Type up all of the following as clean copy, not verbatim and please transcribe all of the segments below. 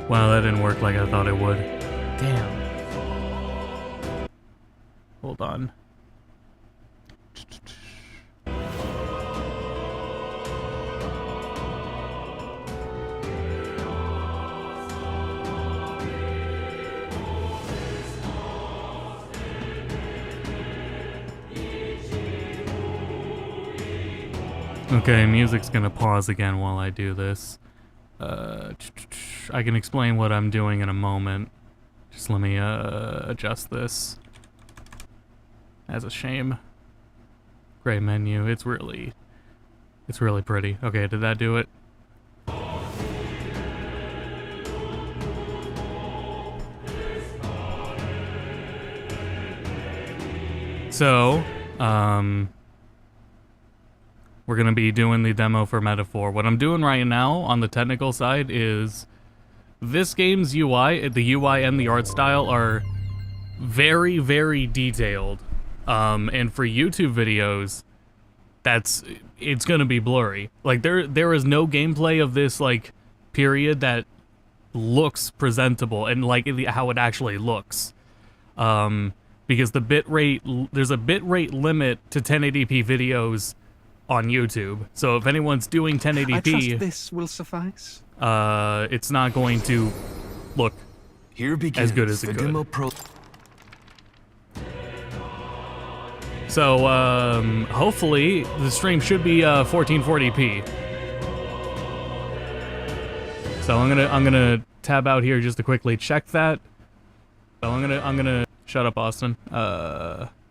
Wow, that didn't work like I thought it would. Damn. Hold on. Okay, music's gonna pause again while I do this. I can explain what I'm doing in a moment. Just let me adjust this. That's a shame. Great menu. It's really pretty. Okay, did that do it? So, we're gonna be doing the demo for Metaphor. What I'm doing right now on the technical side is this game's UI, the UI and the art style are very, very detailed. And for YouTube videos, it's gonna be blurry. Like there is no gameplay of this like period that looks presentable and like how it actually looks. Because the bitrate, there's a bitrate limit to 1080p videos on YouTube. So if anyone's doing 1080p, I trust this will suffice. It's not going to look as good as it could. So hopefully the stream should be 1440p. So I'm gonna tab out here just to quickly check that. So I'm gonna shut up, Austin.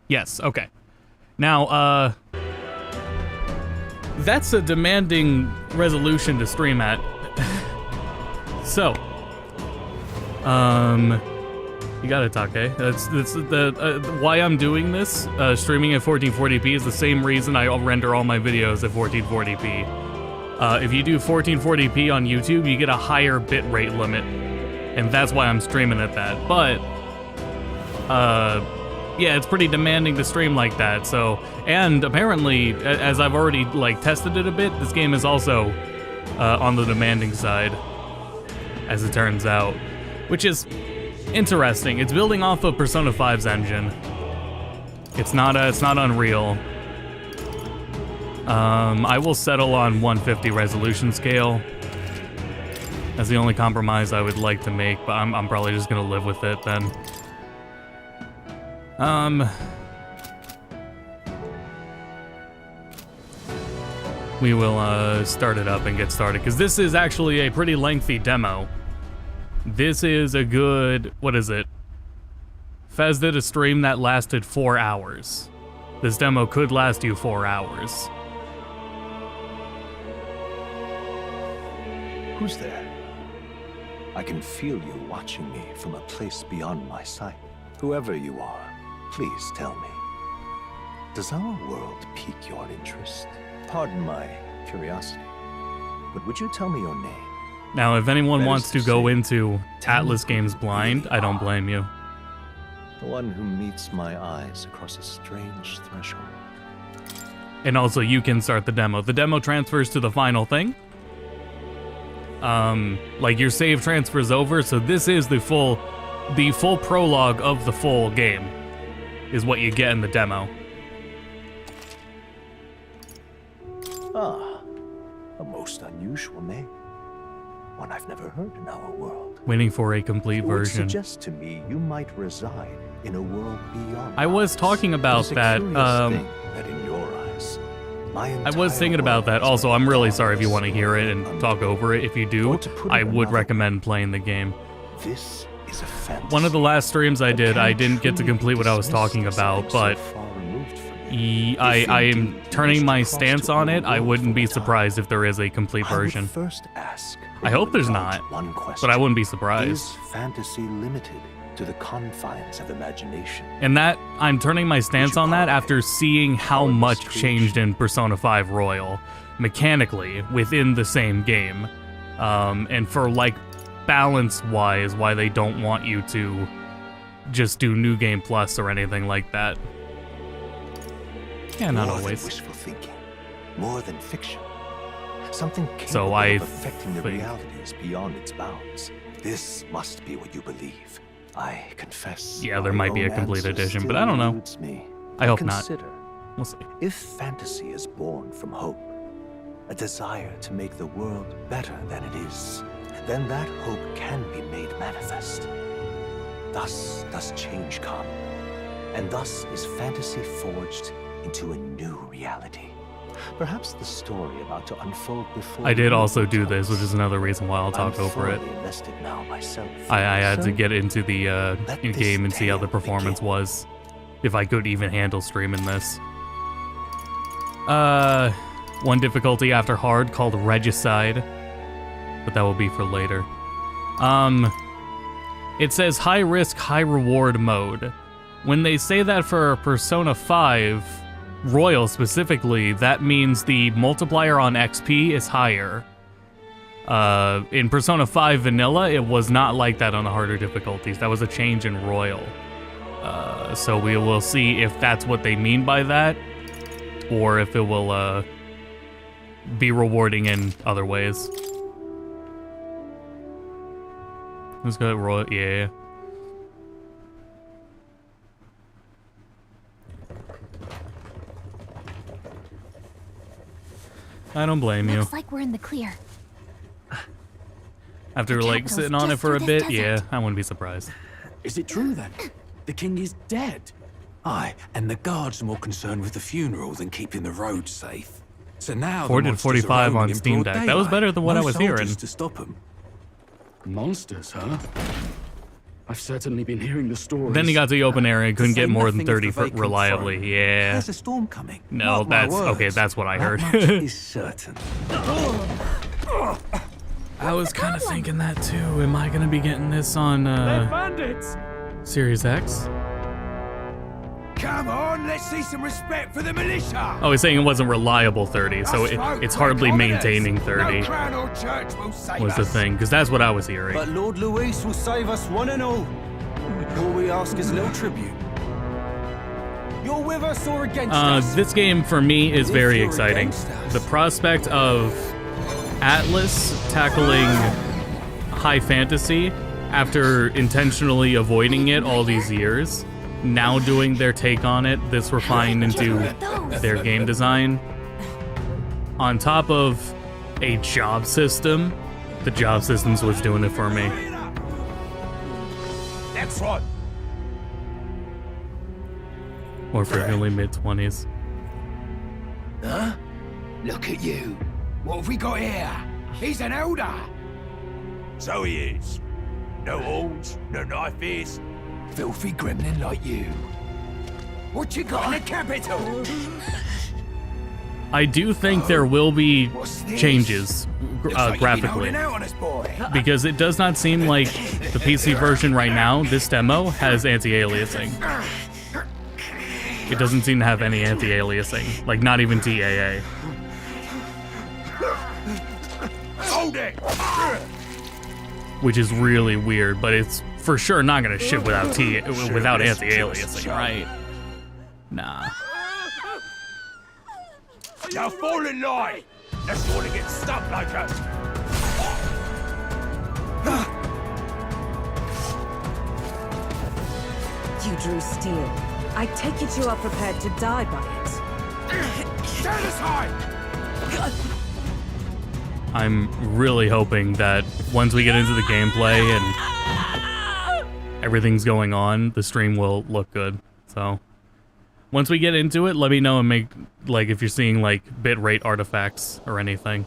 Yes, okay. Now that's a demanding resolution to stream at. So, you got it, Take. That's the why I'm doing this. Streaming at 1440p is the same reason I render all my videos at 1440p. If you do 1440p on YouTube, you get a higher bitrate limit, and that's why I'm streaming at that. But, yeah, it's pretty demanding to stream like that. So, and apparently, as I've already like tested it a bit, this game is also on the demanding side, as it turns out, which is interesting. It's building off of Persona 5's engine. It's not Unreal. I will settle on 150 resolution scale. That's the only compromise I would like to make, but I'm probably just gonna live with it then. We will start it up and get started, because this is actually a pretty lengthy demo. This is a good, what is it? Fez did a stream that lasted 4 hours. This demo could last you 4 hours. Who's there? I can feel you watching me from a place beyond my sight. Whoever you are, please tell me. Does our world pique your interest? Pardon my curiosity, but would you tell me your name? Now, if anyone wants to go into Atlas Games blind, I don't blame you. The one who meets my eyes across a strange threshold. And also, you can start the demo. The demo transfers to the final thing. Like your save transfers over, so this is the full prologue of the full game, is what you get in the demo. Ah, a most unusual name. One I've never heard in our world. Waiting for a complete It would version. suggest to me you might reside in a world beyond. I was talking about that. That in your eyes, I was thinking about that. Also, I'm really sorry if you want to hear it and talk over it. If you do, I would recommend playing the game. This is a fantasy. One of the last streams I did, I didn't get to complete what I was talking about, but I am turning my stance on it. I wouldn't be surprised if there is a complete version. I hope there's not, but I wouldn't be surprised. Is fantasy limited to the confines of imagination? And that, I'm turning my stance on that after seeing how much changed in Persona 5 Royal, mechanically, within the same game. And for, like, balance-wise, why they don't want you to just do New Game Plus or anything like that. Yeah, not More always. Than wishful thinking, more than fiction. Something capable So of affecting the realities beyond its bounds. This must be what you believe. I confess. Yeah, there might be a complete edition, but I don't know. I hope not. We'll see. If fantasy is born from hope, a desire to make the world better than it is, then that hope can be made manifest. Thus does change come, and thus is fantasy forged into a new reality. Perhaps the story about to unfold before I did you also do tells. this, which is another reason why I'll talk I'm over it. fully invested now myself. I had to So, get into the let in-game and this see how the tale performance begin. was. If I could even handle streaming this. One difficulty after hard called Regicide, but that will be for later. It says high risk, high reward mode. When they say that for Persona 5 Royal specifically, that means the multiplier on XP is higher. In Persona 5 Vanilla, it was not like that on the harder difficulties. That was a change in Royal. So we will see if that's what they mean by that, or if it will be rewarding in other ways. Let's go Royal, yeah. I don't blame you. Looks like we're in the clear. After like goes sitting on it just for a through bit, this yeah, desert. I wouldn't be surprised. Is it true then? The king is dead. Aye, and the guards are more concerned with the funeral than keeping the roads safe. So now 40 the to monsters 45 are roaming on in Steam broad Deck. That was daylight. better than what No I was soldiers hearing. to stop them. Monsters, huh? I've certainly been hearing the stories. Then he got to the open area and couldn't Say get more than nothing of 30 the for vacant reliably. throne. Yeah. There's a storm coming. No, Mark my that's okay. words. That's what I That heard. much is certain. I was kind of thinking that too. Am I gonna be getting this on bandits! Series X? Come on, let's see some respect for the militia. Oh, he's saying it wasn't reliable 30, so it's hardly maintaining 30 No crown or church will save was the us. thing, because that's what I was hearing. But Lord Luis will save us one and all. All we ask is no tribute. You're with us or against us? This game for me is very you're exciting. against us. The prospect of Atlas tackling high fantasy after intentionally avoiding it all these years, now doing their take on it, this refined into their game design, on top of a job system. The job systems was doing it for me. Next one. More frequently mid-20s. Huh? Look at you. What have we got here? He's an elder. So he is. No horns, no knife ears. Filthy gremlin like you. What you got in the capital? I do think there will be What's this? changes Looks like you've been graphically, holding out on us, boy. because it does not seem like the PC version right now, this demo, has anti-aliasing. It doesn't seem to have any anti-aliasing, like not even TAA. Hold it. Which is really weird, but it's for sure not gonna ship without without anti-aliasing, right? Nah. Now fall in line. Let's want to get stuck like us. You drew steel. I take it you are prepared to die by it. Stand aside. I'm really hoping that once we get into the gameplay and everything's going on, the stream will look good. So once we get into it, let me know and make, like, if you're seeing like bitrate artifacts or anything.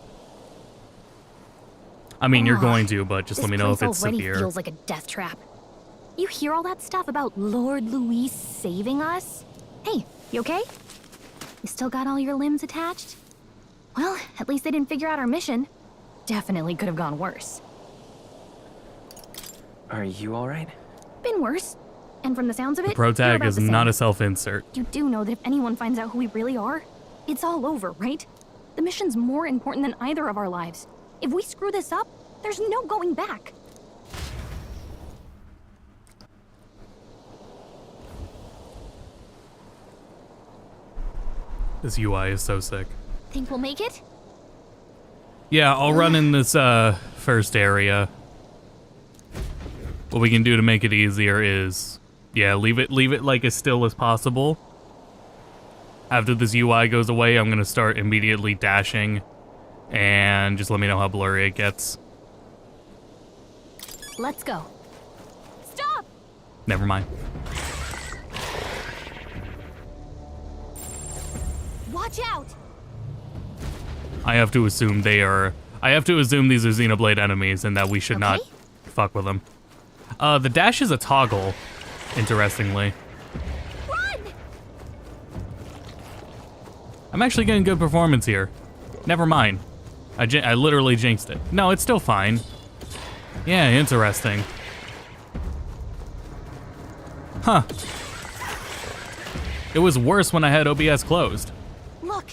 I mean, you're going to, but just let me know if it's already severe. feels like a death trap. You hear all that stuff about Lord Luis saving us? Hey, you okay? You still got all your limbs attached? Well, at least they didn't figure out our mission. Definitely could have gone worse. Are you alright? Been worse. And from the sounds of it, Pro you're tag about is the same. not a self-insert. You do know that if anyone finds out who we really are, it's all over, right? The mission's more important than either of our lives. If we screw this up, there's no going back. This UI is so sick. Think we'll make it? Yeah, I'll run in this first area. what we can do to make it easier is, yeah, leave it like as still as possible. After this UI goes away, I'm gonna start immediately dashing, and just let me know how blurry it gets. Let's go. Stop! Never mind. Watch out! I have to assume these are Xenoblade enemies and that we should not Okay. fuck with them. The dash is a toggle, interestingly. Run! I'm actually getting good performance here. Never mind. I literally jinxed it. No, it's still fine. Yeah, interesting. Huh. It was worse when I had OBS closed. Look!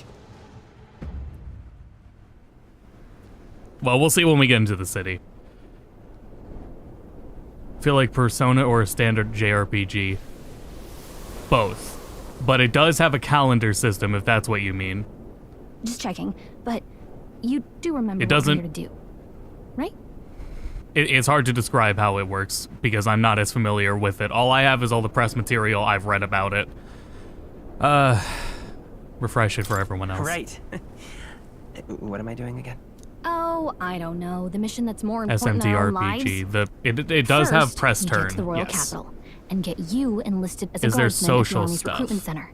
Well, we'll see when we get into the city. Feel like Persona or a standard JRPG? Both. But it does have a calendar system, if that's what you mean. Just checking, but you do remember It what we're doesn't- here to do, right? It's hard to describe how it works, because I'm not as familiar with it. All I have is all the press material I've read about it. Refresh it for everyone else. Right. What am I doing again? Oh, I don't know. The mission that's more important than our own lives. SMTRPG. It does have First, press we turn. Get to the royal Yes. capital and get you enlisted as a Is there guardsman at the social Army's stuff? recruitment center.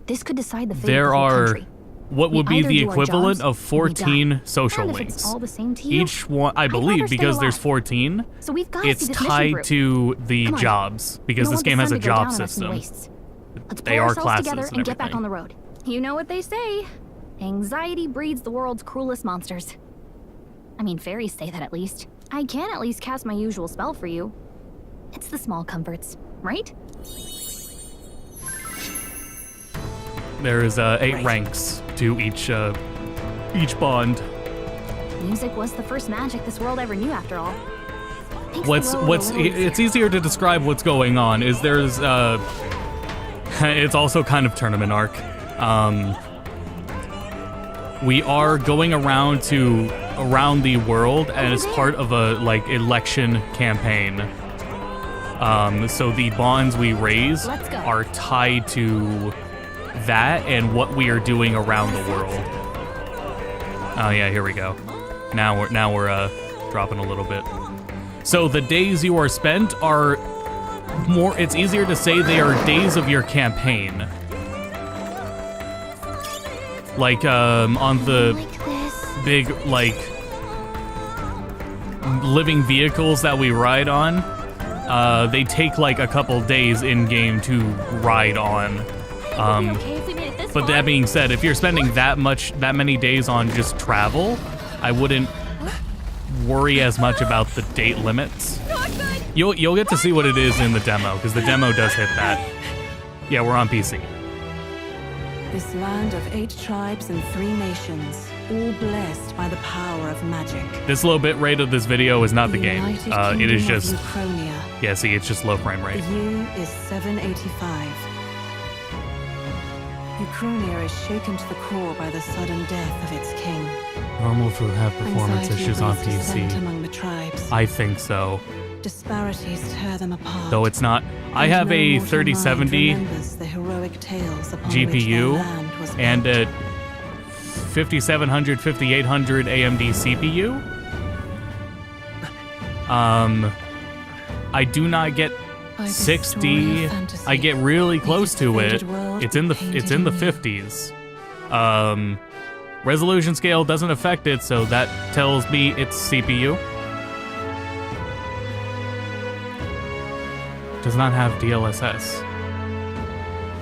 This could decide the fate There of the whole are country. what We would be either the do our equivalent jobs of or we die. 14 social And if links. it's all the same to you, Each one, I I'd believe, rather stay because there's alive. 14, So we've got to it's see this mission tied through. to the Come on. jobs, because We don't this want the game has sun a to go down job on us in system. wastes. Let's They pull are ourselves classes together and and get back everything. on the road. You know what they say. Anxiety breeds the world's cruelest monsters. I mean, fairies say that at least. I can at least cast my usual spell for you. It's the small comforts, right? There is 8 ranks to each bond. Music was the first magic this world ever knew, after all. Makes the road a What's little it's easier. easier to describe what's going on is there's it's also kind of tournament arc. We are going around the world and as part of a like election campaign. So the bonds we raise Let's go. are tied to that and what we are doing around the world. Oh yeah, here we go. Now we're dropping a little bit. So the days you are spent are more, it's easier to say they are days of your campaign. Like on the Like this. big like living vehicles that we ride on, they take like a couple days in game to ride on. Okay, if we made it this But far. that being said, if you're spending that many days on just travel, I wouldn't worry as much about the date limits. You'll get to see what it is in the demo, because the demo does hit that. Yeah, we're on PC. This land of 8 tribes and 3 nations, all blessed by the power of magic. This low bit rate of this video is not the game. United It is Kingdom of just, Uchronia. yeah, see, it's just low frame The rate. year is 785. Uchronia is shaken to the core by the sudden death of its king. Normal to have performance Anxiety issues on breeds dissent PC. among the tribes. I think so. Disparities tear them apart. Though it's not. I And have no a mortal 3070 mind remembers the heroic tales upon which their GPU land was and built. a 5700, 5800 AMD CPU. I do not get By this 60. story of fantasy, I get really close this to it. faded world It's in the painted in the in 50s. Resolution scale doesn't affect it, so that tells me it's CPU. Does not have DLSS.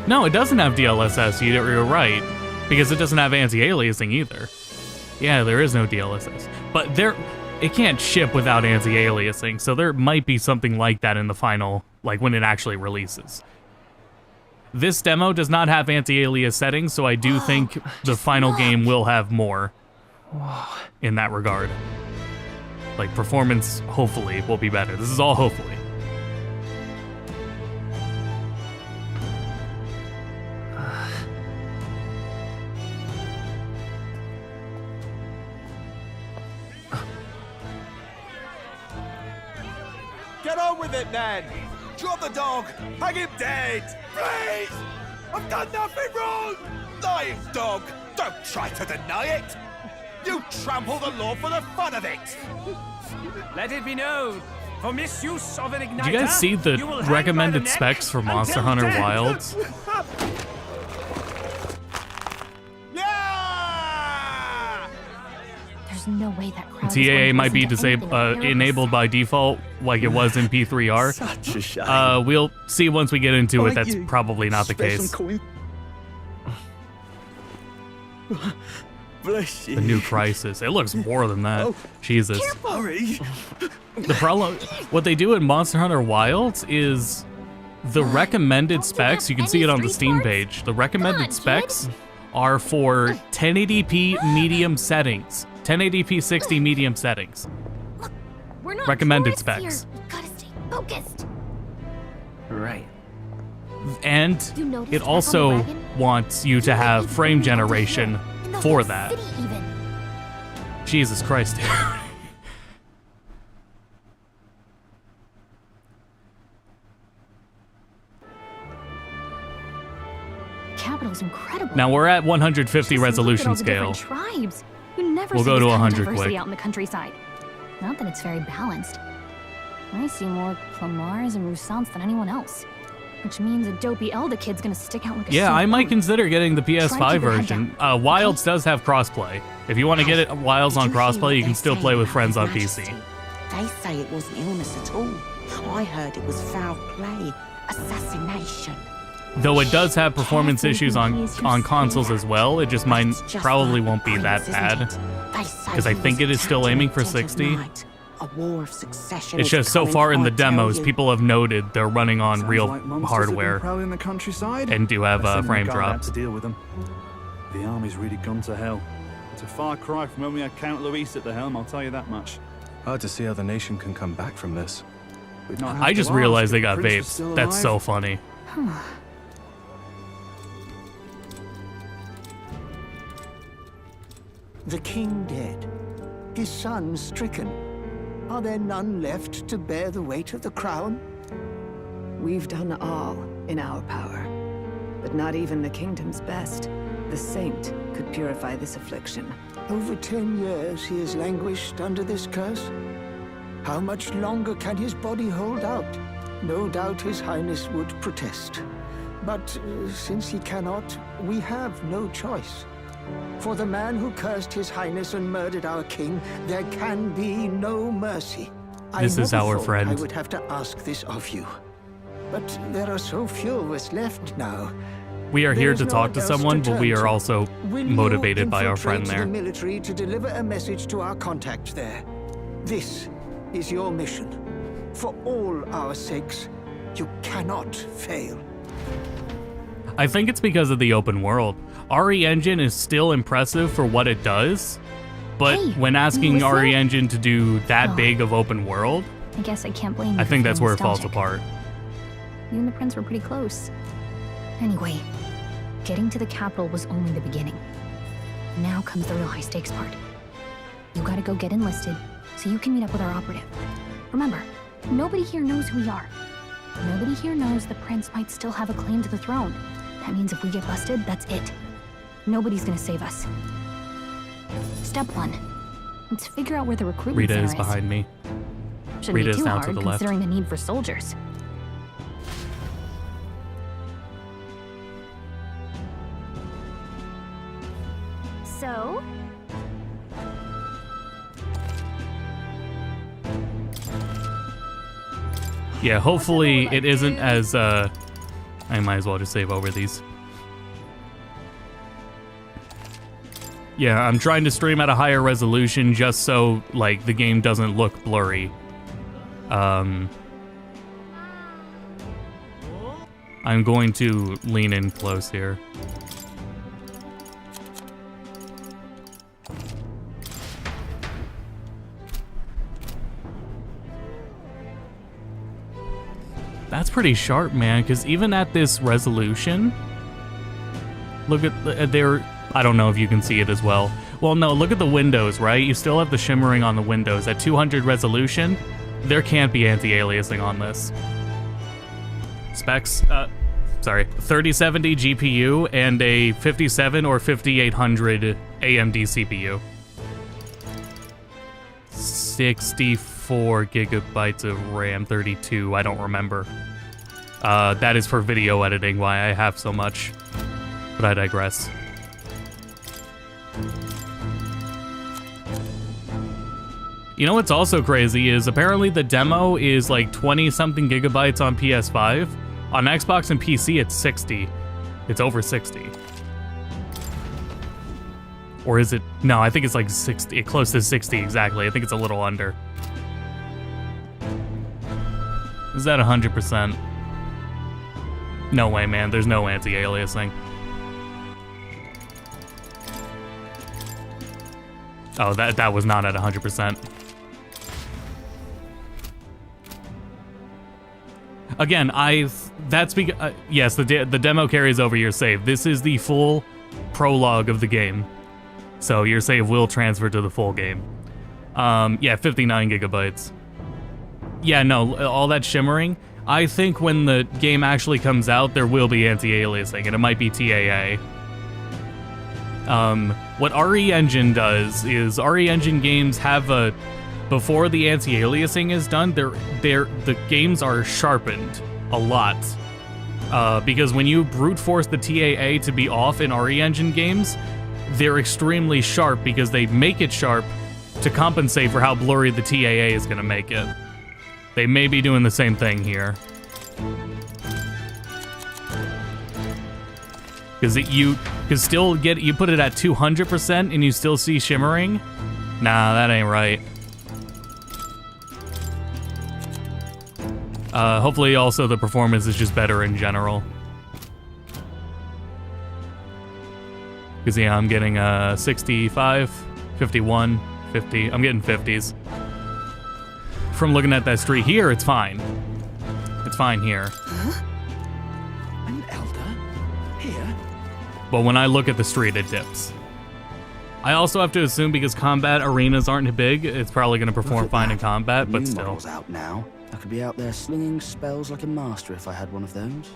No, it doesn't have DLSS. You're right, because it doesn't have anti-aliasing either. Yeah, there is no DLSS, but it can't ship without anti-aliasing, so there might be something like that in the final, like when it actually releases. This demo does not have anti-alias settings, so I do think the final game will have more in that regard. Like, performance, hopefully, will be better. This is all hopefully. Get Get on with it, then! Drop the dog! Hang him dead! Please! I've done nothing wrong! Lying dog! Don't try to deny it! You trample the law for the fun of it! Let it be known, for misuse of an igniter, Do you guys see the you will hang by recommended the neck specs for Monster until Hunter dead. Wilds? Yeah! There's no way that crowd is TAA going to might be listen to anything a enabled by default, like it was in P3R. Such a shame. We'll see once we get into it. Thank That's you. probably not the Spare case. some coin. Bless you. The new crisis. It looks more than that. Oh. Jesus. Hurry. The problem, what they do in Monster Hunter Wilds is the recommended Don't you specs. have You can see any it on the street Steam smarts? page. The recommended Come on, specs are for 1080p medium settings, 1080p 60 medium settings. We're not Recommended tourists specs. Here. We gotta stay focused. Right. And You noticed it back on the also wagon? wants you to have frame generation In the for whole that. city even. Jesus Christ, dude. Capital's incredible. Now we're at 150 Just look at resolution all the scale. different tribes. You never We'll see go to this kind of 100 diversity quick. out in the countryside. Not that it's very balanced. I see more Clamars and Roussants than anyone else. Which means a dopey Elda kid's gonna stick out like a Yeah, sore I might thumb. consider getting the Try to PS5 keep your head version. down, Wilds does have crossplay. If you want to get it Wilds on crossplay, you can still play with friends on PC. They say it wasn't illness at all. I heard it was foul play, assassination. Though it does have performance issues on consoles as well, it just might probably won't be that bad. Because I think it is still aiming for 60. A war of succession. It's is just so coming, far in I the tell demos, you. people have noted they're running on Sounds real like monsters hardware have been prowling the countryside. and do have Let's send frame the guard out drops. to deal with them. The army's really gone to hell. It's a far cry from when we had Count Luis at the helm, I'll tell you that much. Hard to see how the nation can come back from this. We'd not have I to just ask realized if they the got prince was vapes. still That's so alive. funny. The king dead, his son stricken. Are there none left to bear the weight of the crown? We've done all in our power, but not even the kingdom's best, the saint, could purify this affliction. Over 10 years he has languished under this curse. How much longer can his body hold out? No doubt his highness would protest. But since he cannot, we have no choice. For the man who cursed his highness and murdered our king, there can be no mercy. This is never our thought friend. I would have to ask this of you. But there are so few of us left now. We are here There's to no talk one to else someone, but turn we are to. also Will you motivated by our friend infiltrate there. the military to deliver a message to our contact there. This is your mission. For all our sakes, you cannot fail. I think it's because of the open world. RE Engine is still impressive for what it does, but Hey, when asking you RE listening? Engine to do that Oh. big of open world, I guess I can't blame you. I for think that's feeling where it falls nostalgic. apart. You and the prince were pretty close. Anyway, getting to the capital was only the beginning. Now comes the real high-stakes part. You gotta go get enlisted, so you can meet up with our operative. Remember, nobody here knows who we are. Nobody here knows the prince might still have a claim to the throne. That means if we get busted, that's it. Nobody's gonna save us. Step 1. Let's figure out where the recruitment Rita center is behind me. Shouldn't Rita be is too now hard, to the left. considering the need for soldiers. So? Yeah, hopefully it isn't as, I might as well just save over these. Yeah, I'm trying to stream at a higher resolution just so, like, the game doesn't look blurry. I'm going to lean in close here. That's pretty sharp, man, because even at this resolution, look at their, I don't know if you can see it as well. Well, no, look at the windows, right? You still have the shimmering on the windows. At 200 resolution, There can't be anti-aliasing on this. Specs, sorry, 3070 GPU and a 57 or 5800 AMD CPU. 64 gigabytes of RAM, 32, I don't remember. That is for video editing, why I have so much. But I digress. You know what's also crazy is apparently the demo is like 20-something gigabytes on PS5. On Xbox and PC, it's 60. It's over 60. Or is it? No, I think it's like 60, close to 60 exactly. I think it's a little under. Is that 100%? No way, man. There's no anti-aliasing. Oh, that was not at 100%. Again, that's because yes, the demo carries over your save. This is the full prologue of the game, so your save will transfer to the full game. Yeah, 59 gigabytes. Yeah, no, all that shimmering. I think when the game actually comes out, there will be anti-aliasing, and it might be TAA. What RE Engine does is RE Engine games have a before the anti-aliasing is done, the games are sharpened a lot. Because when you brute force the TAA to be off in RE Engine games, they're extremely sharp because they make it sharp to compensate for how blurry the TAA is going to make it. They may be doing the same thing here. Because you can still get, you put it at 200% and you still see shimmering? Nah, that ain't right. Hopefully also the performance is just better in general. Because yeah, I'm getting 65, 51, 50. I'm getting 50s. From looking at that street here, it's fine. It's fine here. Huh? An elder? Here? But when I look at the street, it dips. I also have to assume because combat arenas aren't big, it's probably going to perform fine in combat, but still. Model's out now. I could be out there slinging spells like a master if I had one of those.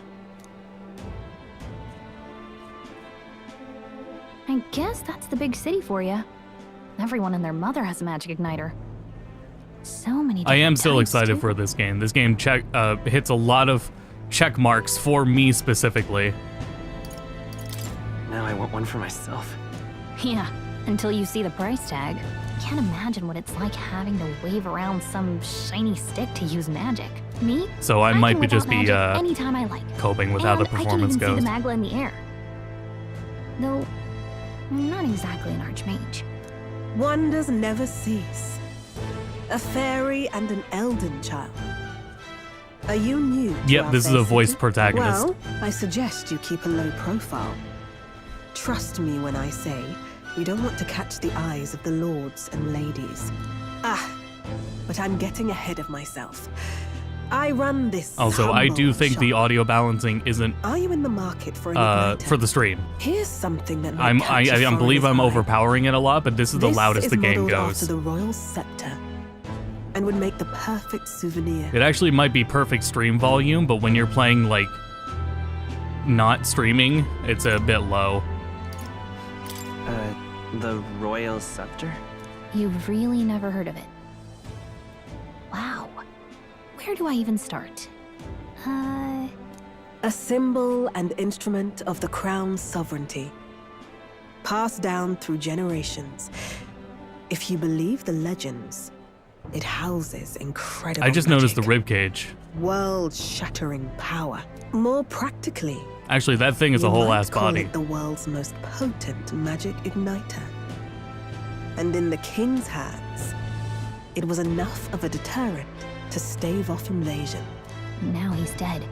I guess that's the big city for you. Everyone and their mother has a magic igniter. So many. I am still types, excited too. for this game. This game hits a lot of check marks for me specifically. Now I want one for myself. Yeah, until you see the price tag. Can't imagine what it's like having to wave around some shiny stick to use magic. Me? So I might can just whip be out magic anytime I like. coping with how the performance I can goes. even see the Magla in the air. Though, I'm not exactly an archmage. Wonders never cease. A fairy and an elden child. Are you new to Yep, our this is fair a voiced city? protagonist. Well, I suggest you keep a low profile. Trust me when I say we don't want to catch the eyes of the lords and ladies. But I'm getting ahead of myself. I run this. Also, I do humble think shop. the audio balancing isn't Are you in the market for an igniter? for the stream. Here's something that might catch I a believe I'm foreigner's eye. overpowering it a lot, but this is the loudest the game modeled goes. after the royal scepter, and would make the perfect souvenir. It actually might be perfect stream volume, but when you're playing like not streaming, it's a bit low. The royal scepter? You've really never heard of it. Wow. Where do I even start? A symbol and instrument of the crown's sovereignty, passed down through generations. If you believe the legends, it houses incredible I just noticed the ribcage. world-shattering power. More practically, Actually, that thing is a you whole might ass call body. it the world's most potent magic igniter. And in the king's hands, it was enough of a deterrent to stave off invasion. Now he's dead.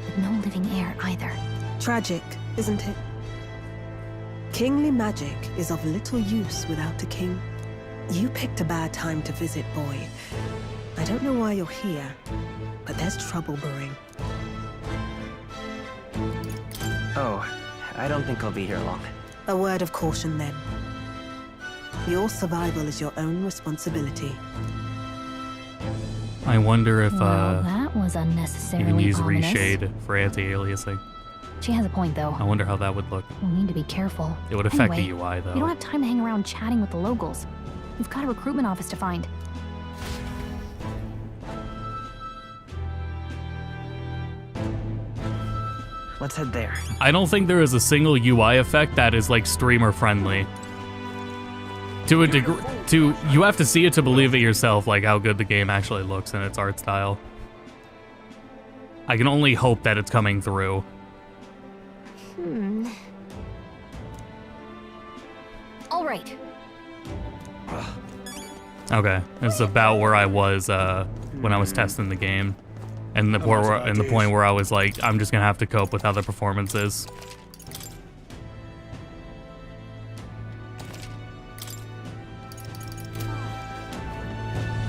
With no living heir either. Tragic, isn't it? Kingly magic is of little use without a king. You picked a bad time to visit, boy. I don't know why you're here, but there's trouble brewing. Oh, I don't think I'll be here long. A word of caution then. Your survival is your own responsibility. I wonder if well, that was you unnecessarily can use ominous. reshade for anti-aliasing. She has a point, though. I wonder how that would look. We'll need to be careful. It would affect Anyway, the UI though. You don't have time to hang around chatting with the locals. We've got a recruitment office to find. Let's head there. I don't think there is a single UI effect that is like streamer friendly. To a degree, you have to see it to believe it yourself, like how good the game actually looks in its art style. I can only hope that it's coming through. All right. Okay, this is about where I was when I was testing the game, and the point where I was like, I'm just gonna have to cope with how the performance is.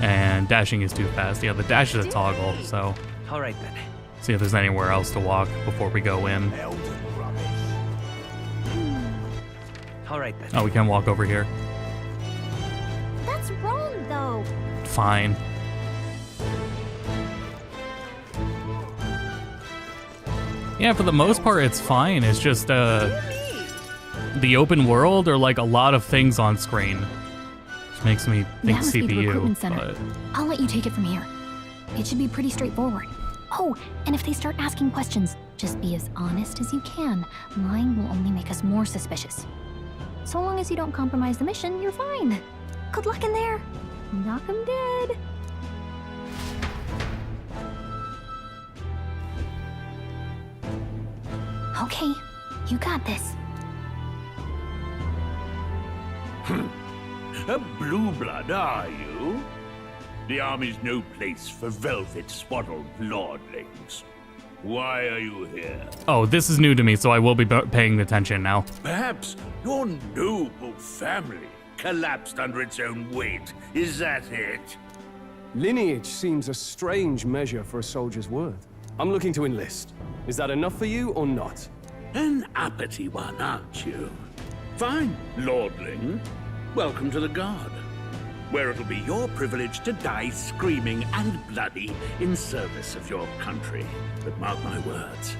And dashing is too fast. Yeah, the dash is a toggle, so All right then. see if there's anywhere else to walk before we go in. All right then. Oh, we can walk over here. That's wrong, though. Fine. Yeah, for the most part, it's fine. It's just the open world or like a lot of things on screen, which makes me think That must be the CPU. recruitment center. But I'll let you take it from here. It should be pretty straightforward. Oh, and if they start asking questions, just be as honest as you can. Lying will only make us more suspicious. So long as you don't compromise the mission, you're fine. Good luck in there. Knock 'em dead. Okay, you got this. A blue blood, are you? The army's no place for velvet-swaddled lordlings. Why are you here? oh, this is new to me, so I will be paying attention now. Perhaps your noble family collapsed under its own weight. Is that it? Lineage seems a strange measure for a soldier's worth. I'm looking to enlist. Is that enough for you or not? An uppity one, aren't you? Fine, lordling. Welcome to the Guard, where it'll be your privilege to die screaming and bloody in service of your country. But mark my words,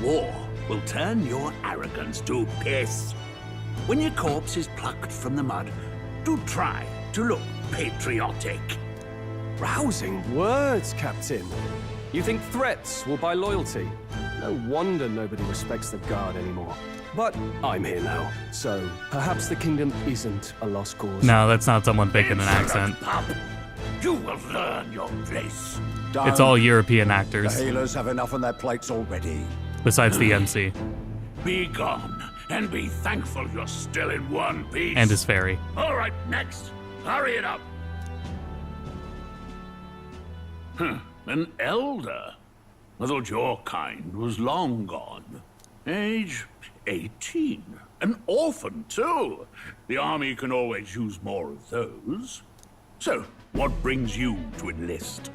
war will turn your arrogance to piss. When your corpse is plucked from the mud, do try to look patriotic. Rousing words, Captain. You think threats will buy loyalty? No wonder nobody respects the Guard anymore. But I'm here now, so perhaps the kingdom isn't a lost cause. No, that's not someone making an accent. Pup, you will learn your place. It's all European actors, The healers have enough on their plates already. besides the MC Be gone, and be thankful you're still in one piece. and his fairy. All right, next. Hurry it up. An elder? I thought your kind was long gone. Age 18. An orphan, too. The army can always use more of those. So, what brings you to enlist?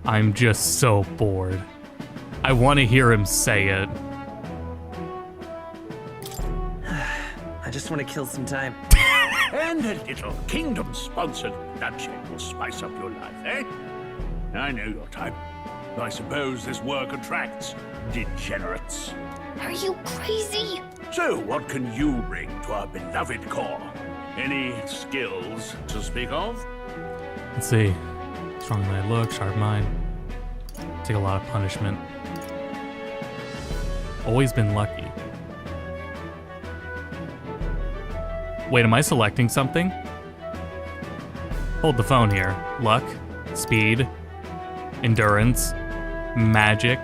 I'm just so bored. I want to hear him say it. I just want to kill some time. And a little kingdom-sponsored bloodshed will spice up your life, eh? I know your type. I suppose this work attracts degenerates. Are you crazy? So, what can you bring to our beloved corps? Any skills to speak of? Let's see. Strong mind look, sharp mind. Take a lot of punishment. Always been lucky. Wait, am I selecting something? Hold the phone here. Luck, speed, endurance, magic.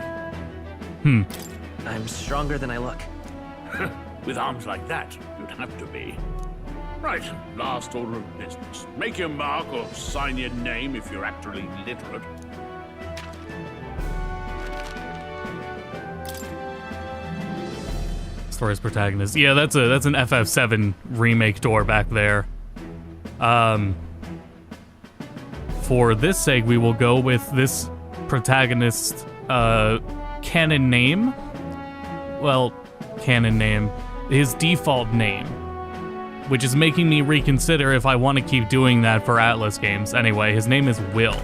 I'm stronger than I look. With arms like that, you'd have to be. Right, last order of business. Make your mark or sign your name if you're actually literate. Story's protagonist. Yeah, that's an FF7 remake door back there. For this sake, we will go with this protagonist canon name. Well, canon name. His default name, which is making me reconsider if I want to keep doing that for Atlas games. Anyway, his name is Will.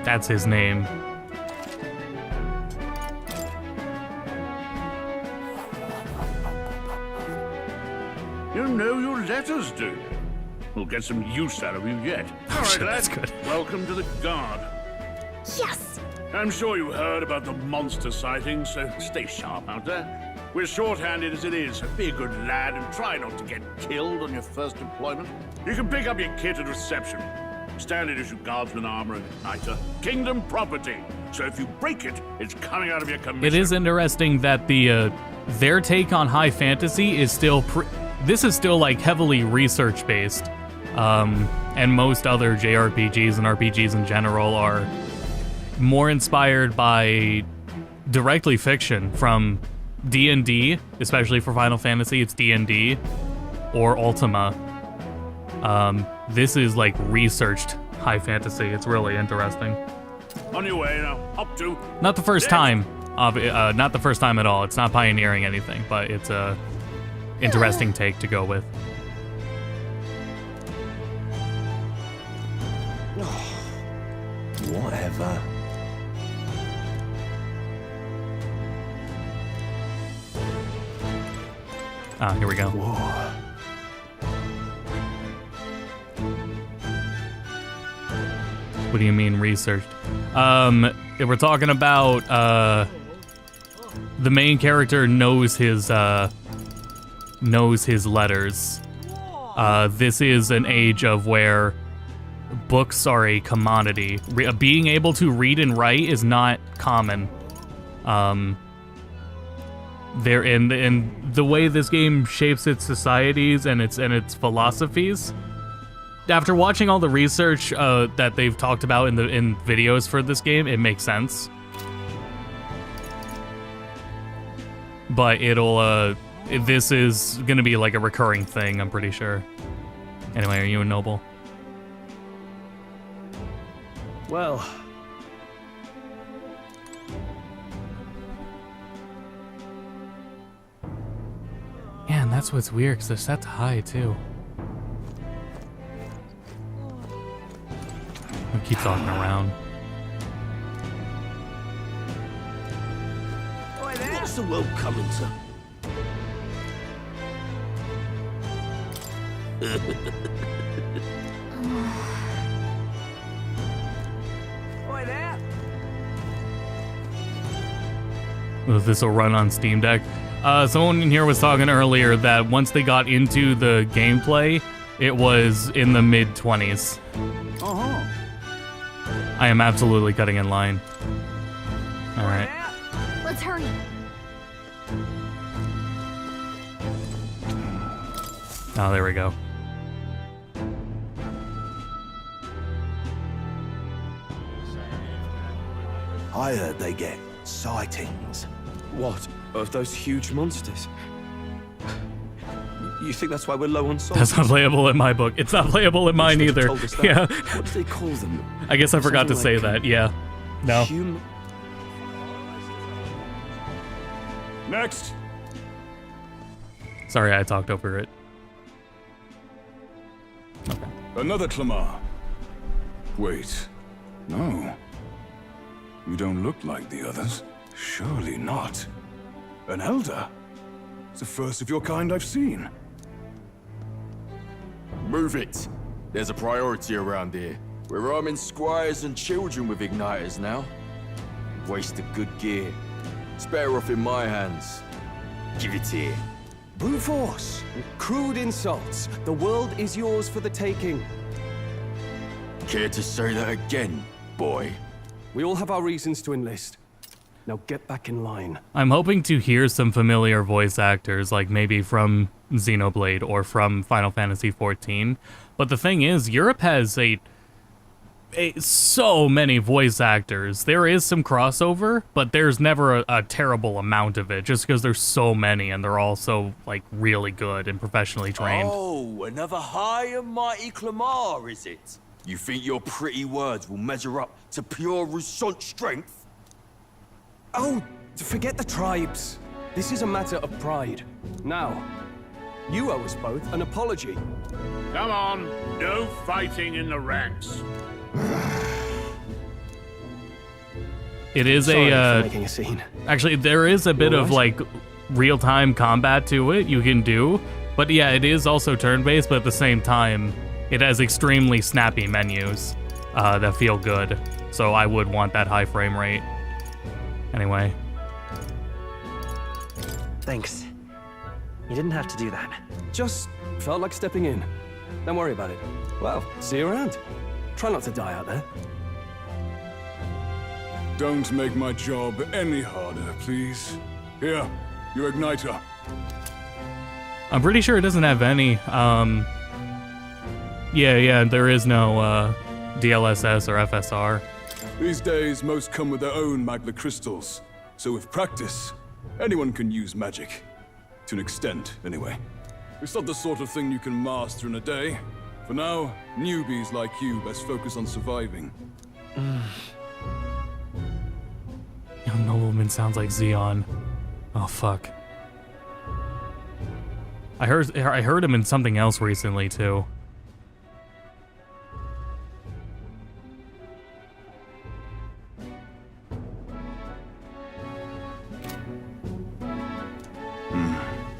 That's his name. You know your letters, do you? We'll get some use out of you yet. All right, that's lads. good. Welcome to the Guard. Yes! I'm sure you heard about the monster sightings, so stay sharp out there. We're short-handed as it is, so be a good lad and try not to get killed on your first deployment. You can pick up your kit at reception. Standard issue guardsman armor and igniter. Kingdom property. So if you break it, it's coming out of your commission. It is interesting that their take on high fantasy is still this is still like heavily research based, and most other JRPGs and RPGs in general are more inspired by directly fiction from D&D, especially for Final Fantasy. It's D&D or Ultima. This is like researched high fantasy. It's really interesting. On your way now. Up to. Not the first time. Not the first time at all. It's not pioneering anything, but it's a interesting take to go with. Whatever. Ah, here we go. Whoa. What do you mean researched? If we're talking about the main character knows his letters. This is an age of where books are a commodity. Being able to read and write is not common. There in the way this game shapes its societies and its philosophies. After watching all the research that they've talked about in videos for this game, it makes sense. But this is gonna be like a recurring thing, I'm pretty sure. Anyway, are you a noble? Well. Yeah, and that's what's weird, because they're set to high, too. We keep talking around. What's the world coming to? Oi there! This will run on Steam Deck. Someone in here was talking earlier that once they got into the gameplay, it was in the mid-20s. Uh-huh. I am absolutely cutting in line. Alright. Let's hurry. Oh, there we go. I heard they get sightings. What? Of those huge monsters? You think that's why we're low on souls? That's not playable in my book. It's not playable in mine either. Yeah. What do they call them? I guess I forgot to say that. Yeah. No. Next. Sorry, I talked over it. Okay. Another Clamar. Wait. No. You don't look like the others. Surely not. An elder? It's the first of your kind I've seen. Move it. There's a priority around here. We're arming squires and children with igniters now. Wasted good gear. It's better off in my hands. Give it here. Brute force. Crude insults. The world is yours for the taking. Care to say that again, boy? We all have our reasons to enlist. Now get back in line. I'm hoping to hear some familiar voice actors, like maybe from Xenoblade or from Final Fantasy XIV. But the thing is, Europe has so many voice actors. There is some crossover, but there's never a terrible amount of it, just because there's so many and they're all so, like, really good and professionally trained. Oh, another high and mighty Clamar, is it? You think your pretty words will measure up to pure Rousant strength? Oh, forget the tribes. This is a matter of pride. Now, You owe us both an apology. Come on, no fighting in the ranks. It is Sorry for making a scene. Actually, there is a bit of like real-time combat to it you can do, but yeah, it is also turn-based, but at the same time, it has extremely snappy menus that feel good. So I would want that high frame rate. Anyway. Thanks. You didn't have to do that. Just felt like stepping in. Don't worry about it. Well, see you around. Try not to die out there. Don't make my job any harder, please. Here, your igniter. I'm pretty sure it doesn't have any. Yeah, there is no DLSS or FSR. These days, most come with their own magna crystals. So with practice, anyone can use magic. To an extent, anyway. It's not the sort of thing you can master in a day. For now, newbies like you best focus on surviving. Young nobleman sounds like Xeon. Oh fuck. I heard him in something else recently too.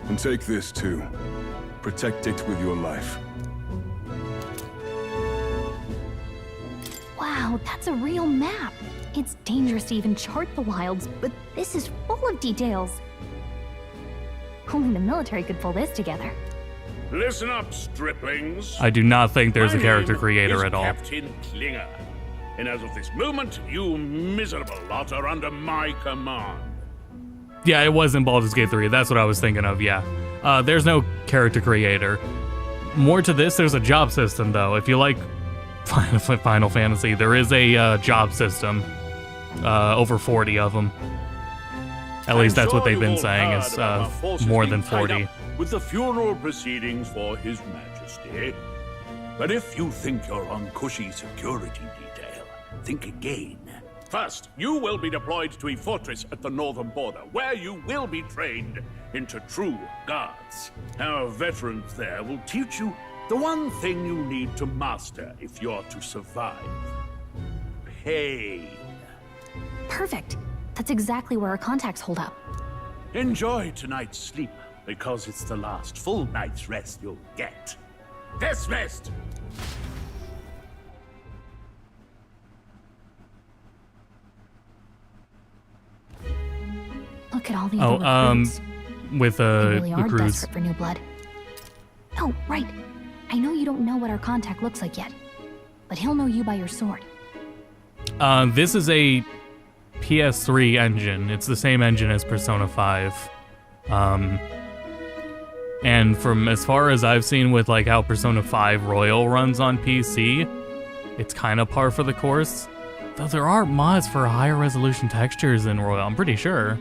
And take this too. Protect it with your life. Wow, that's a real map. It's dangerous to even chart the wilds, but this is full of details. Only the military could pull this together. Listen up, striplings. I do not think there's a My character name creator is at all. Captain Klinger. And as of this moment, you miserable lot are under my command. Yeah, it was in Baldur's Gate 3. That's what I was thinking of, yeah. There's no character creator. More to this, there's a job system, though. If you like Final Fantasy, there is a job system. Over 40 of them. At least that's what they've been saying, is more than 40. With the funeral proceedings for His Majesty. But if you think you're on cushy security detail, think again. First, you will be deployed to a fortress at the northern border, where you will be trained into true guards. Our veterans there will teach you the one thing you need to master if you're to survive. Pain. Perfect. That's exactly where our contacts hold up. Enjoy tonight's sleep, because it's the last full night's rest you'll get. Dismissed! Look at all the other recruits. With They really are recruits. desperate for new blood. Oh, right. I know you don't know what our contact looks like yet, but he'll know you by your sword. This is a PS3 engine. It's the same engine as Persona 5. And from as far as I've seen with like how Persona 5 Royal runs on PC, it's kind of par for the course. Though there are mods for higher resolution textures in Royal, I'm pretty sure.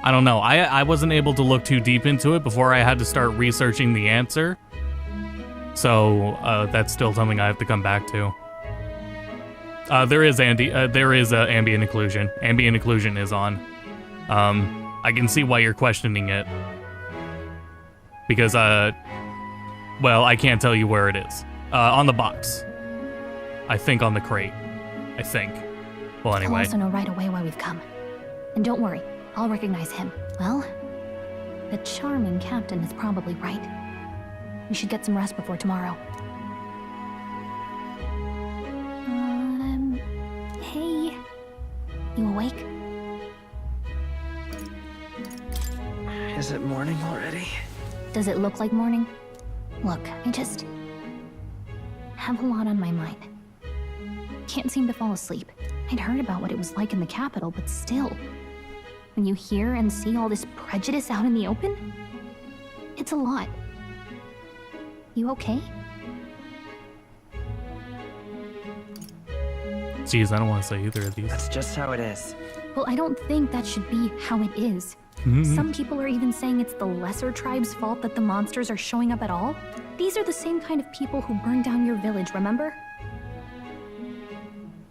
I don't know. I wasn't able to look too deep into it before I had to start researching the answer. So that's still something I have to come back to. There is ambient occlusion. Ambient occlusion is on. I can see why you're questioning it. Because, well, I can't tell you where it is. On the box. I think on the crate. I think. Well, I'll anyway. also know right away why we've come. And don't worry, I'll recognize him. Well, the charming captain is probably right. We should get some rest before tomorrow. Hey. You awake? Is it morning already? Does it look like morning? Look, I just have a lot on my mind. Can't seem to fall asleep. I'd heard about what it was like in the capital, but still. When you hear and see all this prejudice out in the open, it's a lot. You okay? Jeez, I don't want to say either of these. That's just how it is. Well, I don't think that should be how it is. Some people are even saying it's the lesser tribe's fault that the monsters are showing up at all. These are the same kind of people who burned down your village, remember?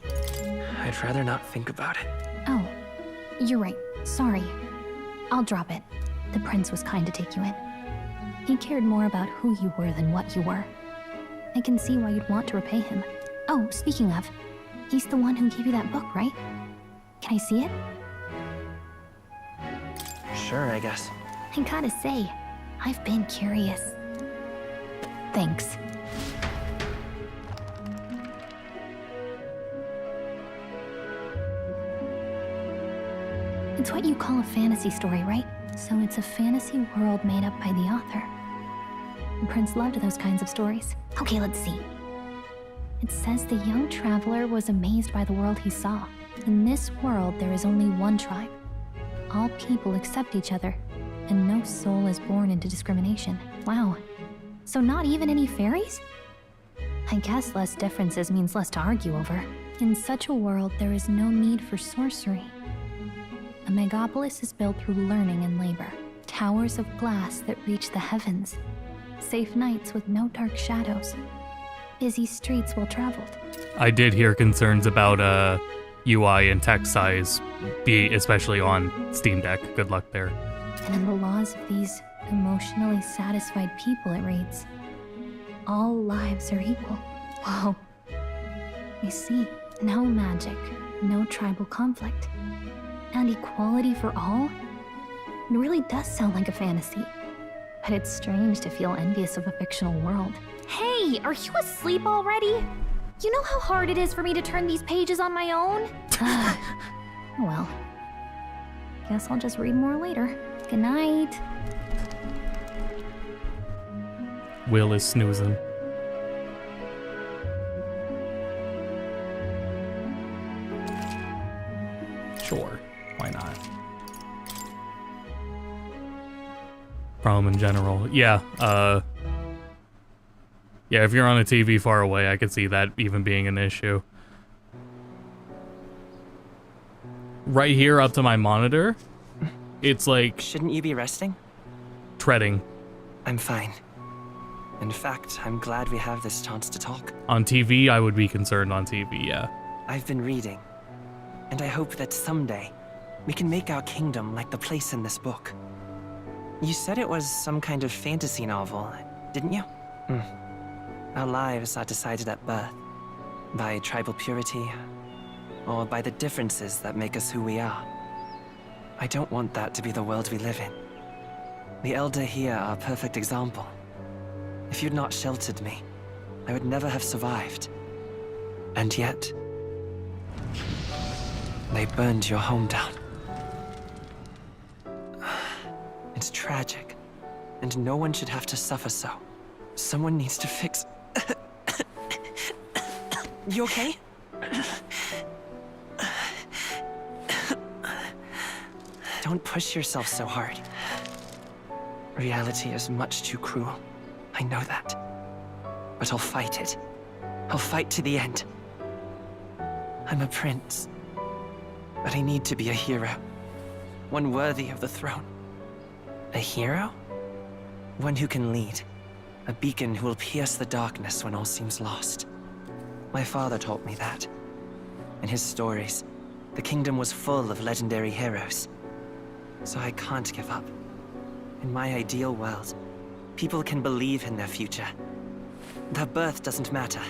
I'd rather not think about it. Oh, you're right. Sorry. I'll drop it. The prince was kind to take you in. He cared more about who you were than what you were. I can see why you'd want to repay him. Oh, speaking of, he's the one who gave you that book, right? Can I see it? Sure, I guess. I gotta say, I've been curious. Thanks. It's what you call a fantasy story, right? So it's a fantasy world made up by the author. The prince loved those kinds of stories. Okay, let's see. It says the young traveler was amazed by the world he saw. In this world, there is only one tribe. All people accept each other, and no soul is born into discrimination. Wow. So not even any fairies? I guess less differences means less to argue over. In such a world, there is no need for sorcery. A megapolis is built through learning and labor. Towers of glass that reach the heavens. Safe nights with no dark shadows. Busy streets well traveled. I did hear concerns about UI and text size, especially on Steam Deck. Good luck there. And in the laws of these emotionally satisfied people, it reads, all lives are equal. Whoa. You see, no magic, no tribal conflict, and equality for all? It really does sound like a fantasy. But it's strange to feel envious of a fictional world. Hey, are you asleep already? You know how hard it is for me to turn these pages on my own? Well, guess I'll just read more later. Good night. Will is snoozing. Sure, why not? Problem in general. Yeah, yeah, if you're on a TV far away, I could see that even being an issue. Right here up to my monitor, it's like... Shouldn't you be resting? Treading. I'm fine. In fact, I'm glad we have this chance to talk. On TV, I would be concerned on TV, yeah. I've been reading, and I hope that someday we can make our kingdom like the place in this book. You said it was some kind of fantasy novel, didn't you? Our lives are decided at birth, by tribal purity, or by the differences that make us who we are. I don't want that to be the world we live in. The Elder here are a perfect example. If you'd not sheltered me, I would never have survived. And yet, they burned your home down. It's tragic, and no one should have to suffer so. Someone needs to fix... You okay? Don't push yourself so hard. Reality is much too cruel. I know that. But I'll fight it. I'll fight to the end. I'm a prince. But I need to be a hero. One worthy of the throne. A hero? One who can lead. A beacon who will pierce the darkness when all seems lost. My father taught me that. In his stories, the kingdom was full of legendary heroes. So I can't give up. In my ideal world, people can believe in their future. Their birth doesn't matter.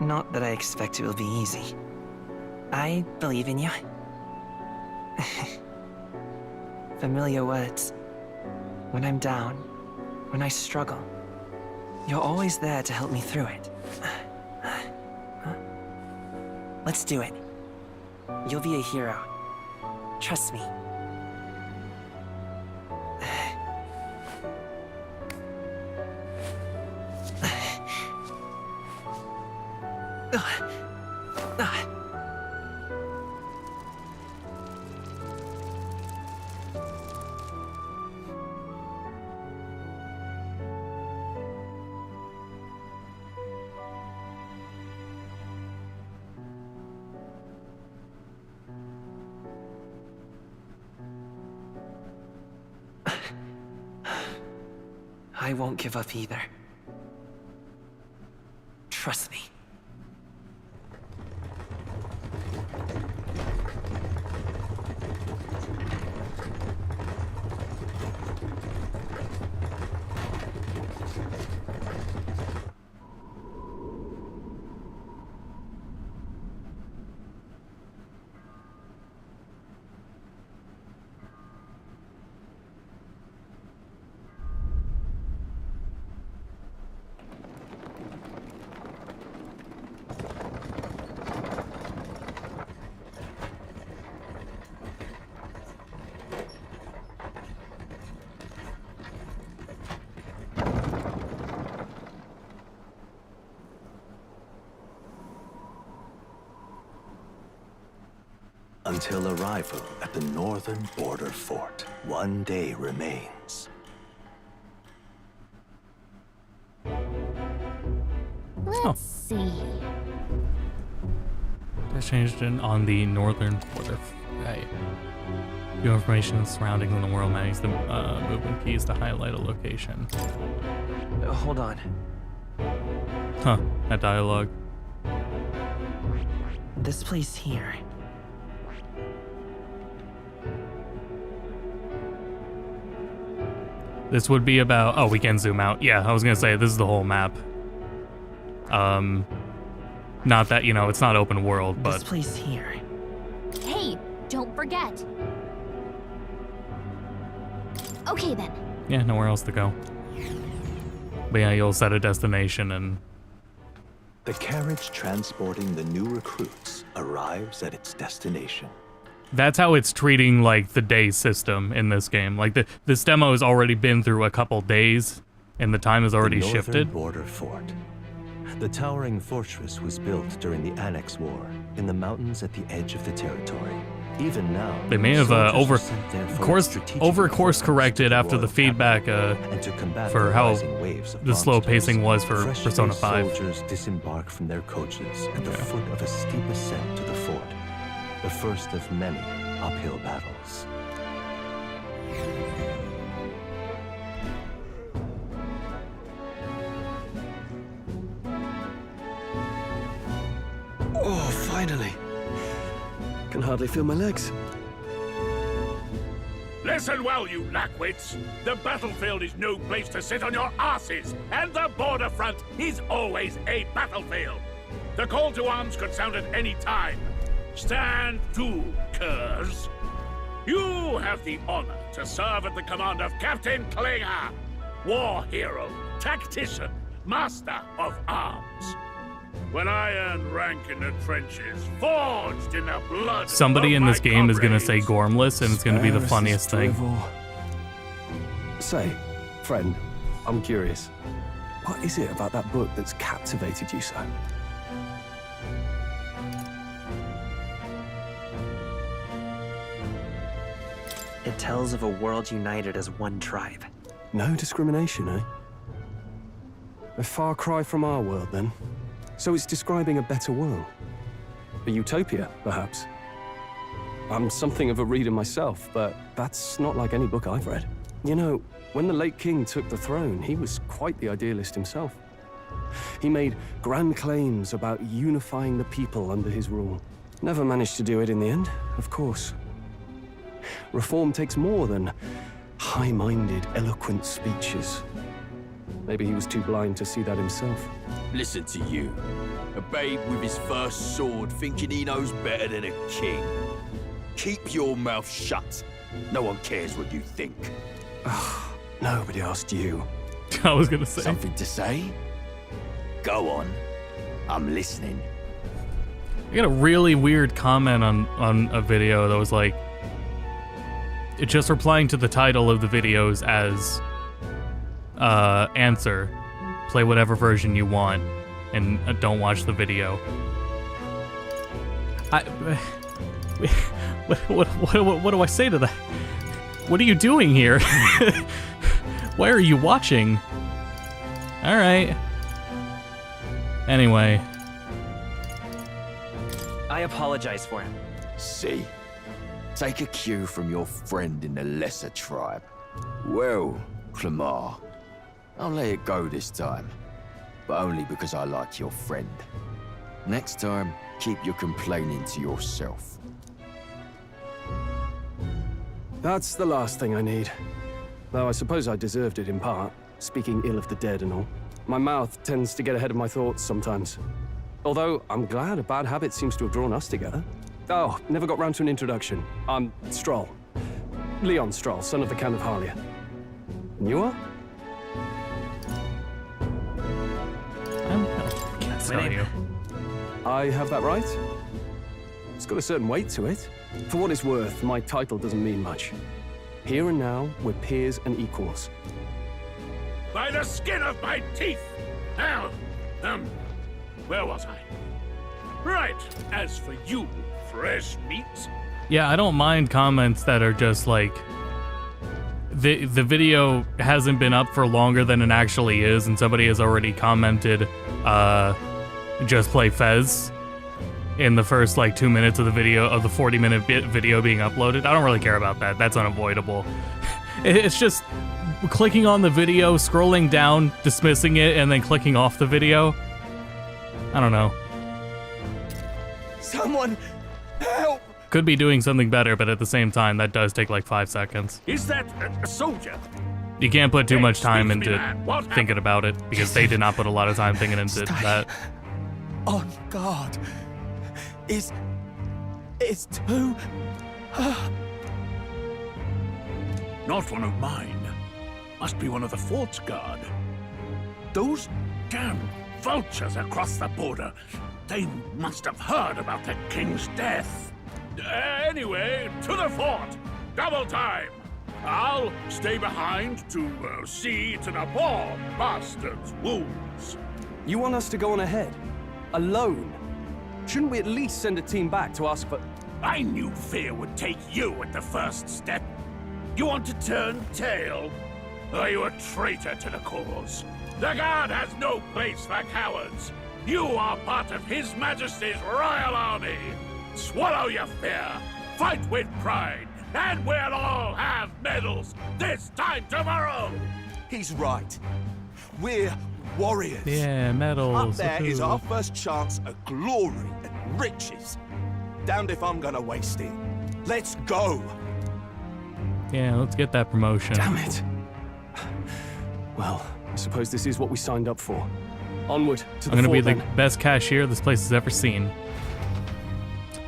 Not that I expect it will be easy. I believe in you. Familiar words. When I'm down, when I struggle, you're always there to help me through it. Let's do it. You'll be a hero. Trust me. I won't give up either. Trust me. until arrival at the northern border fort. One day remains. Let's see. That changed it on the northern border. Right. New information surrounding the world map. Use the movement keys to highlight a location. Hold on. Huh. That dialogue. This place here. This would be about... Oh, we can zoom out. Yeah, I was gonna say, this is the whole map. Not that, you know, it's not open world, but... This place here. Hey, don't forget. Okay then. Yeah, nowhere else to go. But yeah, you'll set a destination and... The carriage transporting the new recruits arrives at its destination. That's how it's treating, like, the day system in this game. Like, this demo has already been through a couple days, and the time has already shifted. The northern border fort. The towering fortress was built during the Annex War in the mountains at the edge of the territory. Even now, they may have course corrected after the feedback for how the slow pacing was for Persona 5. Soldiers disembark from their coaches at the foot of a steep ascent to the fort, the first of many uphill battles. Oh, finally. Can hardly feel my legs. Listen well, you lackwits. The battlefield is no place to sit on your asses, and the border front is always a battlefield. The call to arms could sound at any time. Stand to, curs. You have the honor to serve at the command of Captain Klinger, war hero, tactician, master of arms. When I earned rank in the trenches, forged in the blood. Somebody in this game is gonna say Gormless, and it's gonna be the funniest thing. Say, friend, I'm curious. What is it about that book that's captivated you so? It tells of a world united as one tribe. No discrimination, eh? A far cry from our world, then. So it's describing a better world. A utopia, perhaps. I'm something of a reader myself, but that's not like any book I've read. You know, when the late king took the throne, he was quite the idealist himself. He made grand claims about unifying the people under his rule. Never managed to do it in the end, of course. Reform takes more than high-minded, eloquent speeches. Maybe he was too blind to see that himself. Listen to you. A babe with his first sword thinking he knows better than a king. Keep your mouth shut. No one cares what you think. Nobody asked you. I was gonna say. Something to say? Go on. I'm listening. I got a really weird comment on a video that was like, just replying to the title of the videos as answer, play whatever version you want, and don't watch the video. What do I say to that? What are you doing here? Why are you watching? All right. Anyway. I apologize for him. See? Take a cue from your friend in the lesser tribe. Well, Clemar, I'll let it go this time. But only because I like your friend. Next time, keep your complaining to yourself. That's the last thing I need. Though I suppose I deserved it in part, speaking ill of the dead and all. My mouth tends to get ahead of my thoughts sometimes. Although, I'm glad a bad habit seems to have drawn us together. Oh, never got round to an introduction. I'm Stroll. Leon Stroll, son of the Count of Harlia. And you are? Can't tell you. I have that right? It's got a certain weight to it. For what it's worth, my title doesn't mean much. Here and now, we're peers and equals. By the skin of my teeth! Now, where was I? Right, as for you, fresh meat, Yeah, I don't mind comments that are just like, the video hasn't been up for longer than it actually is, and somebody has already commented, just play Fez in the first like 2 minutes of the video, of the 40-minute video being uploaded. I don't really care about that. That's unavoidable. It's just clicking on the video, scrolling down, dismissing it, and then clicking off the video. I don't know. Someone help! Could be doing something better, but at the same time, that does take like 5 seconds. Is that a soldier? You can't put too much time Speak to me, into man. What thinking about it, because they did not put a lot of time thinking into that. On guard. It's too... Not one of mine. Must be one of the fort's guard. Those damn vultures across the border. They must have heard about the king's death. Anyway, to the fort. Double time. I'll stay behind to see to the poor bastard's wounds. You want us to go on ahead? Alone? Shouldn't we at least send a team back to ask for... I knew fear would take you at the first step. You want to turn tail? Are you a traitor to the cause? The guard has no place for cowards. You are part of His Majesty's Royal Army. Swallow your fear, fight with pride, and we'll all have medals this time tomorrow. He's right. We're warriors. Yeah, medals. Up there is woohoo. our first chance at glory and riches. Damned if I'm gonna waste it. Let's go. Yeah, let's get that promotion. Damn it. Well, I suppose this is what we signed up for. Onward to the I'm gonna be fort, the then. best cashier this place has ever seen.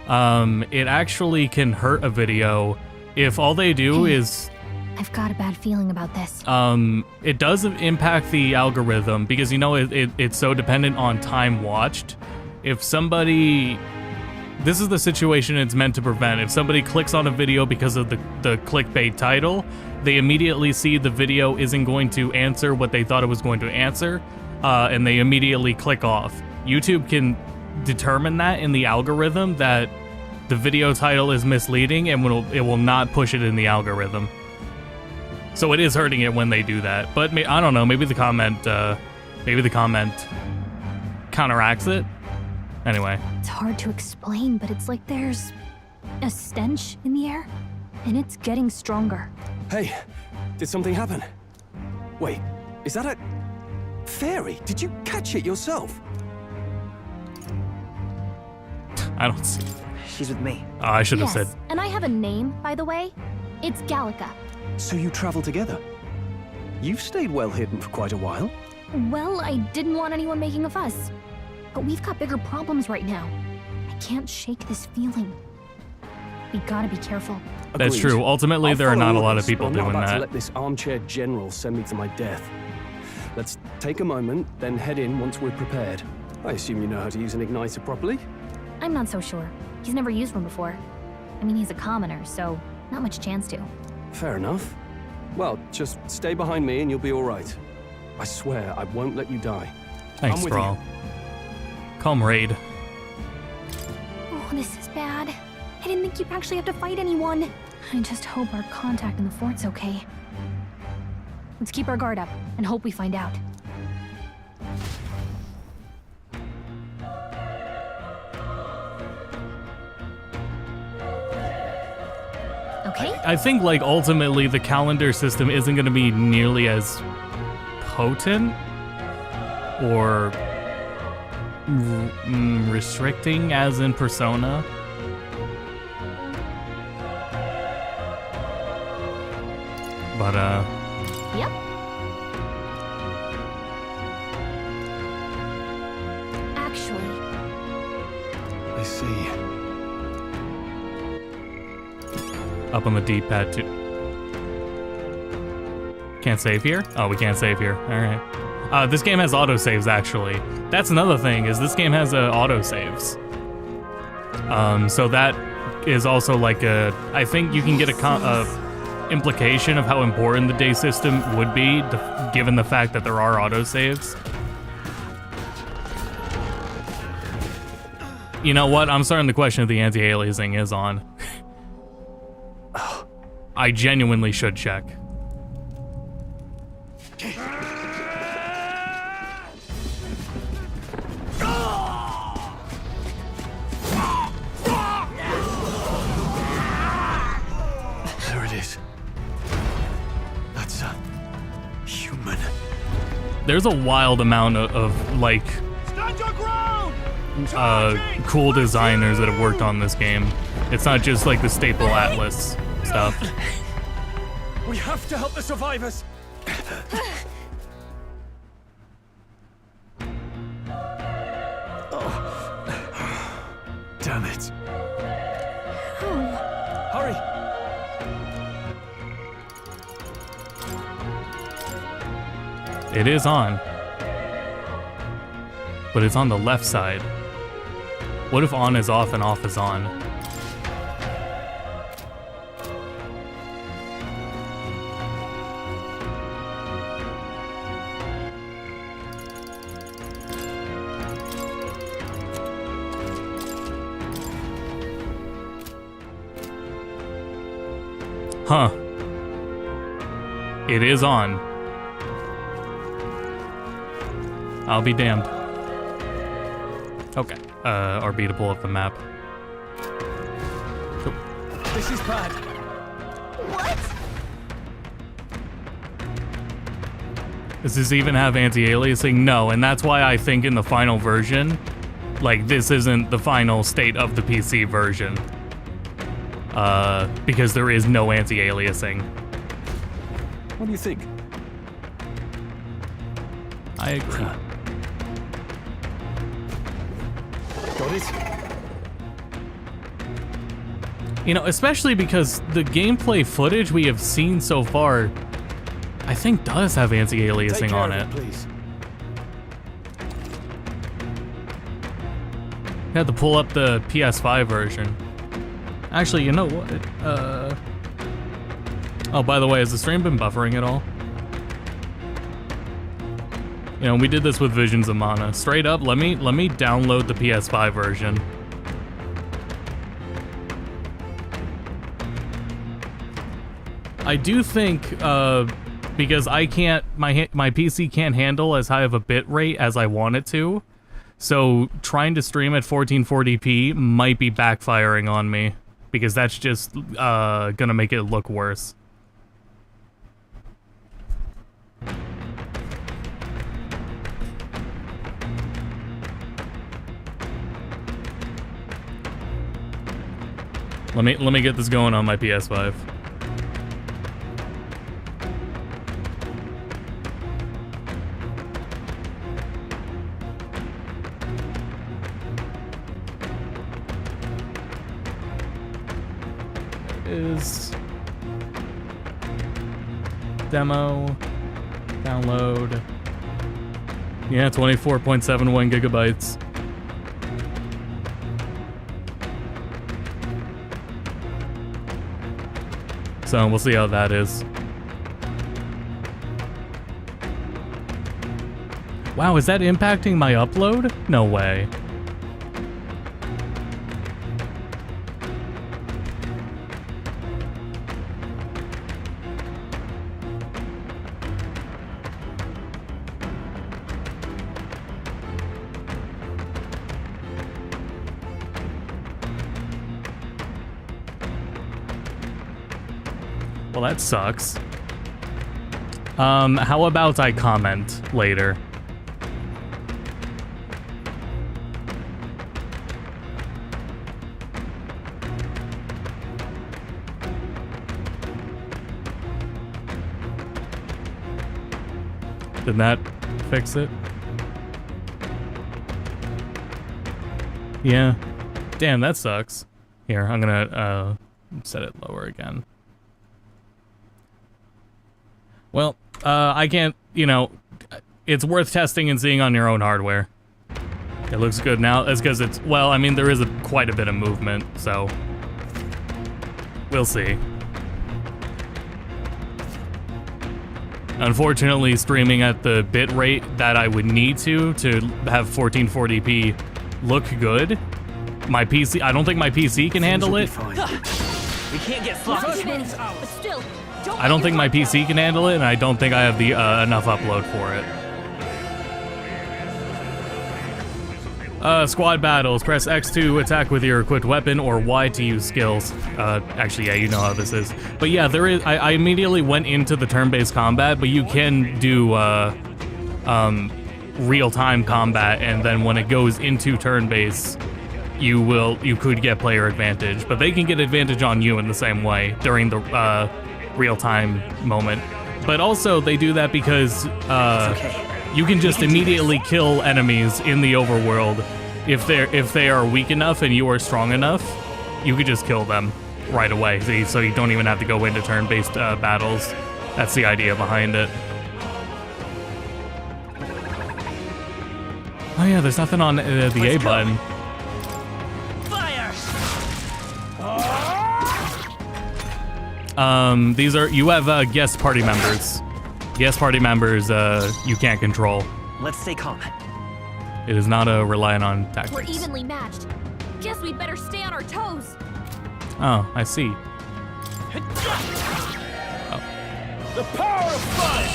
It actually can hurt a video if all they do is... I've got a bad feeling about this. It does impact the algorithm because, you know, it's so dependent on time watched. If somebody... This is the situation it's meant to prevent. If somebody clicks on a video because of the clickbait title, they immediately see the video isn't going to answer what they thought it was going to answer, and they immediately click off. YouTube can determine that in the algorithm that the video title is misleading, and it will not push it in the algorithm. So it is hurting it when they do that. But I don't know, maybe the comment counteracts it. Anyway. It's hard to explain, but it's like there's a stench in the air, and it's getting stronger. Hey, did something happen? Wait, is that a... fairy? Did you catch it yourself? I don't see. She's with me. Oh, I should have Yes, said. and I have a name, by the way. It's Gallica. So you travel together? You've stayed well hidden for quite a while. Well, I didn't want anyone making a fuss. But we've got bigger problems right now. I can't shake this feeling. We gotta be careful. That's Agreed. true. Ultimately, I'll there are not follow a lot of orders, people but I'm doing not about that. to let this armchair general send me to my death. Let's take a moment, then head in once we're prepared. I assume you know how to use an igniter properly? I'm not so sure. He's never used one before. I mean, he's a commoner, so not much chance to. Fair enough. Well, just stay behind me and you'll be all right. I swear I won't let you die. Thanks, I'm with Sprawl. Comrade. Oh, this is bad. I didn't think you'd actually have to fight anyone. I just hope our contact in the fort's okay. Let's keep our guard up and hope we find out. Okay. I think, like, ultimately the calendar system isn't going to be nearly as potent or restricting as in Persona. But, Yep. Actually, I see. up on the D-pad too. Can't save here? Oh, we can't save here. Alright. This game has autosaves, actually. That's another thing, is this game has autosaves. So that is also like a... I think you can get a implication of how important the day system would be, given the fact that there are autosaves. You know what? I'm starting to question if the anti-aliasing is on. I genuinely should check. There it is. That's a human. There's a wild amount of like cool designers that have worked on this game. It's not just like the staple Atlas stuff. We have to help the survivors. Damn it. Hurry. It is on. But it's on the left side. What if on is off and off is on? Huh. It is on. I'll be damned. Okay. RB to pull up the map. Cool. This is bad. What? Does this even have anti-aliasing? No, and that's why I think in the final version, like, this isn't the final state of the PC version. Because there is no anti-aliasing. What do you think? I agree. Got it? You know, especially because the gameplay footage we have seen so far, I think does have anti-aliasing on it. Please. I had to pull up the PS5 version. Actually, you know what? Oh, by the way, has the stream been buffering at all? You know, we did this with Visions of Mana. Straight up, let me download the PS5 version. I do think, because I can't, my PC can't handle as high of a bit rate as I want it to, so trying to stream at 1440p might be backfiring on me, because that's just gonna make it look worse. Let me get this going on my PS5. Is demo download. Yeah, 24.71 gigabytes. So we'll see how that is. Wow, is that impacting my upload? No way. Well, that sucks. How about I comment later? Did that fix it? Yeah. Damn, that sucks. Here, I'm gonna set it lower again. Well, I can't, you know, it's worth testing and seeing on your own hardware. It looks good now. That's because it's, well, I mean, there is quite a bit of movement, so we'll see. Unfortunately, streaming at the bit rate that I would need to have 1440p look good, my PC, I don't think my PC can handle it. We can't get Not sloppy. too many, but still, don't I don't think my PC can handle it, and I don't think I have the enough upload for it. Squad battles. Press X to attack with your equipped weapon, or Y to use skills. Actually, yeah, you know how this is. But yeah, there is. I immediately went into the turn-based combat, but you can do real-time combat, and then when it goes into turn-based, you could get player advantage. But they can get advantage on you in the same way during the real-time moment. But also, they do that because you can just immediately kill enemies in the overworld if they are weak enough and you are strong enough. You could just kill them right away. So you don't even have to go into turn-based battles. That's the idea behind it. Oh yeah, there's nothing on the A button. These are, you have guest party members. Guest party members you can't control. Let's stay calm. It is not relying on We're tactics. evenly matched. Guess we'd better stay on our toes. Oh, I see. The power of fire!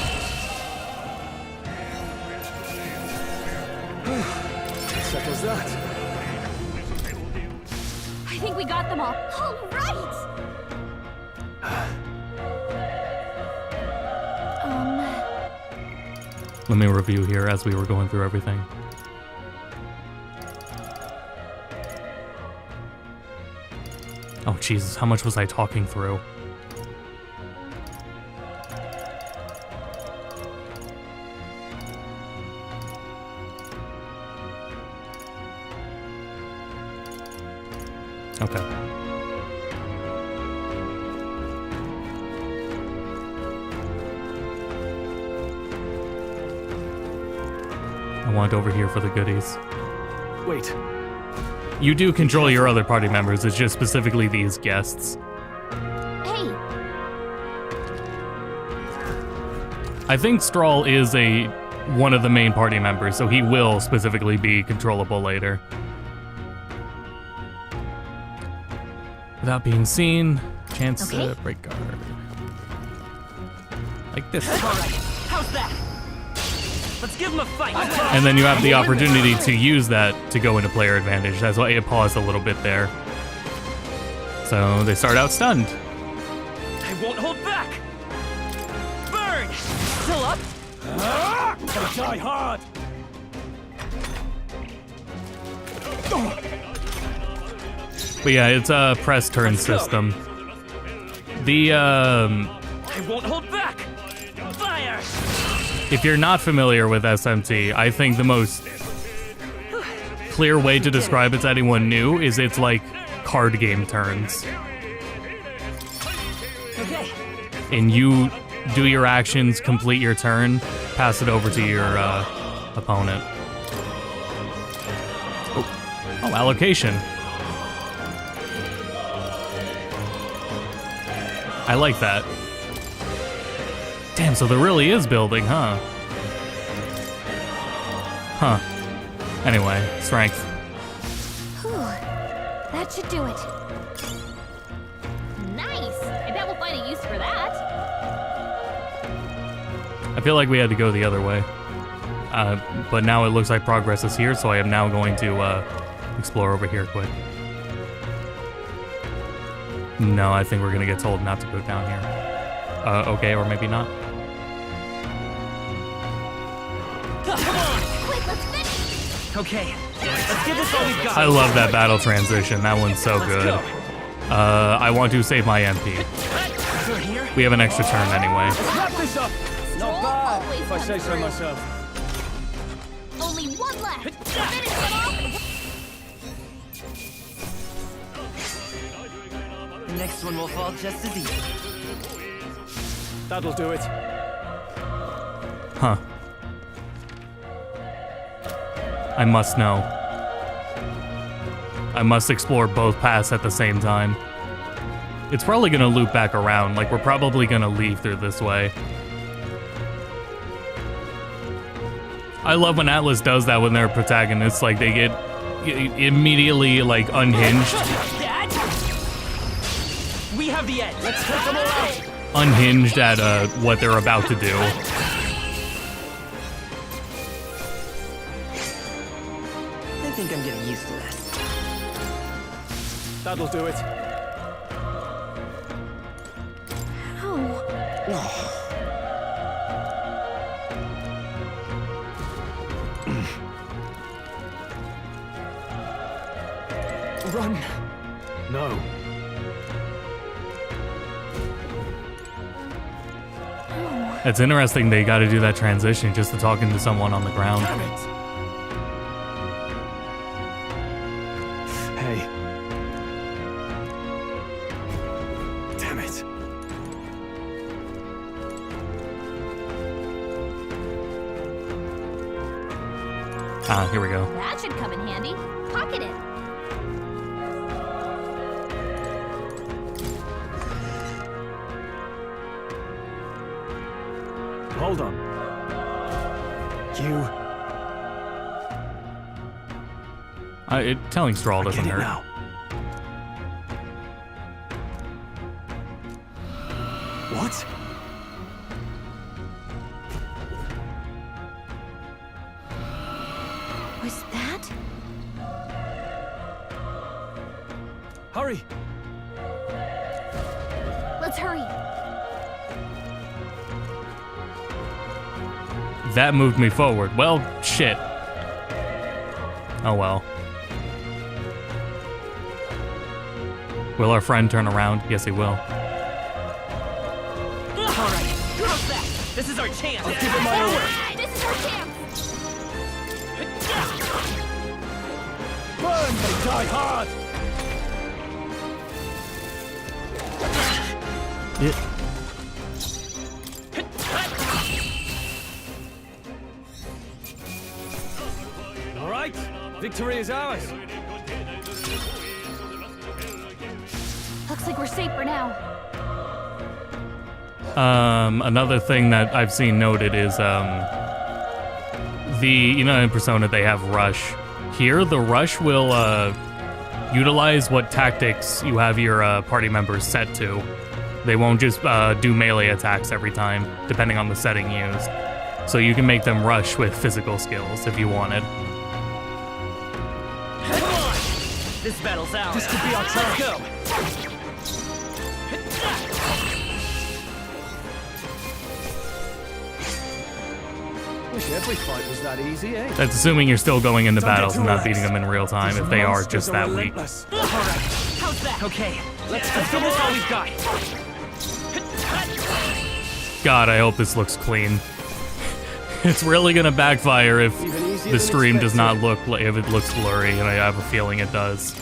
Settles that. I think we got them all. All right! Let me review here as we were going through everything. Oh Jesus, how much was I talking through? Okay. I want over here for the goodies. Wait. You do control your other party members, it's just specifically these guests. Hey, I think Strahl is one of the main party members, so he will specifically be controllable later. Without being seen, chance to break guard. Like this. All right. How's that? Let's give him a fight. And then you have the opportunity to use that to go into player advantage. That's why it paused a little bit there. So they start out stunned. I won't hold back. Burn. Still up? Gonna die hard! But yeah, it's a press turn system. The I won't hold back. Fire. if you're not familiar with SMT, I think the most clear way to describe it to anyone new is it's like card game turns. And you do your actions, complete your turn, pass it over to your opponent. Oh, allocation. I like that. Damn, so there really is building, huh? Huh. Anyway, strength. Whew. That should do it. Nice! I bet we'll find a use for that. I feel like we had to go the other way. But now it looks like progress is here, so I am now going to explore over here quick. No, I think we're gonna get told not to go down here. Okay, or maybe not. Okay, let's give this all we've got. I love that battle transition. That one's so good. I want to save my MP. We have an extra turn anyway. Let's wrap this up! Not bad, if I say so myself. Only one left. Finish them off. The next one will fall just as easy. That'll do it. Huh. I must know. I must explore both paths at the same time. It's probably gonna loop back around, like we're probably gonna leave through this way. I love when Atlas does that when they're protagonists, like they get immediately like unhinged. We have the edge. Let's take them all out. Unhinged at what they're about to do. I think I'm getting used to this. That'll do it. Run. No. It's interesting they got to do that transition just to talking to someone on the ground. Damn it. Hey. Damn it. Ah, here we go. That should come in handy. Pocket it. Hold on. You... Telling straw doesn't get it hurt. now. What? Was that? Hurry! Let's hurry. That moved me forward. Well, shit. Oh well. Will our friend turn around? Yes, he will. All right. How's that? This is our chance. I'll give it my all. This is our chance. Burn, they die hard! All right, victory is ours. Looks like we're safe for now. Another thing that I've seen noted is, in Persona they have Rush. Here, the Rush will, utilize what tactics you have your, party members set to. They won't just, do melee attacks every time, depending on the setting used. So you can make them rush with physical skills if you wanted. Come on! This battle's ours. This could be our chance. Let's go! Wish every fight was that easy, eh? That's assuming you're still going into Don't get battles too and not relaxed. beating them in real time These if they are monsters just that weak. relentless. All right. How's that? Okay. Let's give this all we've got. God, I hope this looks clean. It's really gonna backfire if the stream does not look like, if it looks blurry, and I have a feeling it does.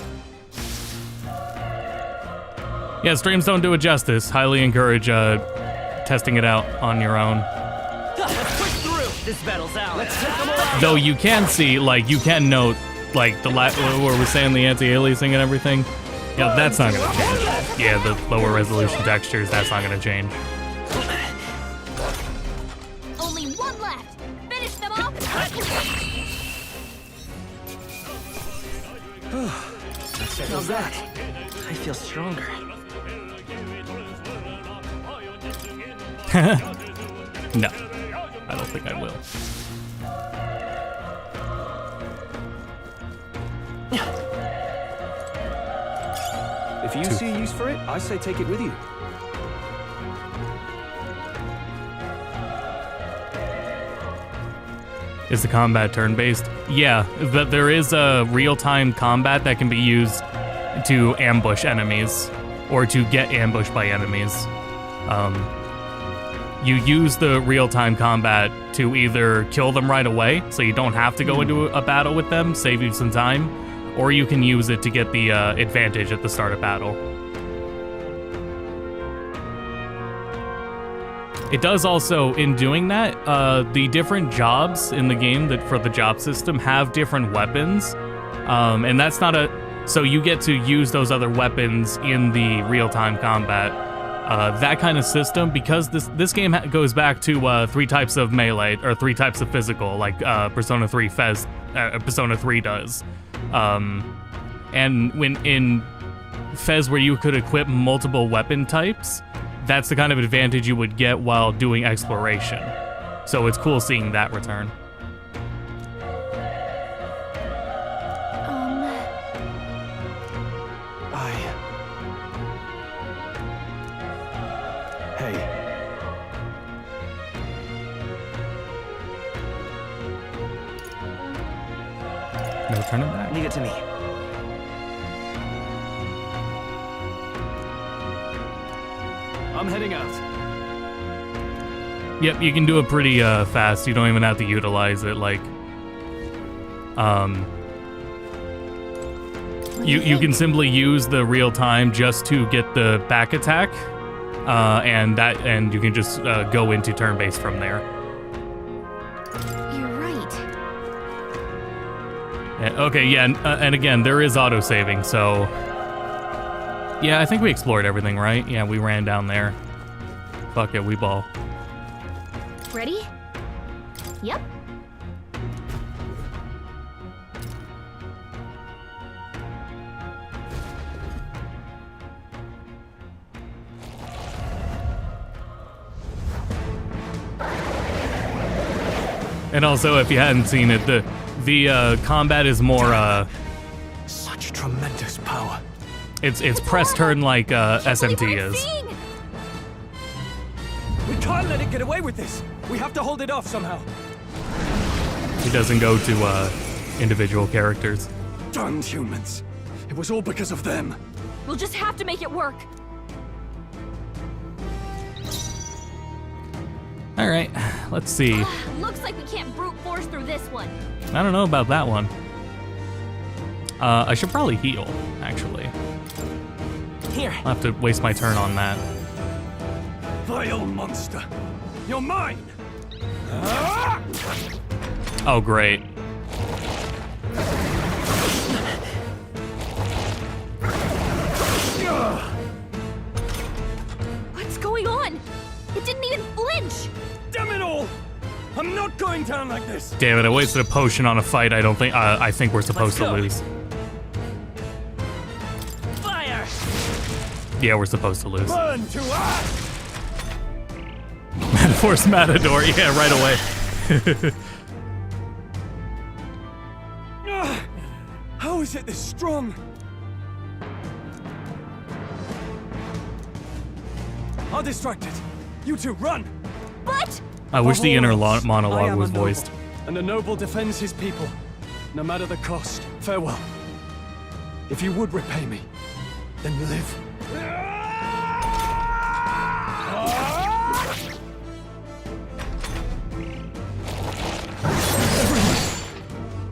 Yeah, streams don't do it justice. Highly encourage testing it out on your own. Let's push through. This battle's ours. Let's take them all out. Though you can see, like, you can note, like, where we're saying the anti-aliasing and everything. Yeah, that's not gonna change. Yeah, the lower resolution textures, that's not gonna change. Only one left. Finish them off. How's that? I feel stronger. No, I don't think I will. If you see a use for it, I say take it with you. Is the combat turn-based? Yeah, but there is a real-time combat that can be used to ambush enemies, or to get ambushed by enemies. You use the real-time combat to either kill them right away, so you don't have to go into a battle with them, save you some time, or you can use it to get the advantage at the start of battle. It does also, in doing that, the different jobs in the game that for the job system have different weapons, and that's not a... So you get to use those other weapons in the real-time combat. That kind of system, because this game goes back to 3 types of melee, or 3 types of physical, like Persona 3 Persona 3 does. And when in Fez where you could equip multiple weapon types, that's the kind of advantage you would get while doing exploration. So it's cool seeing that return. Hey. No turning back. Leave it to me. I'm heading out. Yep, you can do it pretty fast. You don't even have to utilize it. Like, you can simply use the real time just to get the back attack, and you can just go into turn based from there. You're right. Yeah, okay, yeah, and again, there is auto saving, so yeah, I think we explored everything, right? Yeah, we ran down there. Fuck it, we ball. Ready? Yep. And also, if you hadn't seen it, the combat is more such tremendous power. It's press turn like SMT is. We can't let it get away with this. We have to hold it off somehow. He doesn't go to individual characters. Damned humans. It was all because of them. We'll just have to make it work. All right, let's see. Looks like we can't brute force through this one. I don't know about that one. I should probably heal, actually. Here. I'll have to waste my turn on that. Vile monster. You're mine. Oh, great. What's going on? It didn't even flinch. Damn it all! I'm not going down like this. Damn it! I wasted a potion on a fight. I think we're supposed to lose. Fire! Yeah, we're supposed to lose. Burn to ash! Force Matador. Yeah, right away. How is it this strong? I'll distract it. You two, run! But I wish the inner I monologue am was a noble, voiced. And a noble defends his people, no matter the cost. Farewell. If you would repay me, then live.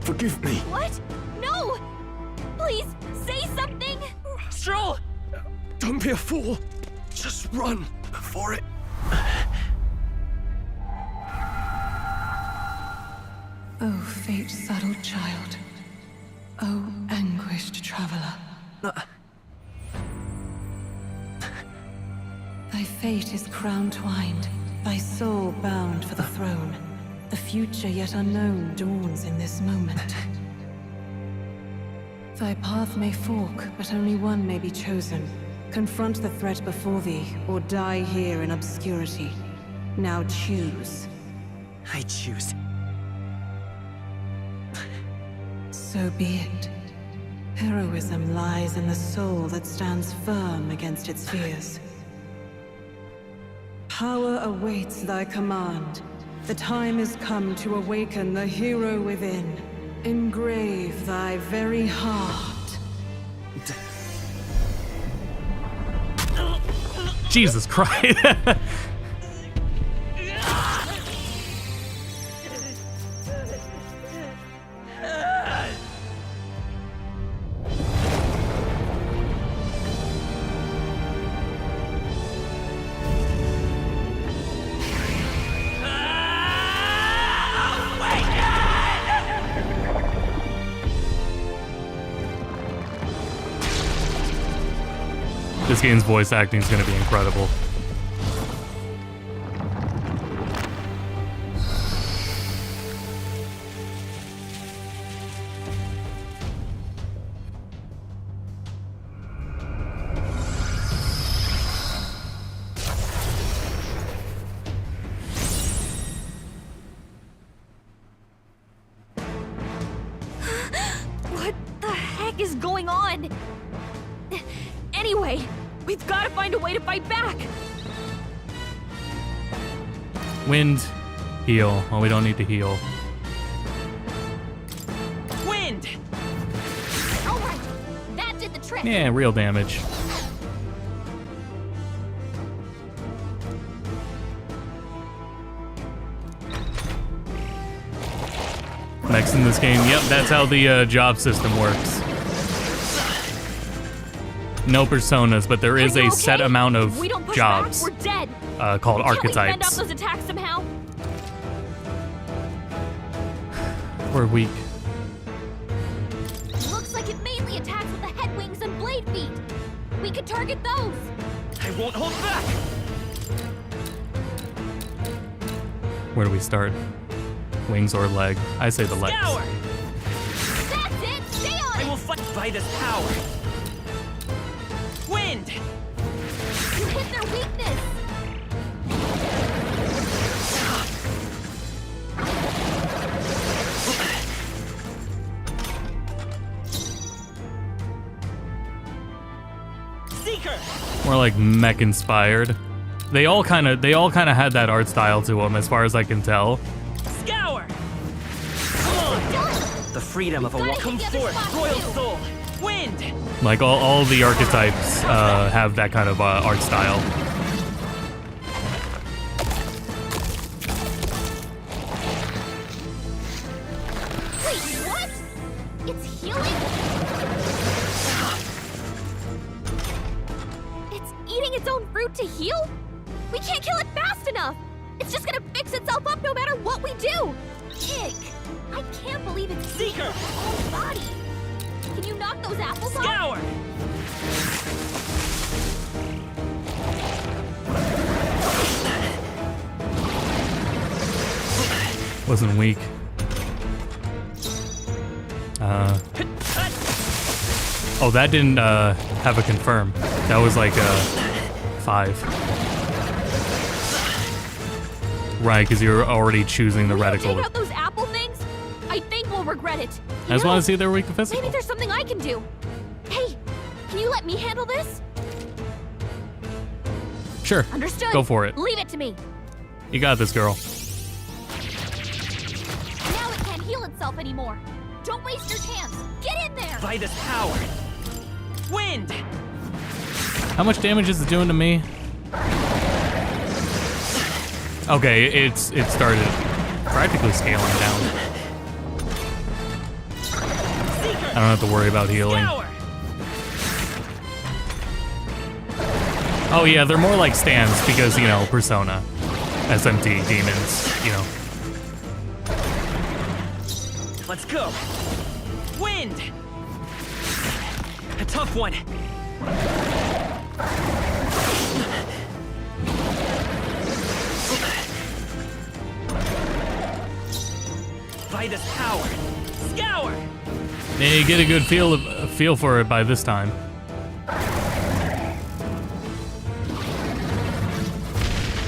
Forgive me. what? No! Please say something. Stroll! Don't be a fool. Just run before it. Oh, fate-saddled child. Oh, anguished traveler. Thy fate is crown-twined, thy soul bound for the throne. The future yet unknown dawns in this moment. Thy path may fork, but only one may be chosen. Confront the threat before thee, or die here in obscurity. Now choose. I choose. So be it. Heroism lies in the soul that stands firm against its fears. Power awaits thy command. The time is come to awaken the hero within. Engrave thy very heart. Jesus Christ. This game's voice acting is going to be incredible. going on? Anyway, we've got to find a way to fight back. Wind. Heal. Well, we don't need to heal. Wind! Alright, that did the trick. Yeah, real damage. Next in this game, yep, that's how the job system works. No personas, but there is a set amount of jobs We're dead. Called Can't we fend archetypes. off those attacks somehow? We're weak. Looks like it mainly attacks with the head wings and blade feet. We could target those. I won't hold back. Where do we start? Wings or leg? I say the legs. Scour! That's it. Stay on I it. will fight by this power. Wind! You hit their weakness. Seeker! More like mech inspired. They all kind of had that art style to them, as far as I can tell. Scour! Come on! The freedom of a walk. Come forth, royal soul! Wind! Like all the archetypes have that kind of art style. Wait, what? It's healing? It's eating its own fruit to heal? We can't kill it fast enough. It's just gonna fix itself up no matter what we do. Ick. I can't believe it's Seeker its own body. Can you knock those apples off? Scour! Wasn't weak. Oh, that didn't have a confirm. That was like 5. Right, because you're already choosing the reticle. Take out those apple things? I think we'll regret it. I just want to see if they're weak to physical. Maybe there's something I can do. Hey, can you let me handle this? Sure. Understood. Go for it. Leave it to me. You got this, girl. Now it can't heal itself anymore. Don't waste your chance. Get in there. By this power. Wind! How much damage is it doing to me? Okay, it started practically scaling down. I don't have to worry about healing. Oh yeah, they're more like stands because, you know, Persona. SMT, demons, you know. Let's go. Wind! A tough one. By this power. Scour! Yeah, you get a good feel for it by this time.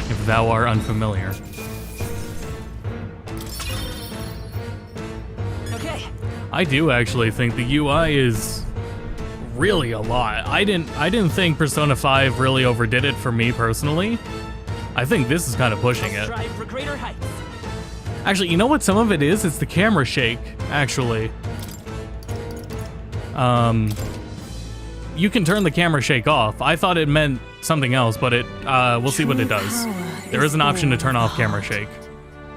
If thou art unfamiliar. Okay. I do actually think the UI is really a lot. I didn't think Persona 5 really overdid it for me personally. I think this is kind of pushing it. Strive for greater heights. Actually, you know what some of it is? It's the camera shake, actually. You can turn the camera shake off. I thought it meant something else, but it we'll see what it does. There is an option to turn off camera shake.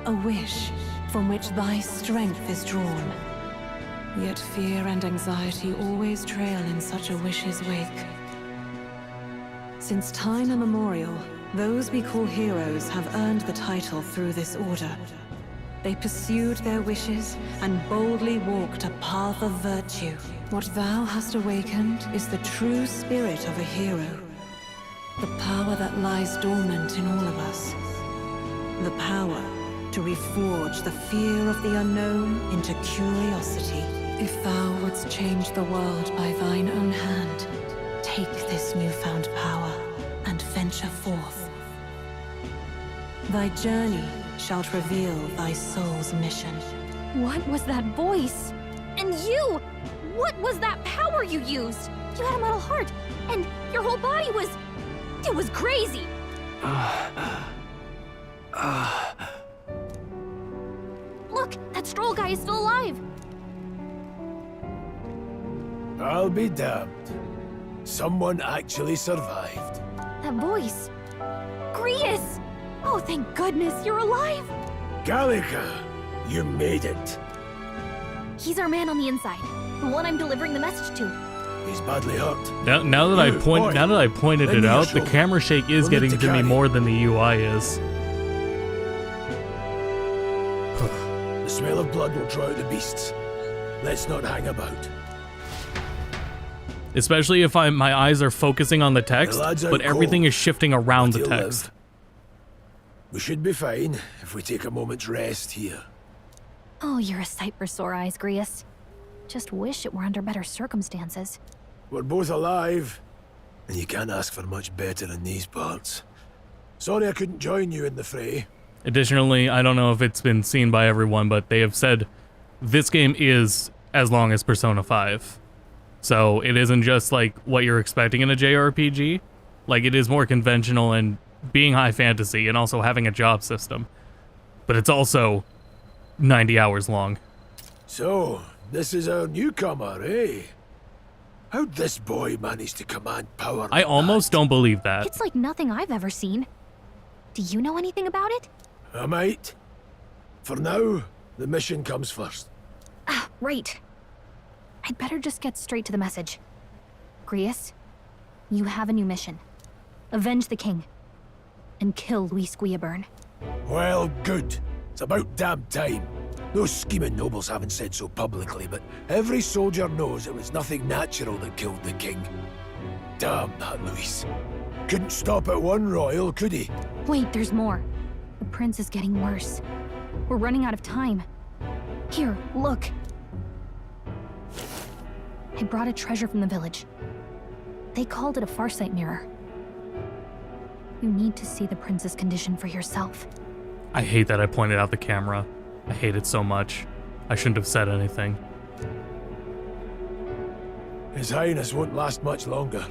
A wish from which thy strength is drawn. Yet fear and anxiety always trail in such a wish's wake. Since time immemorial, those we call heroes have earned the title through this order. They pursued their wishes and boldly walked a path of virtue. What thou hast awakened is the true spirit of a hero. The power that lies dormant in all of us. The power to reforge the fear of the unknown into curiosity. If thou wouldst change the world by thine own hand, take this newfound power and venture forth. Thy journey shalt reveal thy soul's mission. What was that voice? And you! What was that power you used? You had a metal heart, and your whole body was... It was crazy! Look, that Stroll guy is still alive! I'll be damned. Someone actually survived. That voice... Grius! Oh, thank goodness, you're alive! Gallica, you made it. He's our man on the inside, the one I'm delivering the message to. He's badly hurt. Now that I pointed it out, the camera shake is getting to me more than the UI is. The smell of blood will draw out the beasts. Let's not hang about. Especially if my eyes are focusing on the text, but everything is shifting around the text. We should be fine if we take a moment's rest here. Oh, you're a sight for sore eyes, Grius. Just wish it were under better circumstances. We're both alive, and you can't ask for much better in these parts. Sorry I couldn't join you in the fray. Additionally, I don't know if it's been seen by everyone, but they have said this game is as long as Persona 5. So it isn't just like what you're expecting in a JRPG. Like, it is more conventional and being high fantasy and also having a job system. But it's also 90 hours long. So, this is our newcomer, eh? How'd this boy manage to command power? I almost don't believe that. It's like nothing I've ever seen. Do you know anything about it? I might. For now, the mission comes first. Ah, right. I'd better just get straight to the message. Grius, you have a new mission. Avenge the king. And kill Luis Guillaburn. Well, good. It's about damn time. Those scheming nobles haven't said so publicly, but every soldier knows it was nothing natural that killed the king. Damn that Luis. Couldn't stop at one royal, could he? Wait, there's more. The prince is getting worse. We're running out of time. Here, look. I brought a treasure from the village. They called it a farsight mirror. You need to see the prince's condition for yourself. I hate that I pointed out the camera. I hate it so much. I shouldn't have said anything. His Highness won't last much longer.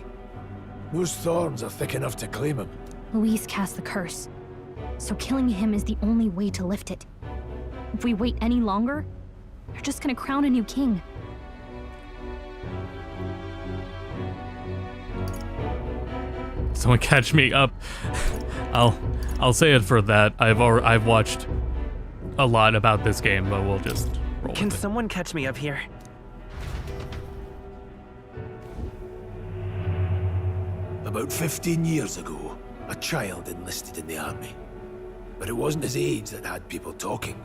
Those thorns are thick enough to claim him. Luis cast the curse, so killing him is the only way to lift it. If we wait any longer, they're just gonna crown a new king. Someone catch me up. I'll say it for that. I've watched a lot about this game, but we'll just roll Can with it. someone catch me up here? About 15 years ago, a child enlisted in the army. But it wasn't his age that had people talking.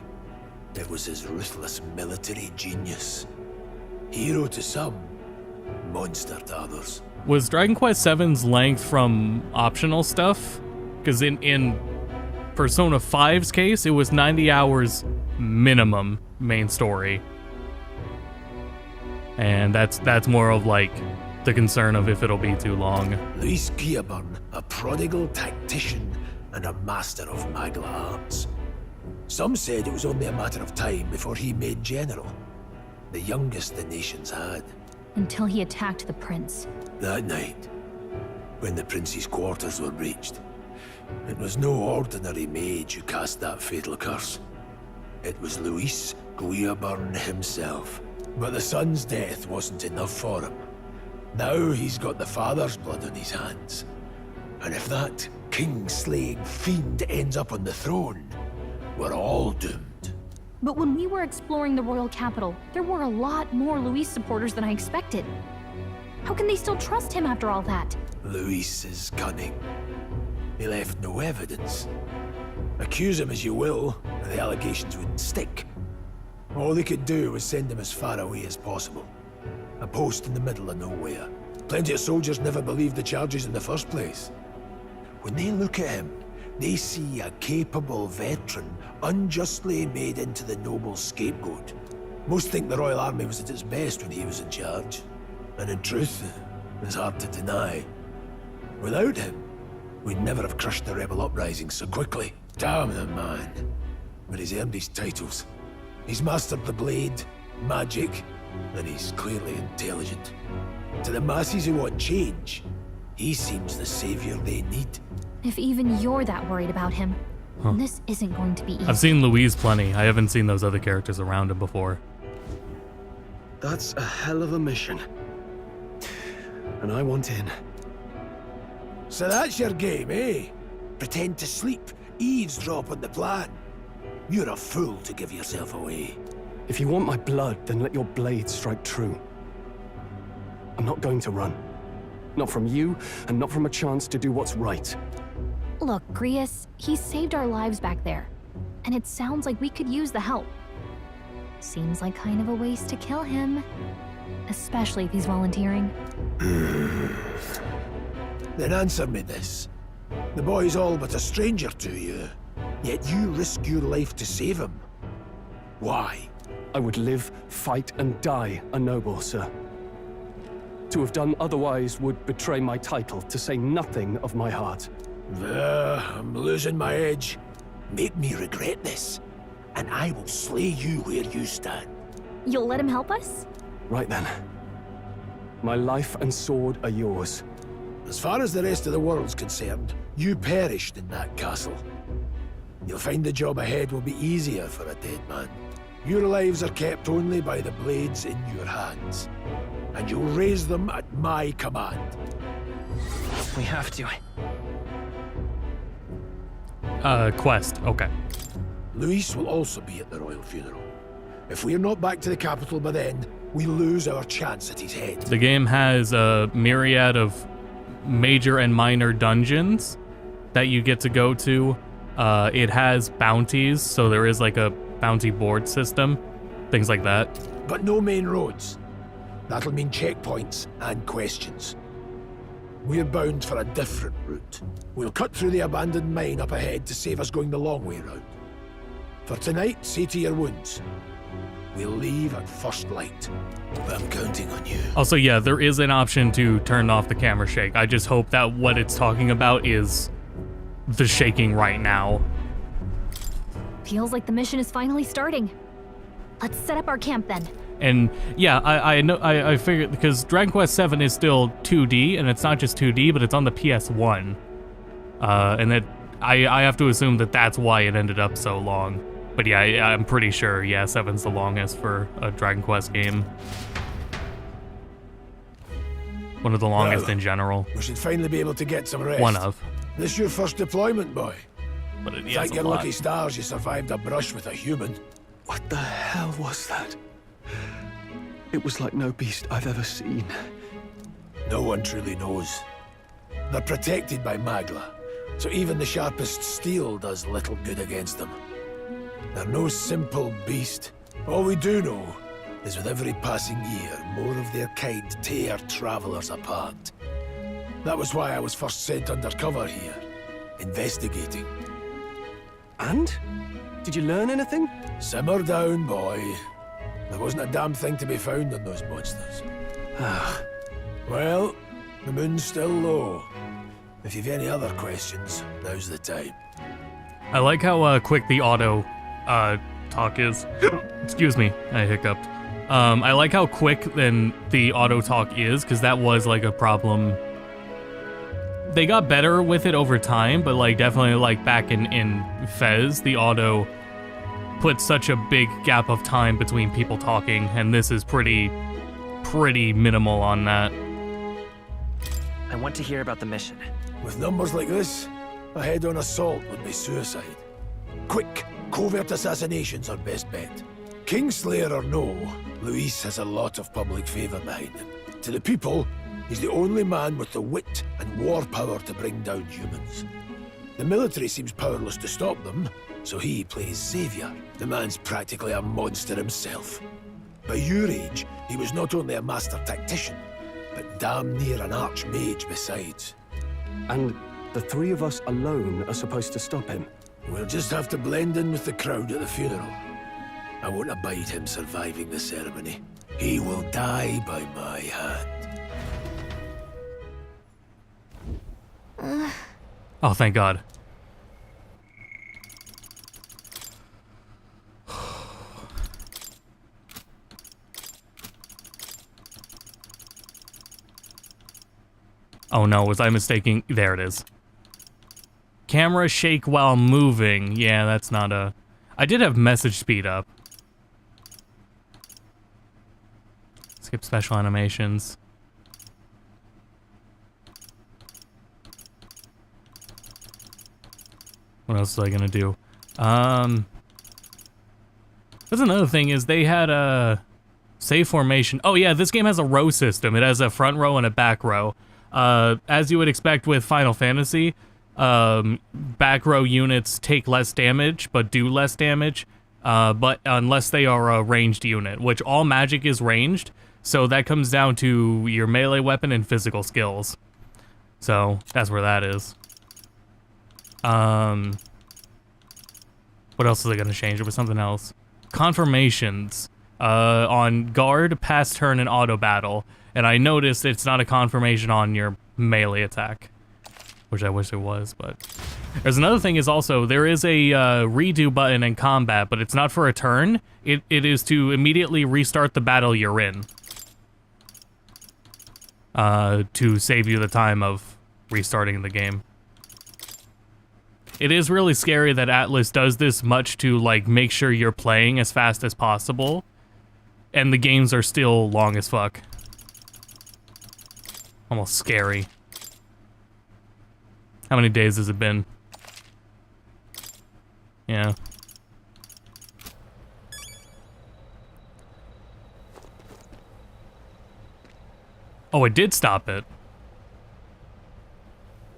It was his ruthless military genius. Hero to some, monster to others. Was Dragon Quest VII's length from optional stuff? Because in Persona 5's case, it was 90 hours minimum main story. And that's more of like the concern of if it'll be too long. Luis Guillaburn, a prodigal tactician and a master of Magla arts. Some said it was only a matter of time before he made general, the youngest the nations had. Until he attacked the prince. That night, when the prince's quarters were breached, it was no ordinary mage who cast that fatal curse. It was Luis Guillaburn himself. But the son's death wasn't enough for him. Now he's got the father's blood on his hands. And if that king-slaying fiend ends up on the throne, we're all doomed. But when we were exploring the royal capital, there were a lot more Luis supporters than I expected. How can they still trust him after all that? Luis is cunning. He left no evidence. Accuse him as you will, the allegations wouldn't stick. All they could do was send him as far away as possible. A post in the middle of nowhere. Plenty of soldiers never believed the charges in the first place. When they look at him, they see a capable veteran unjustly made into the noble scapegoat. Most think the Royal Army was at its best when he was in charge. And in truth, it's hard to deny. Without him, we'd never have crushed the rebel uprising so quickly. Damn the man. But he's earned his titles. He's mastered the blade, magic, and he's clearly intelligent. To the masses who want change, he seems the savior they need. If even you're that worried about him, this isn't going to be easy. I've seen Louise plenty. I haven't seen those other characters around him before. That's a hell of a mission. And I want in. So that's your game, eh? Pretend to sleep, eavesdrop on the plan. You're a fool to give yourself away. If you want my blood, then let your blade strike true. I'm not going to run. Not from you, and not from a chance to do what's right. Look, Grius, he saved our lives back there. And it sounds like we could use the help. Seems like kind of a waste to kill him. Especially if he's volunteering. Then answer me this. The boy's all but a stranger to you, yet you risk your life to save him. Why? I would live, fight, and die a noble, sir. To have done otherwise would betray my title, to say nothing of my heart. I'm losing my edge. Make me regret this, and I will slay you where you stand. You'll let him help us? Right then. My life and sword are yours. As far as the rest of the world's concerned, you perished in that castle. You'll find the job ahead will be easier for a dead man. Your lives are kept only by the blades in your hands, and you'll raise them at my command. We have to. Quest, okay. Luis will also be at the royal funeral. If we're not back to the capital by then, we lose our chance at his head. The game has a myriad of major and minor dungeons that you get to go to. It has bounties, so there is like a bounty board system, things like that. But no main roads. That'll mean checkpoints and questions. We're bound for a different route. We'll cut through the abandoned mine up ahead to save us going the long way round. For tonight, see to your wounds. We'll leave at first light. I'm counting on you. Also, yeah, there is an option to turn off the camera shake. I just hope that what it's talking about is the shaking right now. Feels like the mission is finally starting. Let's set up our camp then. And yeah, I know I figured because Dragon Quest VII is still 2D, and it's not just 2D, but it's on the PS1. And that I have to assume that that's why it ended up so long. But yeah, I'm pretty sure, yeah, 7's the longest for a Dragon Quest game. One of the longest in general. We should finally be able to get some rest. One of. This your first deployment, boy. But it is Thank a your lot. lucky stars you survived a brush with a human. What the hell was that? It was like no beast I've ever seen. No one truly knows. They're protected by Magla, so even the sharpest steel does little good against them. They're no simple beast. All we do know is with every passing year, more of their kind tear travelers apart. That was why I was first sent undercover here, investigating. And? Did you learn anything? Simmer down, boy. There wasn't a damn thing to be found on those monsters. Well, the moon's still low. If you've any other questions, now's the time. I like how quick the auto talk is. Excuse me, I hiccuped. I like how quick then the auto talk is, because that was like a problem. They got better with it over time, but like definitely like back in Fez, the auto put such a big gap of time between people talking, and this is pretty minimal on that. I want to hear about the mission. With numbers like this, a head-on assault would be suicide. Quick, covert assassinations are best bet. Kingslayer or no, Luis has a lot of public favor behind him. To the people, he's the only man with the wit and war power to bring down humans. The military seems powerless to stop them, so he plays savior. The man's practically a monster himself. By your age, he was not only a master tactician, but damn near an archmage besides. And the three of us alone are supposed to stop him? We'll just have to blend in with the crowd at the funeral. I won't abide him surviving the ceremony. He will die by my hand. Oh, thank God. Oh no, was I mistaking? There it is. Camera shake while moving. Yeah, that's not a... I did have message speed up. Skip special animations. What else was I gonna do? That's another thing is they had a save formation. Oh yeah, this game has a row system. It has a front row and a back row. As you would expect with Final Fantasy, back row units take less damage, but do less damage, but unless they are a ranged unit, which all magic is ranged, so that comes down to your melee weapon and physical skills. So, that's where that is. What else is it gonna change? It was something else. Confirmations. On guard, pass turn, and auto battle. And I noticed it's not a confirmation on your melee attack, which I wish it was, but... There's another thing is also, there is a redo button in combat, but it's not for a turn. It is to immediately restart the battle you're in. To save you the time of restarting the game. It is really scary that Atlas does this much to, like, make sure you're playing as fast as possible, and the games are still long as fuck. Almost scary. How many days has it been? Yeah. Oh, it did stop it.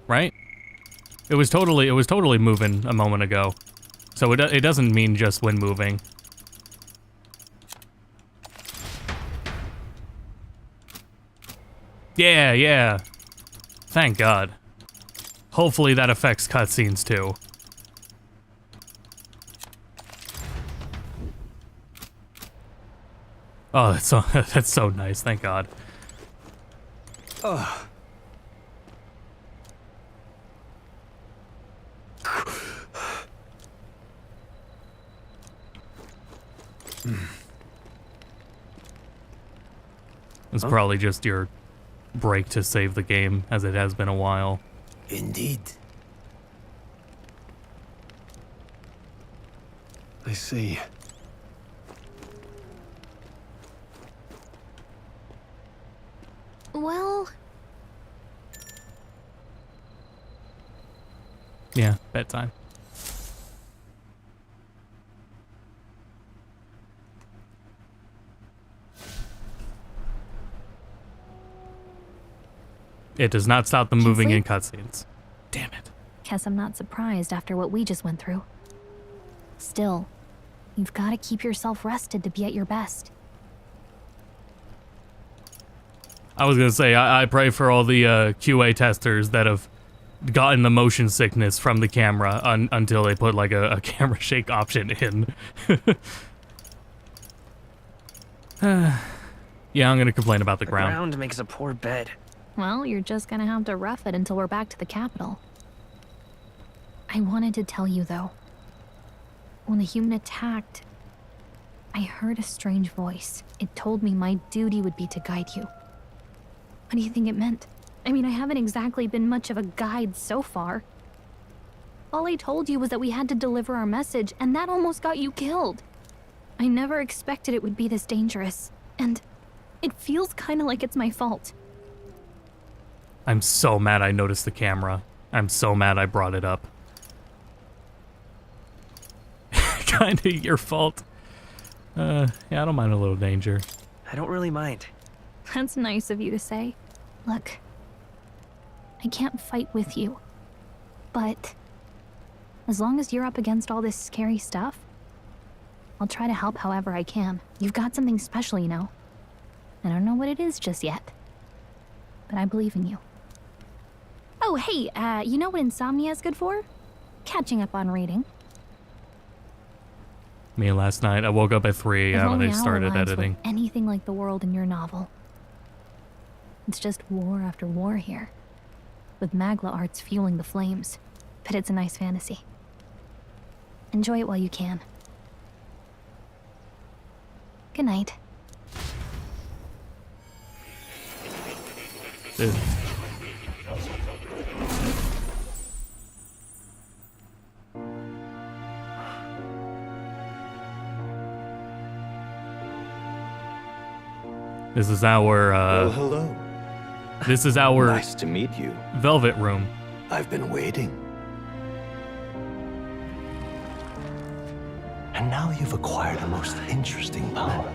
Right? It was totally moving a moment ago. So it doesn't mean just when moving. Yeah, yeah. Thank God. Hopefully that affects cutscenes too. Oh, that's so nice. Thank God. Ugh. It's probably just your break to save the game, as it has been a while. Indeed. I see. Well... Yeah, bedtime. It does not stop the moving in cutscenes. Damn it. Guess I'm not surprised after what we just went through. Still, you've got to keep yourself rested to be at your best. I was gonna say, I pray for all the QA testers that have gotten the motion sickness from the camera until they put like a camera shake option in. Yeah, I'm gonna complain about the ground. The ground makes a poor bed. Well, you're just gonna have to rough it until we're back to the capital. I wanted to tell you, though. When the human attacked, I heard a strange voice. It told me my duty would be to guide you. What do you think it meant? I mean, I haven't exactly been much of a guide so far. All I told you was that we had to deliver our message, and that almost got you killed. I never expected it would be this dangerous, and it feels kind of like it's my fault. I'm so mad I noticed the camera. I'm so mad I brought it up. Kinda your fault. Yeah, I don't mind a little danger. I don't really mind. That's nice of you to say. Look, I can't fight with you, but as long as you're up against all this scary stuff, I'll try to help however I can. You've got something special, you know. I don't know what it is just yet, but I believe in you. Oh, hey, you know what insomnia is good for? Catching up on reading. Me last night, I woke up at 3 If when only I started our lives editing. were anything like the world in your novel. It's just war after war here, with Magla arts fueling the flames. But it's a nice fantasy. Enjoy it while you can. Good night. This is our, Well, hello. This is our... Nice to meet you. Velvet room. I've been waiting. And now you've acquired a most interesting power.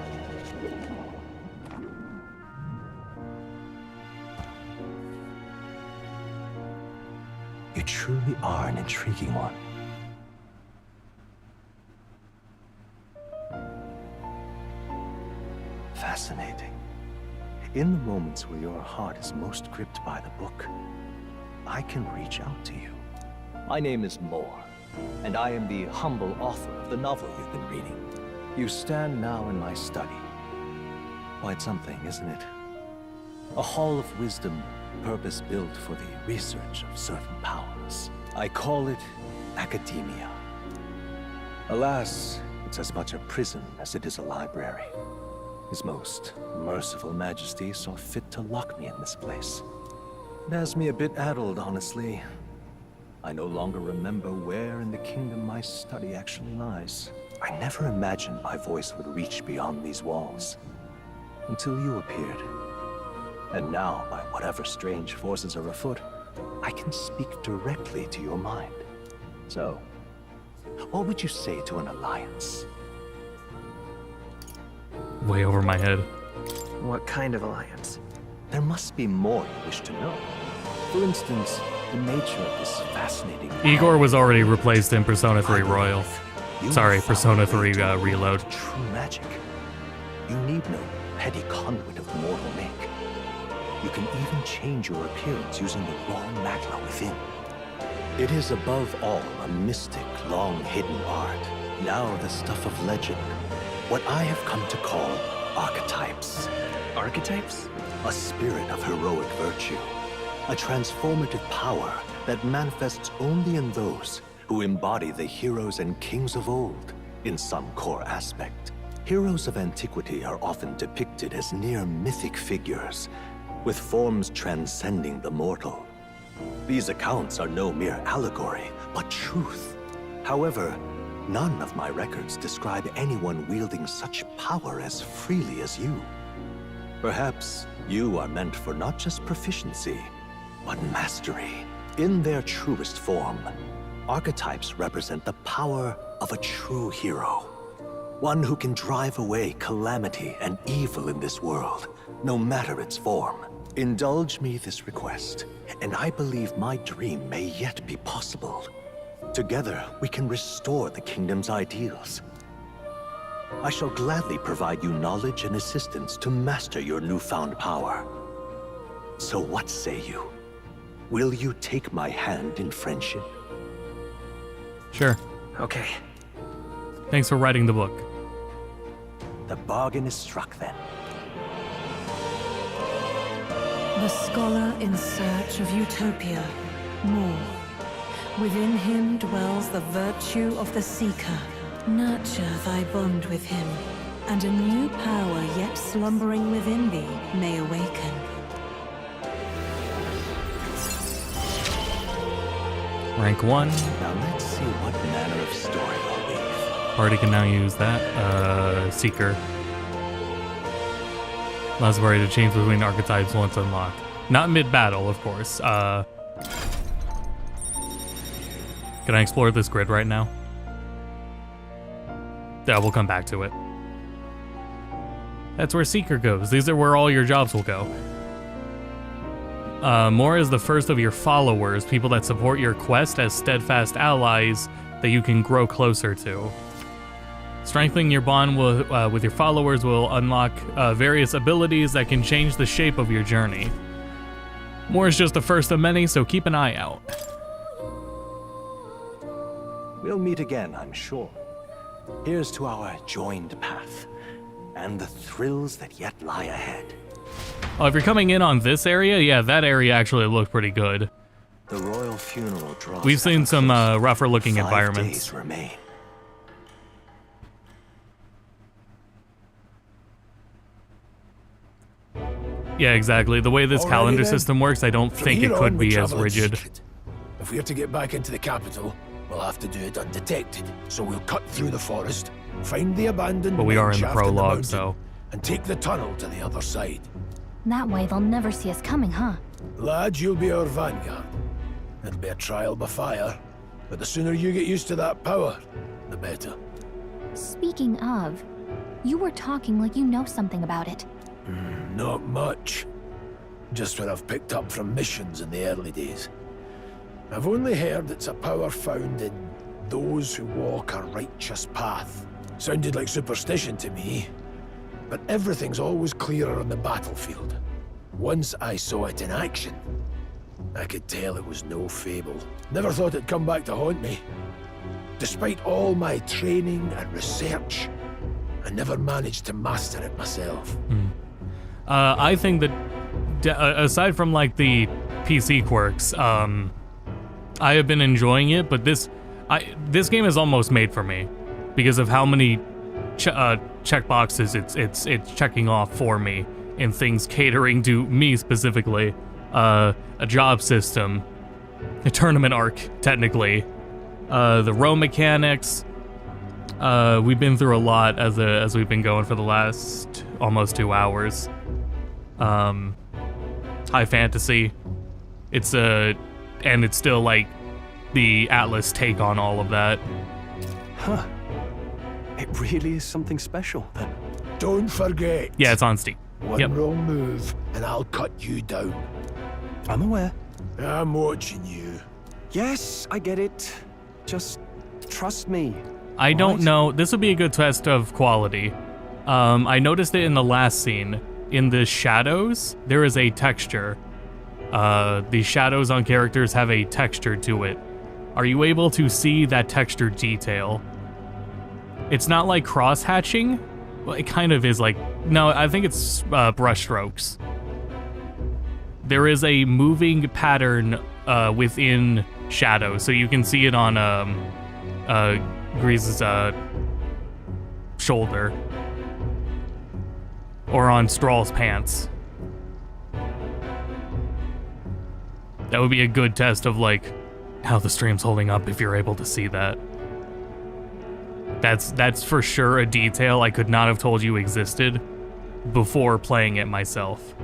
You truly are an intriguing one. Fascinating. In the moments where your heart is most gripped by the book, I can reach out to you. My name is Moore, and I am the humble author of the novel you've been reading. You stand now in my study. Quite something, isn't it? A hall of wisdom, purpose-built for the research of certain powers. I call it academia. Alas, it's as much a prison as it is a library. His most merciful majesty saw fit to lock me in this place. It has me a bit addled, honestly. I no longer remember where in the kingdom my study actually lies. I never imagined my voice would reach beyond these walls. Until you appeared. And now, by whatever strange forces are afoot, I can speak directly to your mind. So, what would you say to an alliance? Way over my head. What kind of alliance? There must be more you wish to know. For instance, the nature of this fascinating... Igor was already replaced in Persona 3 Royal. Sorry, Persona 3 Reload. True magic. You need no petty conduit of mortal make. You can even change your appearance using the raw matter within. It is above all a mystic, long-hidden art, now the stuff of legend. What I have come to call archetypes. Archetypes? A spirit of heroic virtue. A transformative power that manifests only in those who embody the heroes and kings of old in some core aspect. Heroes of antiquity are often depicted as near mythic figures, with forms transcending the mortal. These accounts are no mere allegory, but truth. However, none of my records describe anyone wielding such power as freely as you. Perhaps you are meant for not just proficiency, but mastery. In their truest form, archetypes represent the power of a true hero. One who can drive away calamity and evil in this world, no matter its form. Indulge me this request, and I believe my dream may yet be possible. Together, we can restore the kingdom's ideals. I shall gladly provide you knowledge and assistance to master your newfound power. So what say you? Will you take my hand in friendship? Sure. Okay. Thanks for writing the book. The bargain is struck then. The scholar in search of utopia, more. Within him dwells the virtue of the seeker. Nurture thy bond with him, and a new power yet slumbering within thee may awaken. Rank 1. Now let's see what manner of story I'll weave. Party can now use that. Seeker. Less worried to change between archetypes once unlocked. Not mid-battle, of course. Can I explore this grid right now? Yeah, we'll come back to it. That's where Seeker goes. These are where all your jobs will go. More is the first of your followers, people that support your quest as steadfast allies that you can grow closer to. Strengthening your bond with your followers will unlock various abilities that can change the shape of your journey. More is just the first of many, so keep an eye out. We'll meet again, I'm sure. Here's to our joined path, and the thrills that yet lie ahead. Oh, if you're coming in on this area, yeah, that area actually looked pretty good. The royal funeral draws. We've seen some rougher looking 5 environments. days remain. Yeah, exactly. The way this calendar system works, I don't think it could be as rigid. If we're to get back into the capital, we'll have to do it undetected. So we'll cut through the forest, find the abandoned But we are in the mineshaft in prologue, mountain, so and take the tunnel to the other side. That way they'll never see us coming, huh? Lad, you'll be our vanguard. It'll be a trial by fire, but the sooner you get used to that power, the better. Speaking of, you were talking like you know something about it. Not much. Just what I've picked up from missions in the early days. I've only heard it's a power found in those who walk a righteous path. Sounded like superstition to me, but everything's always clearer on the battlefield. Once I saw it in action, I could tell it was no fable. Never thought it'd come back to haunt me. Despite all my training and research, I never managed to master it myself. I think that, aside from like the PC quirks, I have been enjoying it, but this game is almost made for me because of how many check boxes it's checking off for me in things catering to me specifically. A job system, a tournament arc, technically, the row mechanics. We've been through a lot as we've been going for the last almost 2 hours. High fantasy. And it's still like the Atlas take on all of that. Huh. It really is something special, then. Don't forget. Yeah, it's on Steam. One wrong move, and I'll cut you down. I'm aware. I'm watching you. Yes, I get it. Just trust me. I don't know. This would be a good test of quality. I noticed it in the last scene. In the shadows, there is a texture. The shadows on characters have a texture to it. Are you able to see that texture detail? It's not like cross-hatching. Well, it kind of is like... No, I think it's brush strokes. There is a moving pattern within shadows, so you can see it on Grease's shoulder. Or on Strawl's pants. That would be a good test of like how the stream's holding up if you're able to see that. That's for sure a detail I could not have told you existed before playing it myself.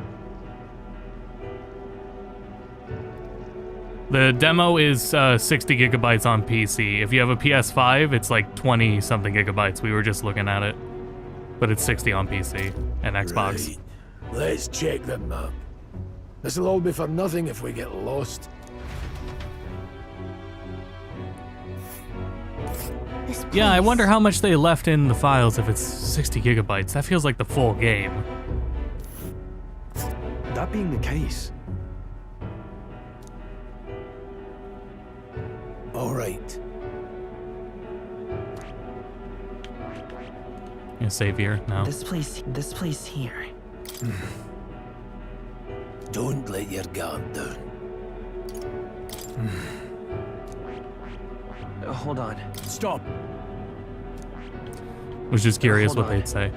The demo is 60 gigabytes on PC. If you have a PS5, it's like 20 something gigabytes. We were just looking at it. But it's 60 on PC and Xbox. Right. Let's check the map. This'll all be for nothing if we get lost. Yeah, I wonder how much they left in the files if it's 60 gigabytes. That feels like the full game. That being the case. All right. You save here? No. This place here. Don't let your guard down. Hold on. Stop. Was just curious what they'd say.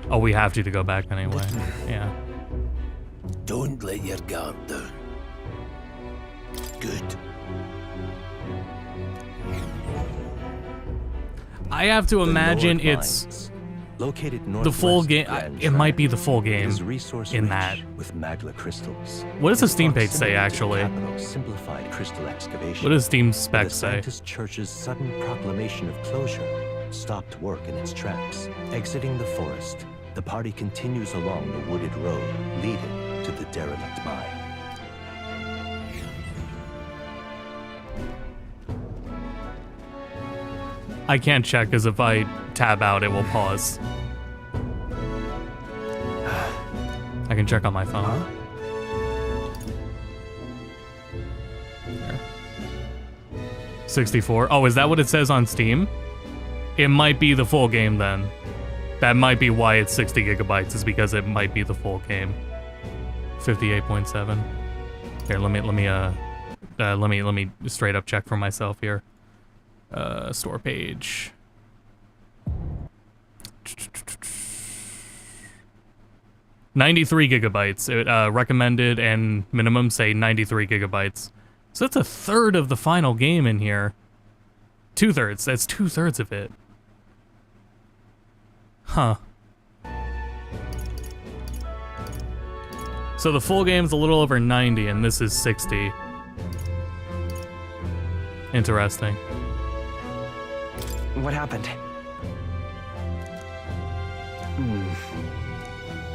Oh, we have to go back anyway. Yeah. Don't let your guard down. Good. I have to imagine it's located the full game. It might be the full game in that. With magla crystals. What does the Steam page say actually? Simplified crystal excavation. What does Steam specs say? The Scientist Church's sudden proclamation of closure stopped work in its tracks. Exiting the forest, the party continues along the wooded road leading to the derelict mine. I can't check because if I tab out, it will pause. I can check on my phone. There. 64. Oh, is that what it says on Steam? It might be the full game then. That might be why it's 60 gigabytes, is because it might be the full game. 58.7. Here, let me straight up check for myself here. Store page. $93 gigabytes. Recommended and minimum say 93 gigabytes. So that's a third of the final game in here. 2/3. That's 2/3 of it. Huh. So the full game's a little over 90, and this is 60. Interesting. What happened?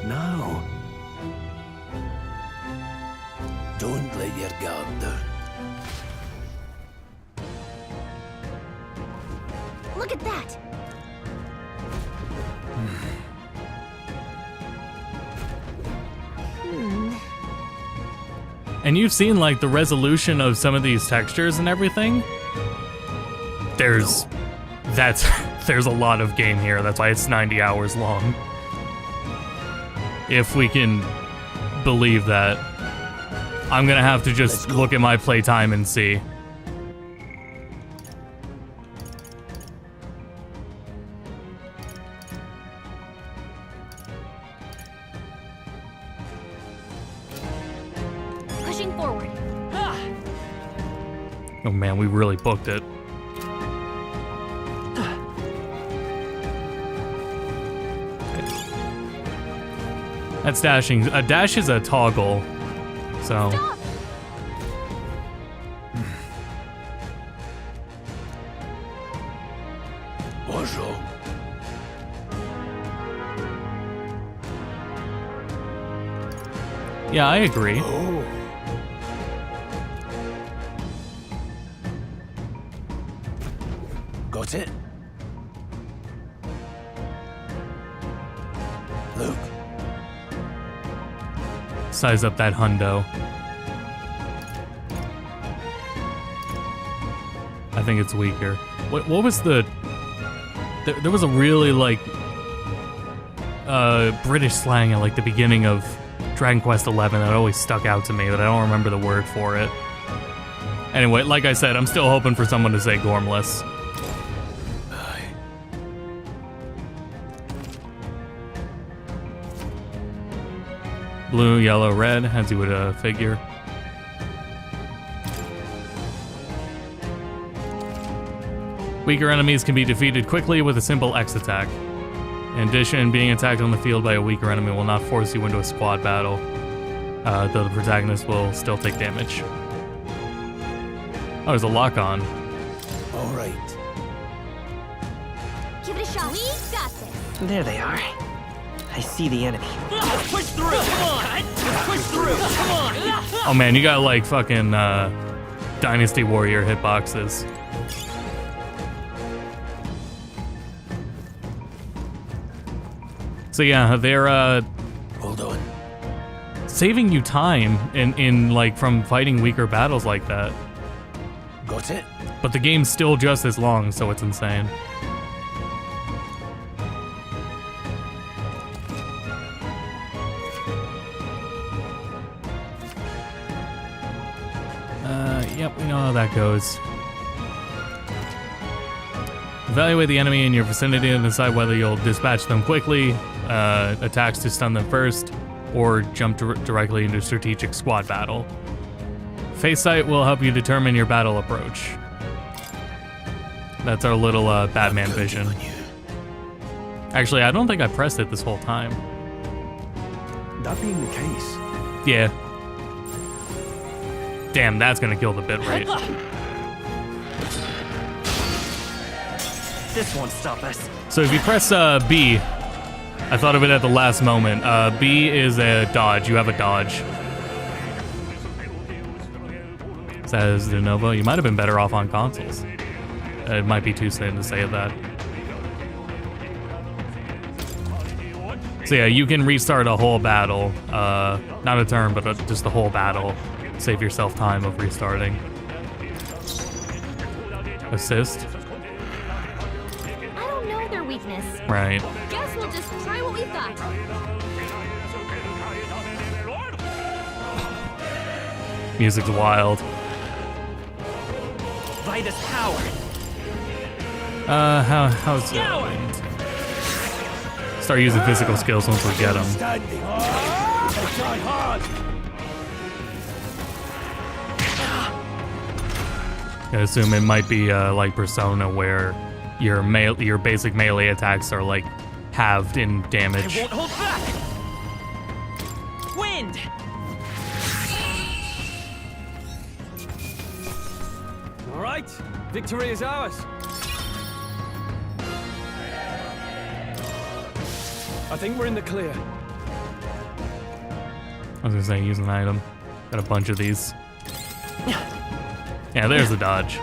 No. Don't let your guard down. Look at that! And you've seen like the resolution of some of these textures and everything. There's a lot of game here. That's why it's 90 hours long. If we can believe that. I'm gonna have to just look at my playtime and see. Pushing forward. Oh man, we really booked it. That's dashing. A dash is a toggle, so. Stop. What's wrong? Yeah, I agree. Oh. Got it? Look. Size up that hundo. I think it's weaker. What was the... There was a really, like... British slang at, like, the beginning of Dragon Quest XI that always stuck out to me, but I don't remember the word for it. Anyway, like I said, I'm still hoping for someone to say Gormless. Blue, yellow, red, as you would figure. Weaker enemies can be defeated quickly with a simple X attack. In addition, being attacked on the field by a weaker enemy will not force you into a squad battle, though the protagonist will still take damage. Oh, there's a lock-on. All right. Give it a shot. We got this. There they are. I see the enemy. Let's push through! Come on! Let's push through! Come on! Oh man, you got like fucking Dynasty Warrior hitboxes. So yeah, they're Hold on. saving you time in like from fighting weaker battles like that. Got it? But the game's still just as long, so it's insane. Yep, we know how that goes. Evaluate the enemy in your vicinity and decide whether you'll dispatch them quickly, attacks to stun them first, or jump directly into strategic squad battle. Face sight will help you determine your battle approach. That's our little Batman vision. Actually, I don't think I pressed it this whole time. That being the case. Yeah. Damn, that's gonna kill the bitrate. This won't stop us. So if you press B, I thought of it at the last moment. B is a dodge. You have a dodge. Says De Novo. You might have been better off on consoles. It might be too soon to say that. So yeah, you can restart a whole battle. Not a turn, but just the whole battle. Save yourself time of restarting. Assist. I don't know their weakness. Right. Guess we'll just try what we've got. Music's wild. Vitus power. How's it? Start using physical skills once we get them. Standing. I tried hard. I assume it might be like Persona, where your basic melee attacks are like halved in damage. I won't hold back. Wind. All right, victory is ours. I think we're in the clear. I was gonna say, use an item. Got a bunch of these. Yeah, there's the dodge.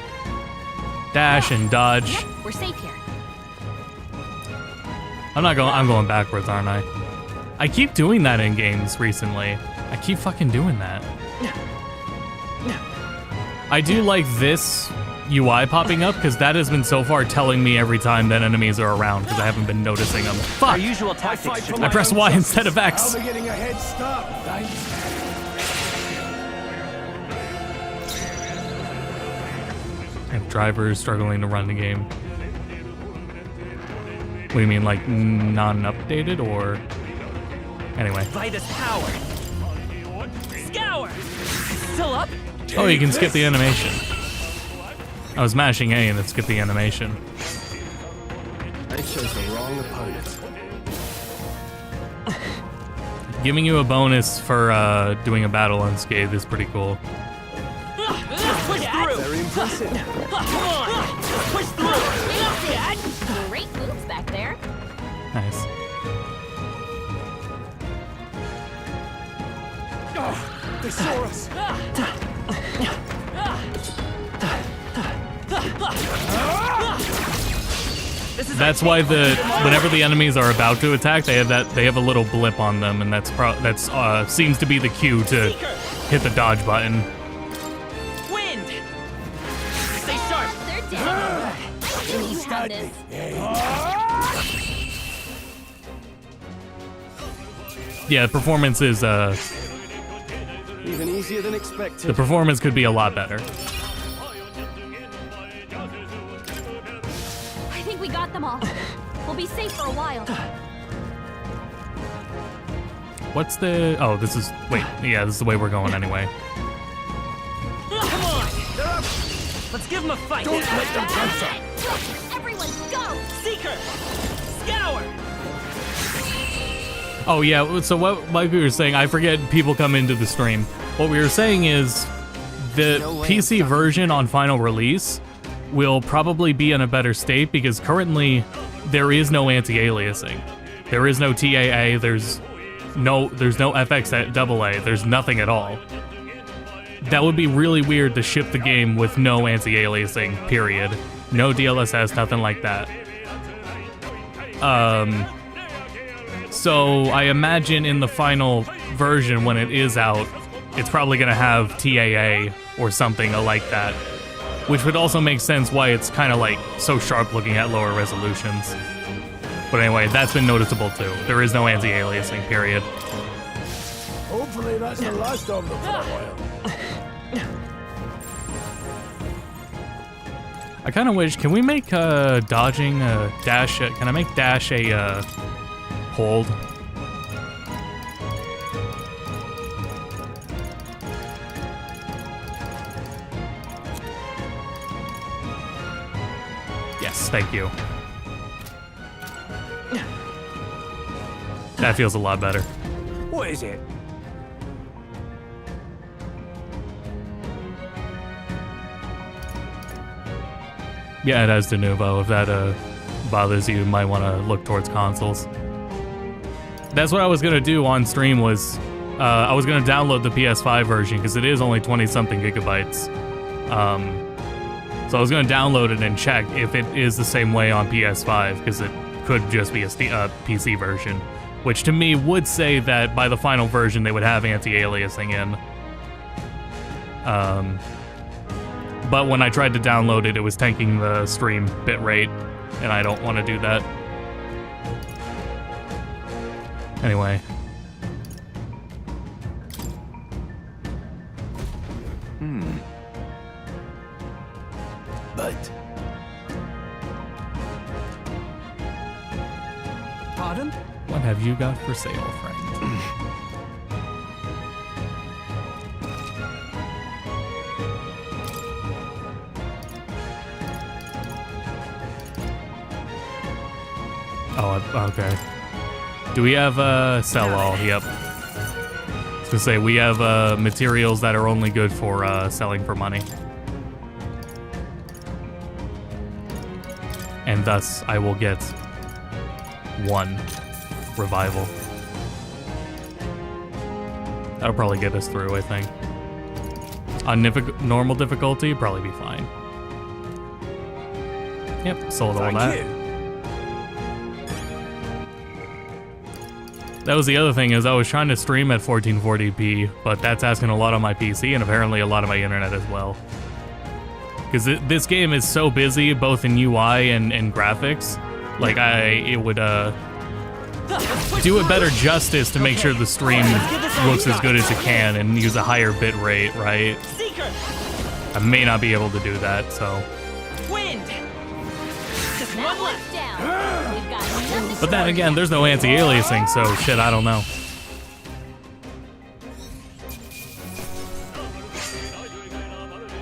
Dash and dodge. Yep, we're safe here. I'm going backwards, aren't I? I keep doing that in games recently. I keep fucking doing that. I do like this UI popping up because that has been so far telling me every time that enemies are around because I haven't been noticing them. Fuck! Our usual tactics. I press Y instead of X. I'll be getting a head start, thanks. And drivers struggling to run the game. What do you mean, like non-updated or? Anyway. Vitus power. Scour. Still up? Oh, you can skip the animation. I was mashing A and it skipped the animation. I chose the wrong opponent. Giving you a bonus for doing a battle unscathed is pretty cool. Push through. Very impressive. Come on. Push through. Great moves back there. Nice. Oh, they saw us. That's why whenever the enemies are about to attack, they have a little blip on them, and that's seems to be the cue to hit the dodge button. Wind. Stay sharp. They're dead. I knew you had this. Yeah, performance is Even easier than expected. the performance could be a lot better. I think we got them all. We'll be safe for a while. What's the? Oh, this is. Wait, yeah, this is the way we're going anyway. Come on. Let's give them a fight. Don't let them counter. Everyone, go! Seeker. Scour. Oh yeah, so what like we were saying, I forget people come into the stream. What we were saying is the PC version on final release will probably be in a better state because currently there is no anti-aliasing. There is no TAA, there's no FXAA, there's nothing at all. That would be really weird to ship the game with no anti-aliasing, period. No DLSS, nothing like that. So I imagine in the final version when it is out, it's probably gonna have TAA or something like that. Which would also make sense why it's kind of like so sharp looking at lower resolutions. But anyway, that's been noticeable too. There is no anti-aliasing, period. Hopefully that's the last of them for a while. I kind of wish, can we make dodging a dash, can I make dash a hold? Yes, thank you. That feels a lot better. What is it? Yeah, it has de novo. If that bothers you, you might want to look towards consoles. That's what I was going to do on stream was, I was going to download the PS5 version because it is only 20-something gigabytes. So I was going to download it and check if it is the same way on PS5 because it could just be a PC version. Which to me would say that by the final version they would have anti-aliasing in. But when I tried to download it, it was tanking the stream bitrate, and I don't want to do that. Anyway. But... Pardon? What have you got for sale, friend? Oh, okay. Do we have sell all? Yep. I was gonna say we have materials that are only good for selling for money. and thus I will get 1 revival. That'll probably get us through, I think. On normal difficulty, probably be fine. Yep, sold all that. That was the other thing, is I was trying to stream at 1440p, but that's asking a lot on my PC and apparently a lot of my internet as well. Because this game is so busy, both in UI and graphics, like it would do it better justice to make sure the stream looks as good as it can and use a higher bit rate, right? I may not be able to do that, so. Wind. Just one left. But then again, there's no anti-aliasing, so shit, I don't know.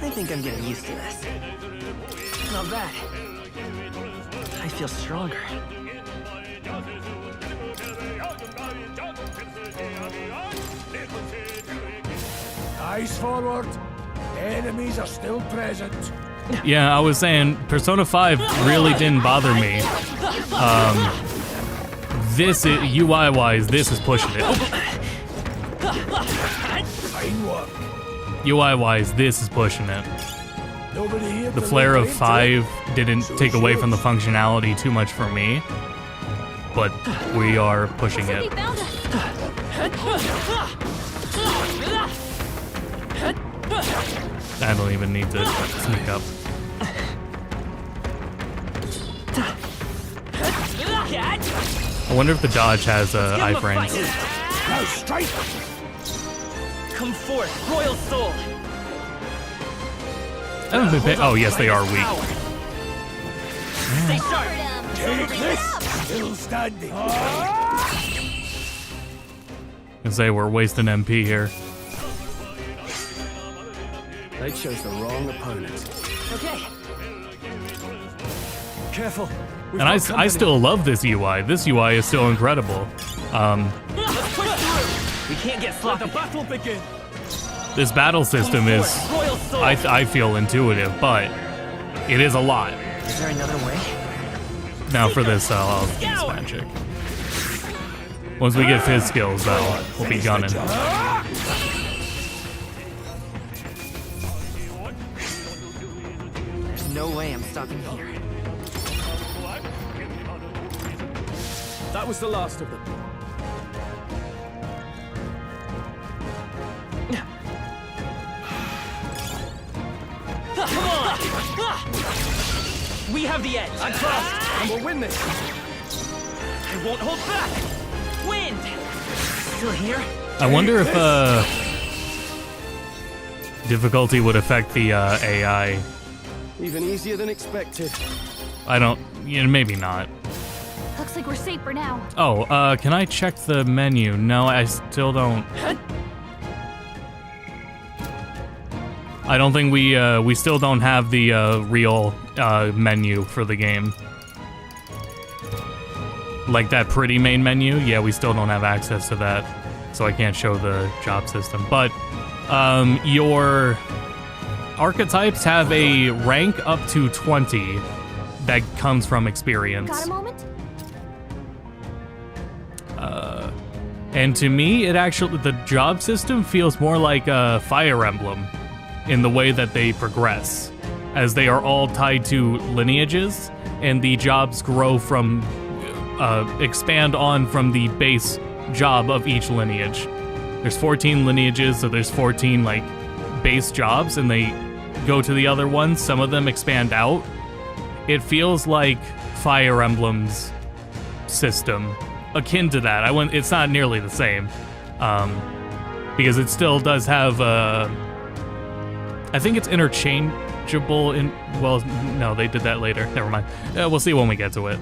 I think I'm getting used to this. Not bad. I feel stronger. Eyes forward. Enemies are still present. Yeah, I was saying, Persona 5 really didn't bother me. This, UI-wise, this is pushing it. UI-wise, this is pushing it. The flare of 5 didn't take away from the functionality too much for me, but we are pushing it. I don't even need to sneak up. I wonder if the dodge has iframes. Go straight. Come forth, royal soul. I haven't been oh, yes, they are weak. Stay sharp. Take this. Still standing. I say we're wasting MP here. They chose the wrong opponent. Okay. Careful. And I still love this UI. This UI is still incredible. Let's push through. We can't get sloppy. Let the battle begin. This battle system is, I feel intuitive, but it is a lot. Is there another way? Now for this, I'll use magic. Once we get Fizz skills, though, we'll be gunning. There's no way I'm stopping here. That was the last of them. Come on! We have the edge. I'm fast, and we'll win this. I won't hold back. Wind. Still here? I wonder if difficulty would affect the AI. Even easier than expected. I don't, maybe not. Looks like we're safe for now. Oh, can I check the menu? No, I still don't. I don't think we still don't have the real menu for the game. Like that pretty main menu, yeah, we still don't have access to that, so I can't show the job system. But your archetypes have a rank up to 20 that comes from experience. Got a moment? And to me, it actually, the job system feels more like a Fire Emblem in the way that they progress, as they are all tied to lineages, and the jobs grow from, expand on from the base job of each lineage. There's 14 lineages, so there's 14, like, base jobs, and they go to the other ones. Some of them expand out. It feels like Fire Emblem's system, akin to that. It's not nearly the same, because it still does have, I think it's interchangeable in, well, no, they did that later. Never mind. We'll see when we get to it.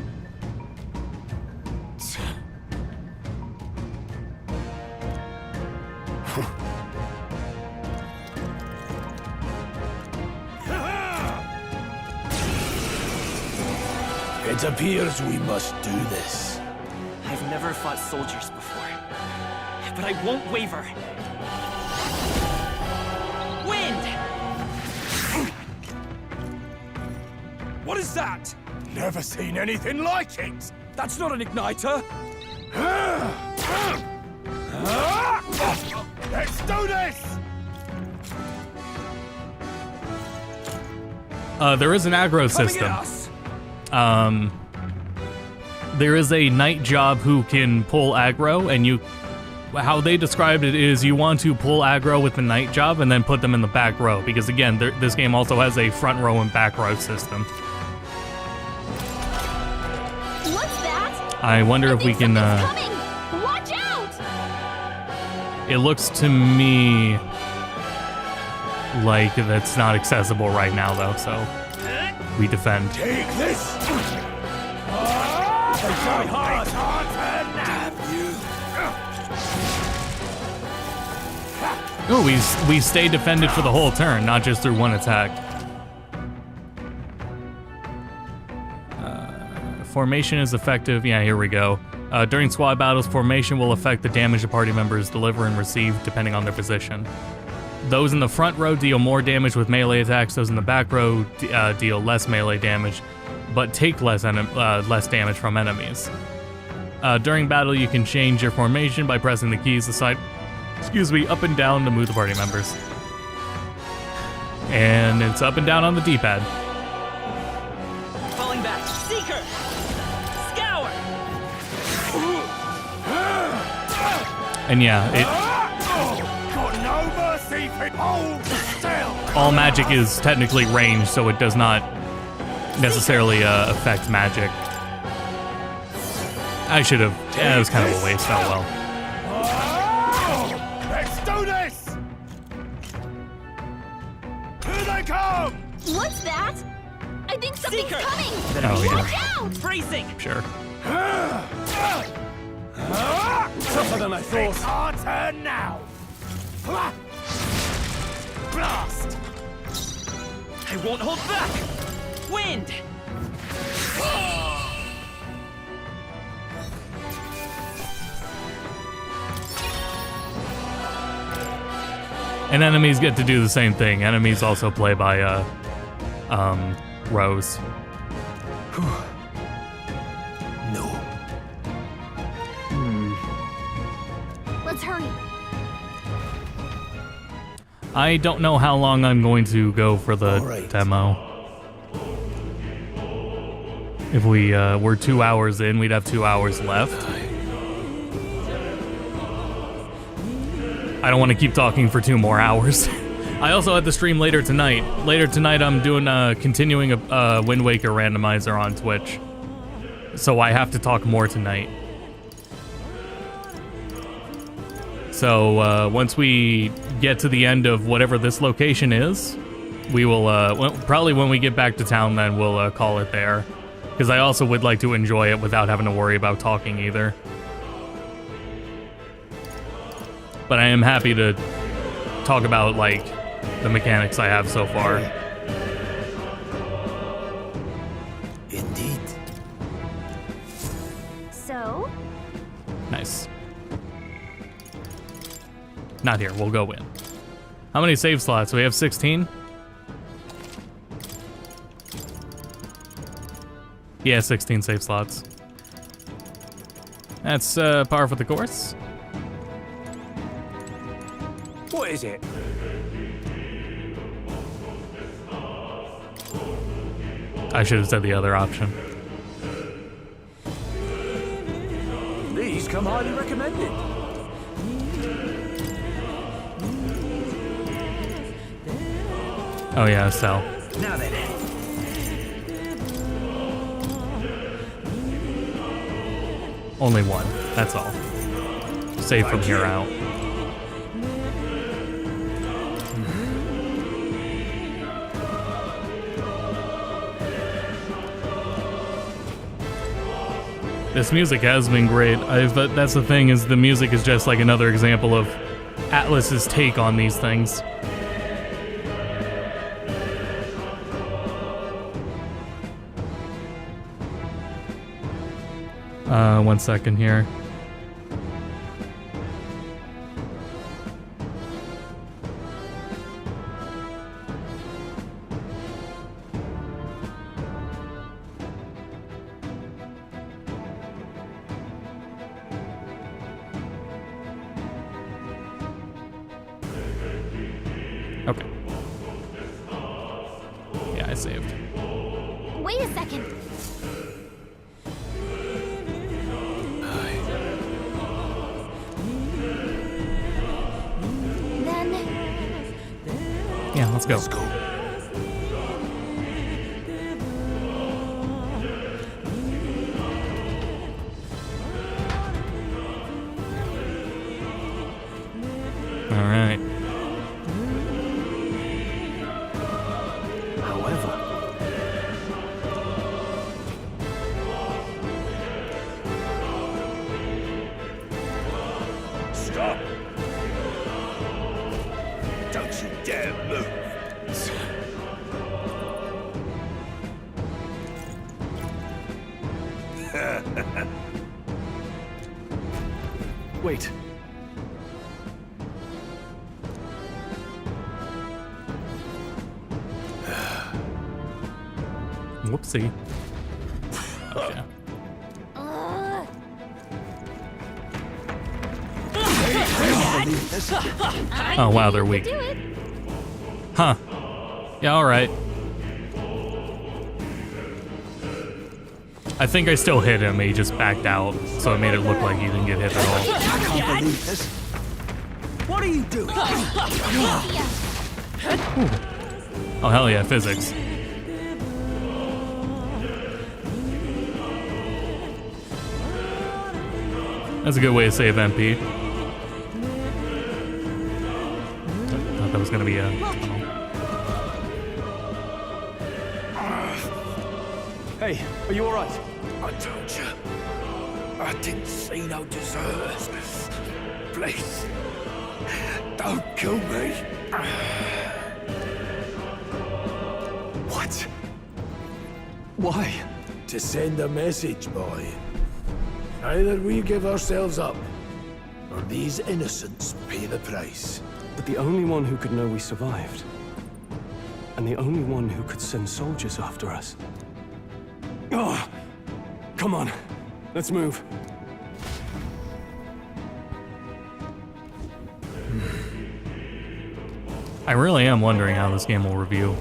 It appears we must do this. I've never fought soldiers before, but I won't waver. Wind! What is that? Never seen anything like it! That's not an igniter! Let's do this! There is an aggro system. There is a night job who can pull aggro, and how they described it is you want to pull aggro with the night job and then put them in the back row, because again, this game also has a front row and back row system. What's that? I wonder if we can. Coming! Watch out! It looks to me like that's not accessible right now, though, so we defend. Take this! They try hard! Damn you! Oh, we stay defended for the whole turn, not just through one attack. Formation is effective. Yeah, here we go. During squad battles, formation will affect the damage the party members deliver and receive depending on their position. Those in the front row deal more damage with melee attacks. Those in the back row deal less melee damage, but take less damage from enemies. During battle, you can change your formation by pressing the keys up and down to move the party members. And it's up and down on the D-pad. Falling back. Seeker! Scour! And yeah, Got no mercy for hold still! all magic is technically ranged, so it does not necessarily affect magic. I should have. Yeah, it was kind of a waste. Oh well. Let's do this! Here they come! What's that? I think something's Seeker! coming! Oh yeah. Watch out! Bracing! Sure. Tougher than I thought. It's our turn now! Blast! I won't hold back! Wind! And enemies get to do the same thing. Enemies also play by rows. No. Let's hurry. I don't know how long I'm going to go for the demo. If we were 2 hours in, we'd have 2 hours left. I don't want to keep talking for 2 more hours. I also had to stream later tonight. Later tonight, I'm doing continuing a Wind Waker randomizer on Twitch. So I have to talk more tonight. So once we get to the end of whatever this location is, we will, probably when we get back to town then, we'll call it there. Because I also would like to enjoy it without having to worry about talking either. But I am happy to talk about, like, the mechanics I have so far. Indeed. So? Nice. Not here, we'll go in. How many save slots? We have 16? Yeah, 16 save slots. That's par for the course. What is it? I should have said the other option. These come highly recommended. Oh yeah, sell. Now then. Only one, that's all. Save from here out. This music has been great. That's the thing, is the music is just like another example of Atlus's take on these things. One second here. saved. Wait a second. Then... Yeah, let's go. Let's go. All right. However, Stop! Don't you dare move! Wait. Whoopsie. Okay. Oh wow, they're weak. Huh. Yeah, alright. I think I still hit him, he just backed out, so it made it look like he didn't get hit at all. I can't believe this. What are you doing? Oh hell yeah, physics. That's a good way to save MP. Thought that was gonna be a... Hey, are you alright? I told you. I didn't see no deserters. Please. Don't kill me. What? Why? To send a message, boy. Either we give ourselves up, or these innocents pay the price. But the only one who could know we survived, and the only one who could send soldiers after us. Oh, come on, let's move. I really am wondering how this game will review.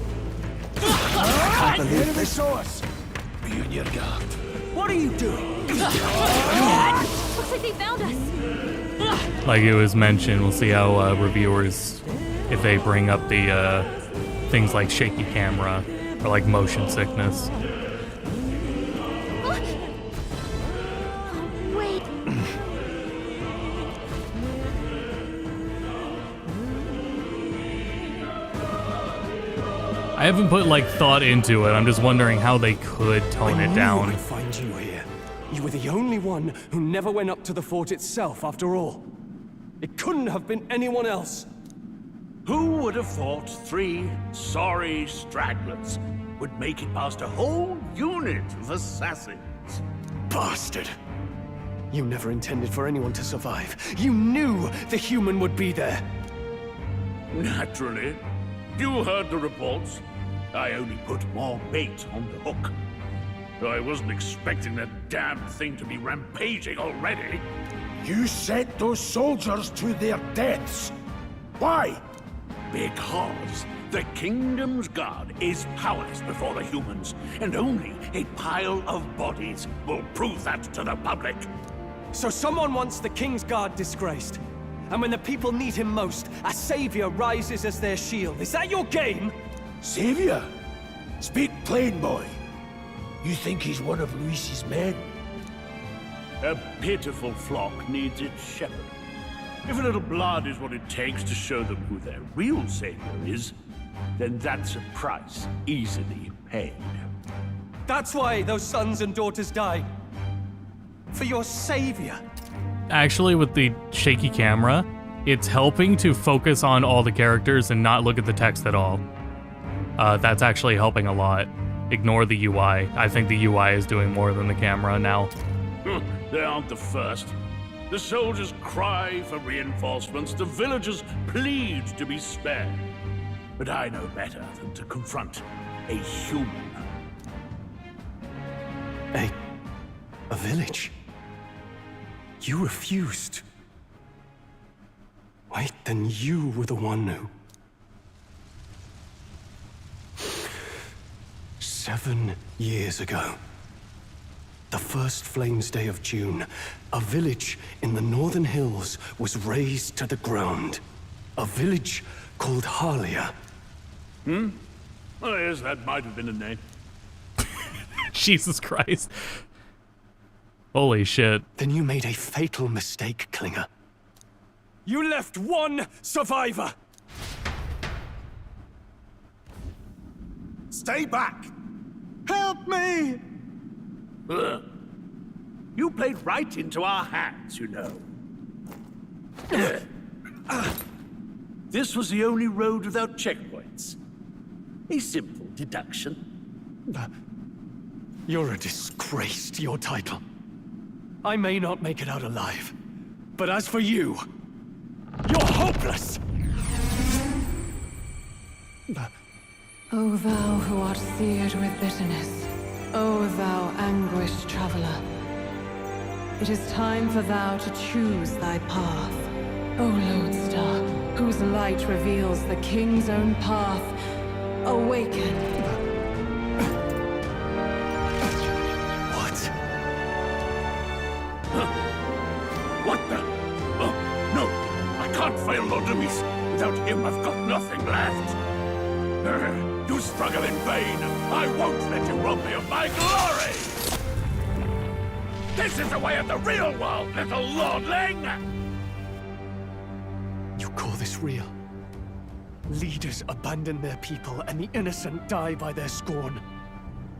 I can't believe Enemy this. saw us. Be on your guard. What are you doing? Looks like they found us. Like it was mentioned, we'll see how reviewers, if they bring up the things like shaky camera or like motion sickness. Wait. I haven't put like thought into it. I'm just wondering how they could tone it down. I'd find you here. You were the only one who never went up to the fort itself, after all. It couldn't have been anyone else. Who would have thought 3 sorry stragglers would make it past a whole unit of assassins? Bastard! You never intended for anyone to survive. You knew the human would be there. Naturally. You heard the reports. I only put more bait on the hook. I wasn't expecting that damn thing to be rampaging already. You sent those soldiers to their deaths. Why? Because the Kingdom's God is powerless before the humans, and only a pile of bodies will prove that to the public. So someone wants the King's Guard disgraced. And when the people need him most, a savior rises as their shield. Is that your game? Savior? Speak plain, boy. You think he's one of Luis's men? A pitiful flock needs its shepherd. If a little blood is what it takes to show them who their real savior is, then that's a price easily paid. That's why those sons and daughters died. For your savior. Actually, with the shaky camera, it's helping to focus on all the characters and not look at the text at all. That's actually helping a lot. Ignore the UI. I think the UI is doing more than the camera now. They aren't the first. The soldiers cry for reinforcements, the villagers plead to be spared. But I know better than to confront a human. A village? You refused. Wait, then you were the one who... 7 years ago, the first Flames Day of June, a village in the northern hills was razed to the ground. A village called Harlia. Oh, yes, that might have been a name. Jesus Christ. Holy shit. Then you made a fatal mistake, Klinger. You left one survivor! Stay back! Help me! Ugh. You played right into our hands, you know. This was the only road without checkpoints. A simple deduction. You're a disgrace to your title. I may not make it out alive, but as for you, you're hopeless! O thou who art seared with bitterness, O thou anguished traveler, it is time for thou to choose thy path. O lodestar, whose light reveals the king's own path, awaken. What the? Oh, no! I can't fail Lord Luis. Without him, I've got nothing left. You struggle in vain. I won't let you rob me of my glory! This is the way of the real world, little lordling! You call this real? Leaders abandon their people and the innocent die by their scorn.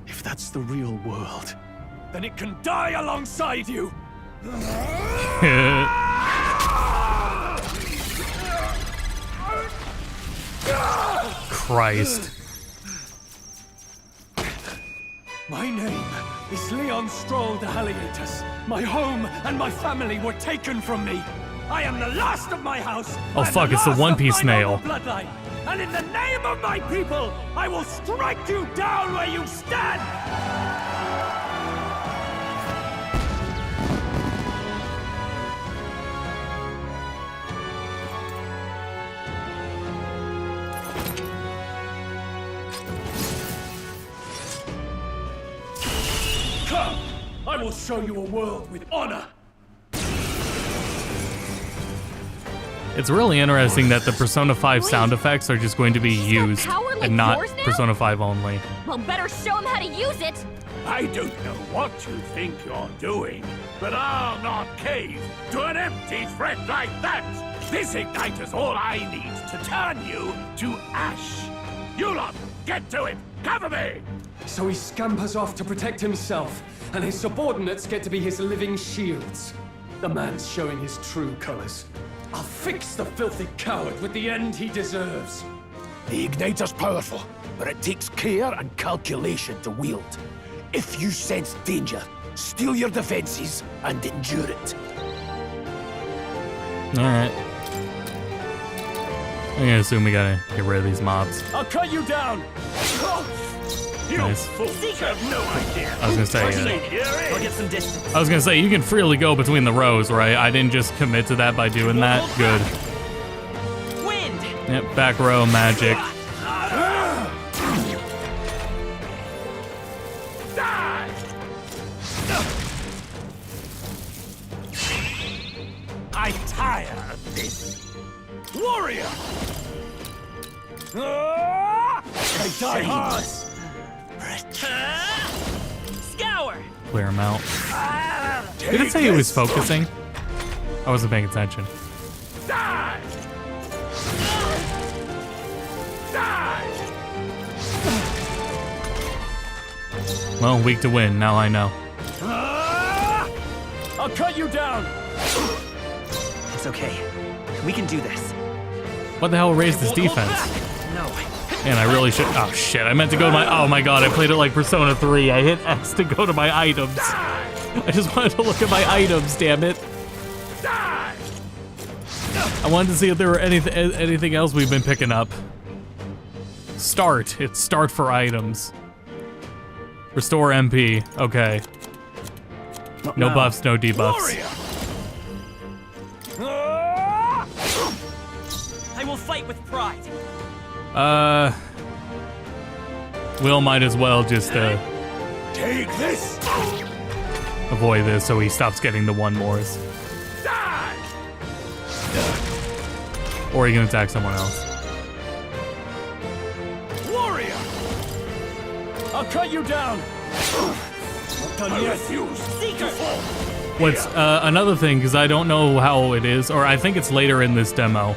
If that's the real world, then it can die alongside you! Christ. My name is Leon Stroll de Haliatus. My home and my family were taken from me. I am the last of my house. Oh fuck, it's the One Piece nail. Bloodline. And in the name of my people, I will strike you down where you stand! Come! I will show you a world with honor! It's really interesting that the Persona 5 sound effects are just going to be used and not Persona 5 only. Well, better show him how to use it. I don't know what you think you're doing, but I'll not cave to an empty threat like that! This igniter's all I need to turn you to ash! You lot, get to it! Cover me! So he scampers off to protect himself, and his subordinates get to be his living shields. The man's showing his true colors. I'll fix the filthy coward with the end he deserves. The igniter's powerful, but it takes care and calculation to wield. If you sense danger, steel your defenses and endure it. Alright. I'm gonna assume we gotta get rid of these mobs. I'll cut you down! Nice. Have no idea. I was gonna say, I'll get some distance. I was gonna say, you can freely go between the rows, right? I didn't just commit to that by doing that. Good. Wind. Yep, back row magic. I tire of this. Warrior! They die hard! Scour! Clear him out. Did it say he was focusing? I wasn't paying attention. Die! Die! Well, weak to win, now I know. I'll cut you down! It's okay. We can do this. What the hell raised his defense? No. And I really should. Oh shit, I meant to go to my. Oh my god, I played it like Persona 3. I hit X to go to my items. I just wanted to look at my items, damn it. I wanted to see if there were anything else we've been picking up. Start. It's start for items. Restore MP. Okay. No buffs, no debuffs. I will fight with pride. Will might as well just Take this! avoid this so he stops getting the one mores. Die! Or he can attack someone else. Warrior! I'll cut you down! Not done yet. Seeker! What's another thing, because I don't know how it is, or I think it's later in this demo.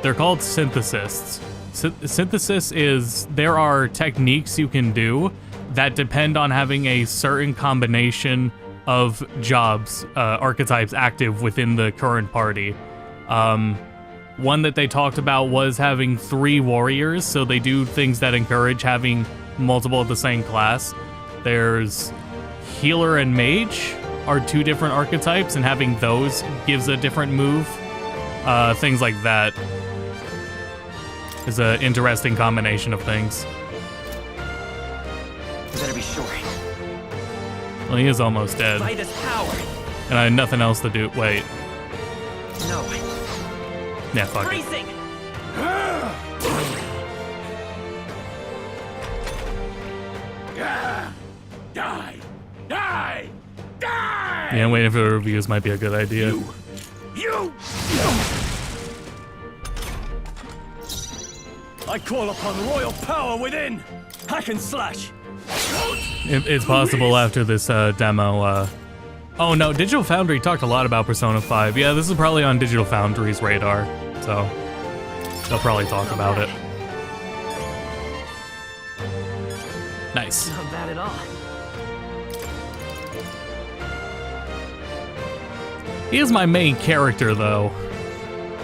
They're called synthesists. Synthesis is, there are techniques you can do that depend on having a certain combination of jobs, archetypes active within the current party. One that they talked about was having 3 warriors, so they do things that encourage having multiple of the same class. There's healer and mage are 2 different archetypes, and having those gives a different move. Things like that is an interesting combination of things. You better be sure. Well, he is almost dead. Fight is power. And I had nothing else to do. Wait. No. Yeah, fuck it. Bracing. Die! Die! Die! Yeah, waiting for the reviews might be a good idea. You! I call upon royal power within! Hack and slash! It's possible after this demo. Oh no, Digital Foundry talked a lot about Persona 5. Yeah, this is probably on Digital Foundry's radar, so they'll probably talk about it. Nice. Not bad at all. He is my main character, though.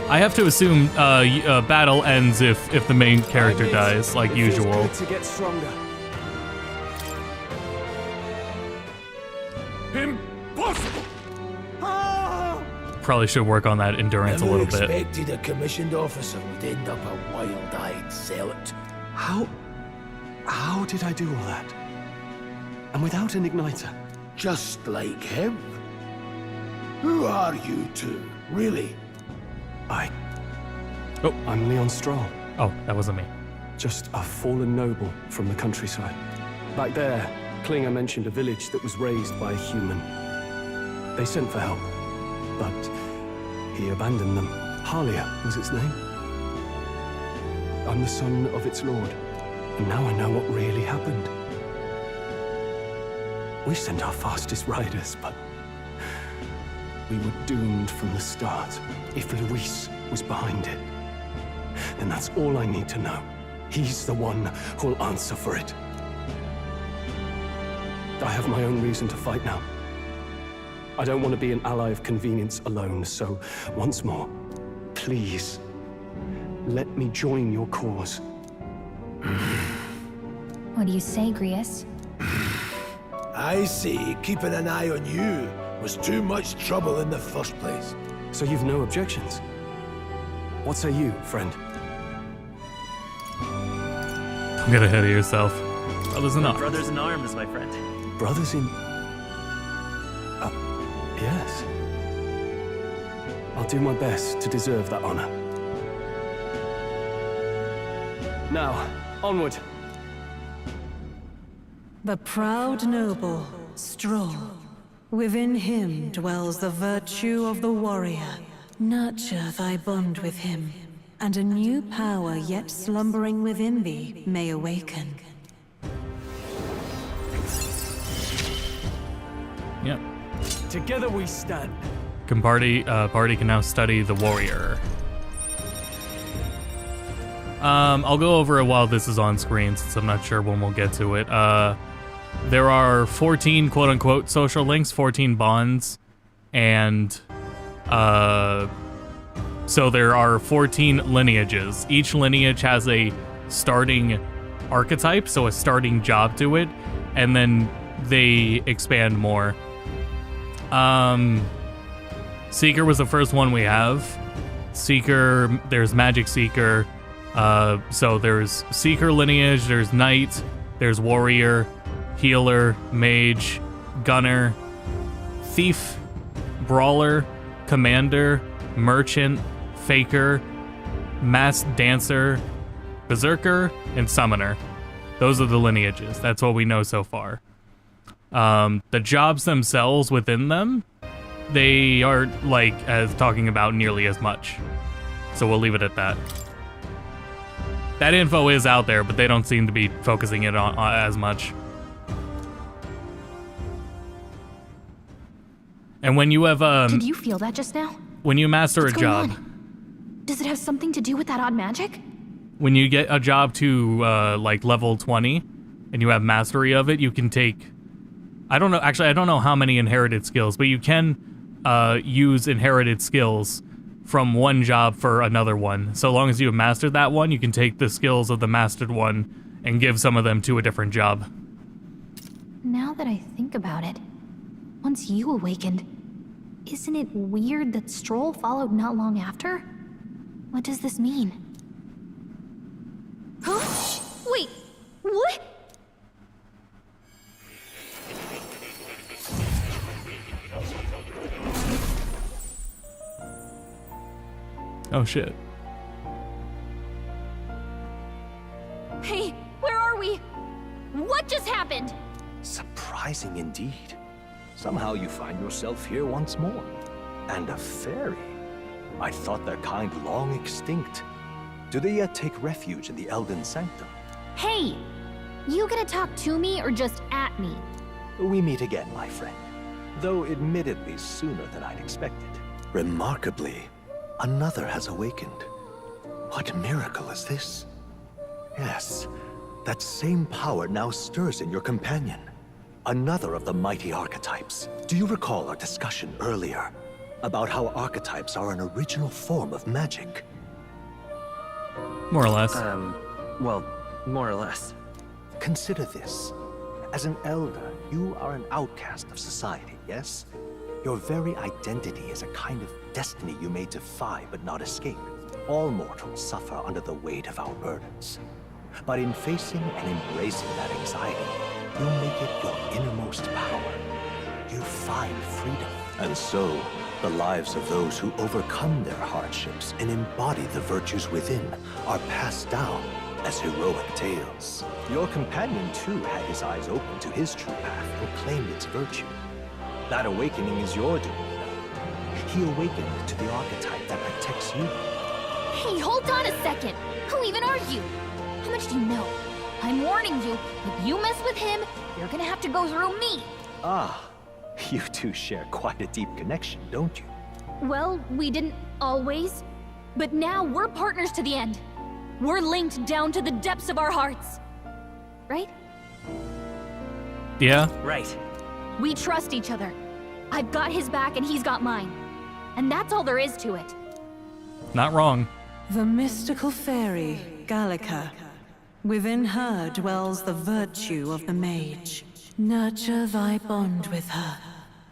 I have to assume battle ends if the main character dies, like usual. To get stronger. Impossible! Probably should work on that endurance a little bit. Expected a commissioned officer would end up a wild-eyed zealot. How did I do all that? And without an igniter? Just like him. Who are you two, really? I'm Leon Stroll. Oh, that wasn't me. Just a fallen noble from the countryside. Back there, Klinger mentioned a village that was raised by a human. They sent for help, but he abandoned them. Halia was its name. I'm the son of its lord, and now I know what really happened. We sent our fastest riders, but we were doomed from the start. If Luis was behind it, then that's all I need to know. He's the one who'll answer for it. I have my own reason to fight now. I don't want to be an ally of convenience alone, so once more, please, let me join your cause. What do you say, Grius? I see keeping an eye on you was too much trouble in the first place. So you've no objections? What say you, friend? Don't get ahead of yourself. Brothers in arms. Brothers in arms, my friend. Brothers in... yes. I'll do my best to deserve that honor. Now, onward. The proud noble, Stroll. Within him dwells the virtue of the warrior. Nurture thy bond with him, and a new power yet slumbering within thee may awaken. Yep. Together we stand. Party can now study the warrior. I'll go over it while this is on screen, since I'm not sure when we'll get to it. There are 14 quote-unquote social links, 14 bonds, and so there are 14 lineages. Each lineage has a starting archetype, so a starting job to it, and then they expand more. Seeker was the first one we have. Seeker, there's Magic Seeker. So there's Seeker lineage, there's Knight, there's Warrior, Healer, Mage, Gunner, Thief, Brawler, Commander, Merchant, Faker, Masked Dancer, Berserker, and Summoner. Those are the lineages. That's what we know so far. The jobs themselves within them, they aren't like as talking about nearly as much. So we'll leave it at that. That info is out there, but they don't seem to be focusing it on as much. And when you have Did you feel that just now? when you master What's a going job, on? Does it have something to do with that odd magic? when you get a job to like level 20 and you have mastery of it, you can take, I don't know how many inherited skills, but you can use inherited skills from one job for another one. So long as you have mastered that one, you can take the skills of the mastered one and give some of them to a different job. Now that I think about it, once you awakened, isn't it weird that Stroll followed not long after? What does this mean? Huh? Wait, what? Oh shit. Hey, where are we? What just happened? Surprising indeed. Somehow you find yourself here once more. And a fairy. I thought their kind long extinct. Do they yet take refuge in the Elden Sanctum? Hey, you gonna talk to me or just at me? We meet again, my friend. Though admittedly sooner than I'd expected. Remarkably, another has awakened. What miracle is this? Yes, that same power now stirs in your companion. Another of the mighty archetypes. Do you recall our discussion earlier about how archetypes are an original form of magic? More or less. Well, more or less. Consider this. As an elder, you are an outcast of society, yes? Your very identity is a kind of destiny you may defy but not escape. All mortals suffer under the weight of our burdens. But in facing and embracing that anxiety, you make it your innermost power. You find freedom. And so, the lives of those who overcome their hardships and embody the virtues within are passed down as heroic tales. Your companion, too, had his eyes open to his true path and claimed its virtue. That awakening is your doing now. He awakened to the archetype that protects you. Hey, hold on a second. Who even are you? How much do you know? I'm warning you, if you mess with him, you're gonna have to go through me. Ah, you two share quite a deep connection, don't you? Well, we didn't always, but now we're partners to the end. We're linked down to the depths of our hearts. Right? Yeah? Right. We trust each other. I've got his back and he's got mine. And that's all there is to it. Not wrong. The mystical fairy, Gallica. Within her dwells the virtue of the mage. Nurture thy bond with her,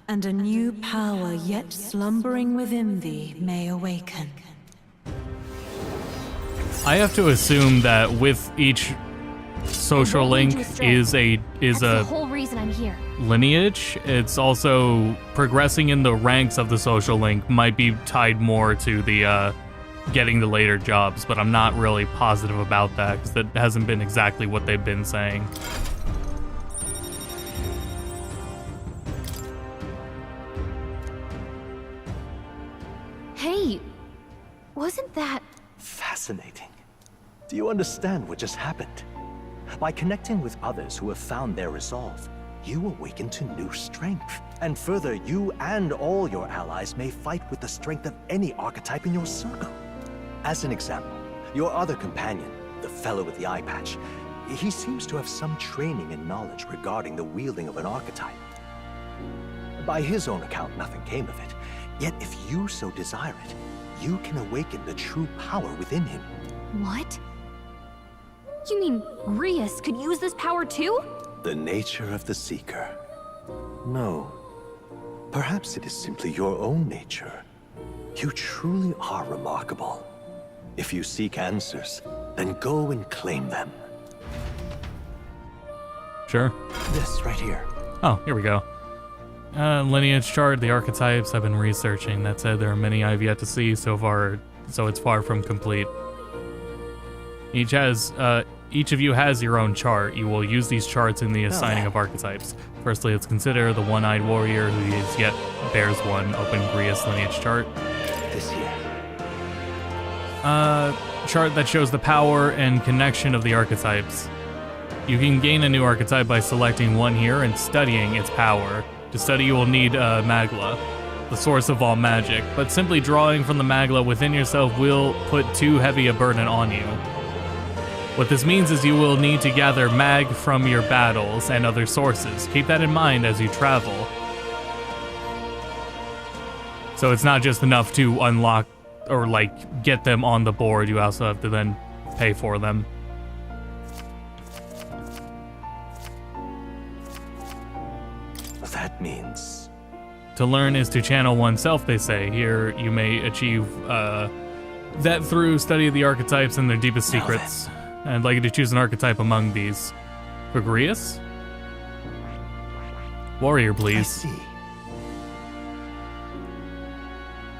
and a new power yet slumbering within thee may awaken. I have to assume that with each social link is That's the whole reason I'm here. lineage. It's also progressing in the ranks of the social link might be tied more to the getting the later jobs, but I'm not really positive about that because that hasn't been exactly what they've been saying. Hey, wasn't that... Fascinating. Do you understand what just happened? By connecting with others who have found their resolve, you awaken to new strength. And further, you and all your allies may fight with the strength of any archetype in your circle. As an example, your other companion, the fellow with the eye patch, he seems to have some training and knowledge regarding the wielding of an archetype. By his own account, nothing came of it. Yet if you so desire it, you can awaken the true power within him. What? You mean Rias could use this power too? The nature of the Seeker. No. Perhaps it is simply your own nature. You truly are remarkable. If you seek answers, then go and claim them. Sure. This right here. Oh, here we go. Lineage chart, the archetypes I've been researching. That said, there are many I've yet to see so far, so it's far from complete. Each has each of you has your own chart. You will use these charts in the assigning of archetypes. Firstly, let's consider the one-eyed warrior who is yet bears one open Grius lineage chart. This here. Chart that shows the power and connection of the archetypes. You can gain a new archetype by selecting one here and studying its power. To study, you will need Magla, the source of all magic, but simply drawing from the Magla within yourself will put too heavy a burden on you. What this means is you will need to gather mag from your battles and other sources. Keep that in mind as you travel. So it's not just enough to unlock or like get them on the board, you also have to then pay for them. That means... To learn is to channel oneself, they say. Here you may achieve that through study of the archetypes and their deepest secrets. And I'd like you to choose an archetype among these. Grius? Warrior, please. I see.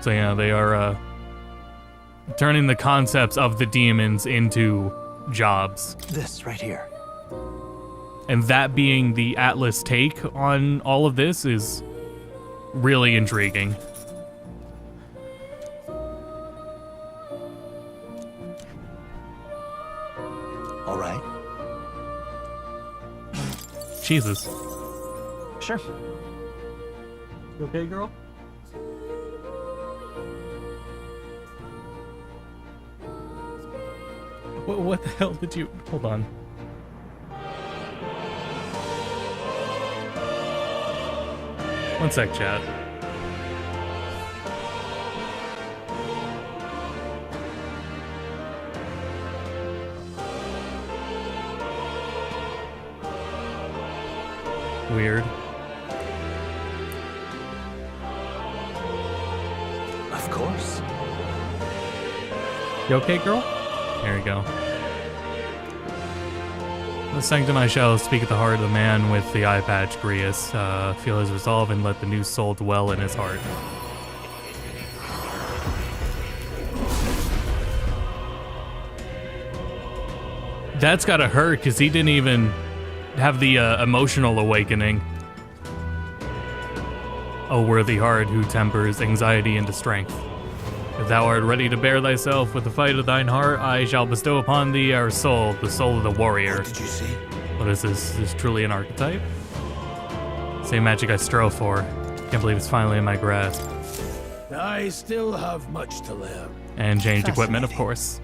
So yeah, they are turning the concepts of the demons into jobs. This right here. And that being the Atlas take on all of this is really intriguing. All right. Jesus. Sure. You okay, girl? What the hell did you... Hold on. One sec, chat. Weird. Of course. You okay, girl? There you go. The Sanctum shall speak at the heart of the man with the eye patch, Grius. Feel his resolve and let the new soul dwell in his heart. That's gotta hurt, because he didn't even have the emotional awakening. O worthy heart who tempers anxiety into strength. If thou art ready to bear thyself with the fight of thine heart, I shall bestow upon thee our soul, the soul of the warrior. What did you see? What is this? Is this truly an archetype? Same magic I strove for. Can't believe it's finally in my grasp. I still have much to learn. And changed equipment, of course.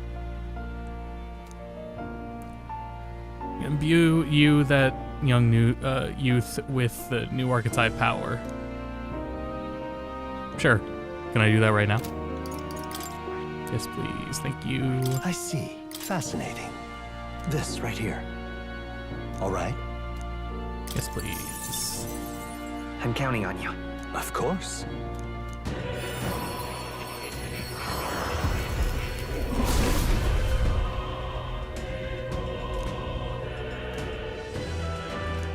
Imbue you, that young youth, with the new archetype power. Sure. Can I do that right now? Yes, please. Thank you. I see. Fascinating. This right here. All right? Yes, please. I'm counting on you. Of course.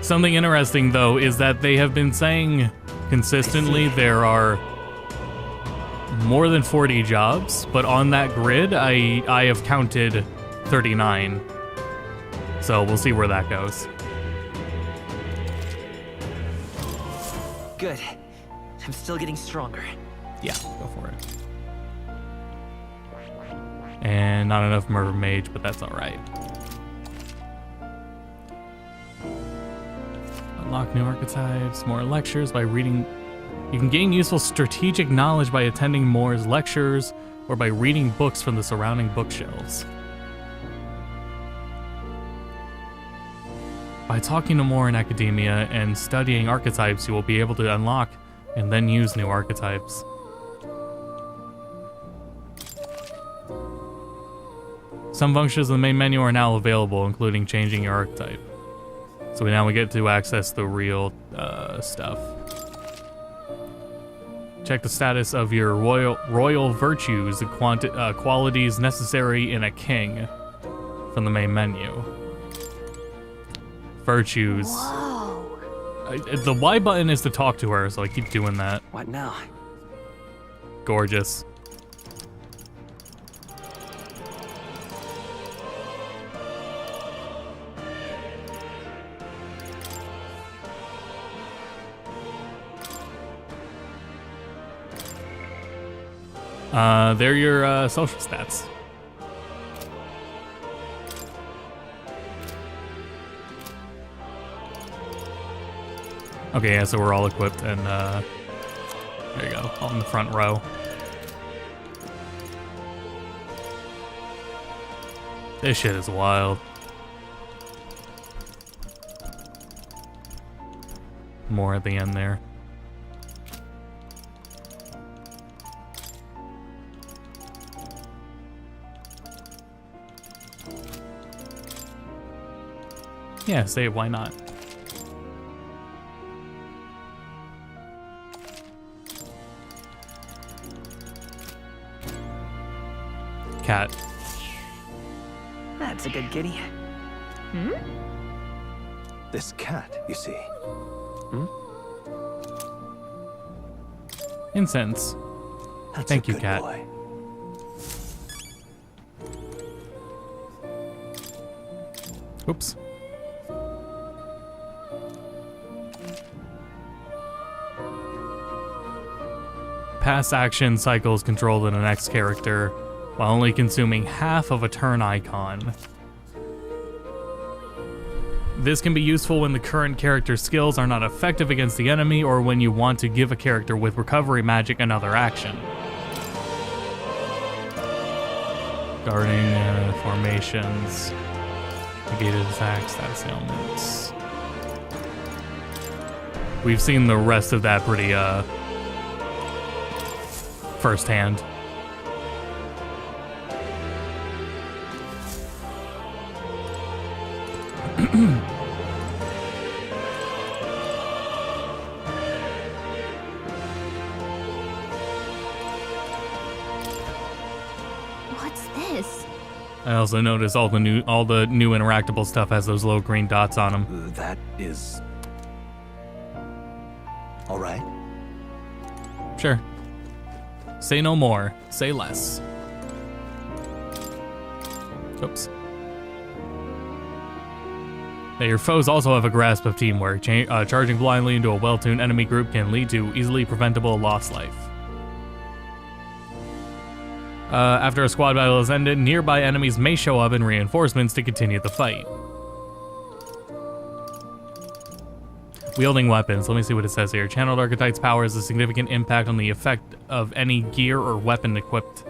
Something interesting, though, is that they have been saying consistently there are more than 40 jobs, but on that grid, I have counted 39. So we'll see where that goes. Good. I'm still getting stronger. Yeah, go for it. And not enough Murder Mage, but that's alright. Unlock new archetypes, more lectures by reading. You can gain useful strategic knowledge by attending Moore's lectures or by reading books from the surrounding bookshelves. By talking to Moore in academia and studying archetypes, you will be able to unlock and then use new archetypes. Some functions in the main menu are now available, including changing your archetype. So now we get to access the real stuff. Check the status of your royal virtues, the qualities necessary in a king, from the main menu. Virtues. Whoa. The Y button is to talk to her, so I keep doing that. What now? Gorgeous. They're your social stats. Okay, yeah, so we're all equipped, and there you go, all in the front row. This shit is wild. More at the end there. Yeah, say it, why not? Cat. That's a good kitty. This cat, you see. Incense. That's Thank a you, good cat. boy. Oops. Pass action cycles controlled in the next character, while only consuming half of a turn icon. This can be useful when the current character's skills are not effective against the enemy, or when you want to give a character with recovery magic another action. Guarding formations, negated attacks, status ailments. We've seen the rest of that pretty firsthand. What's this? I also noticed all the new interactable stuff has those little green dots on them. That is... all right. Sure. Say no more, say less. Oops. Now, your foes also have a grasp of teamwork. Charging blindly into a well-tuned enemy group can lead to easily preventable lost life. After a squad battle has ended, nearby enemies may show up in reinforcements to continue the fight. Wielding weapons. Let me see what it says here. Channeled Archetype's power has a significant impact on the effect of any gear or weapon equipped.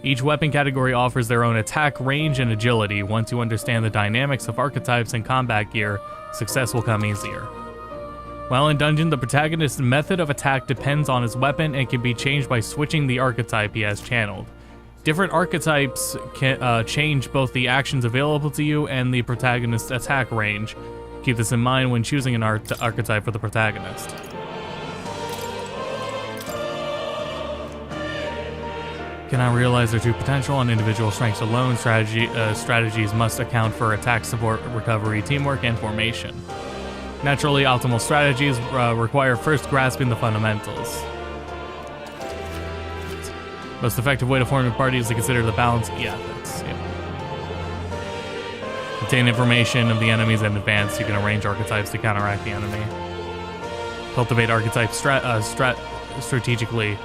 Each weapon category offers their own attack, range, and agility. Once you understand the dynamics of archetypes and combat gear, success will come easier. While in dungeon, the protagonist's method of attack depends on his weapon and can be changed by switching the archetype he has channeled. Different archetypes can change both the actions available to you and the protagonist's attack range. Keep this in mind when choosing an archetype for the protagonist. Cannot realize their true potential on individual strengths alone. Strategies must account for attack, support, recovery, teamwork, and formation. Naturally, optimal strategies require first grasping the fundamentals. Most effective way to form a party is to consider the balance. Yeah. Obtain information of the enemies in advance. You can arrange archetypes to counteract the enemy. Cultivate archetypes strategically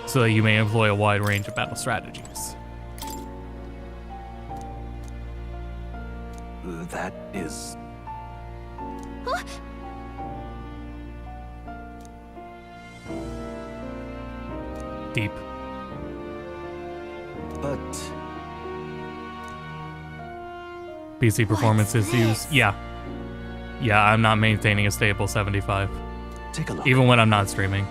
so that you may employ a wide range of battle strategies. That is... Huh? Deep. But... PC performance issues. Yeah, I'm not maintaining a stable 75. Take a look. Even when I'm not streaming.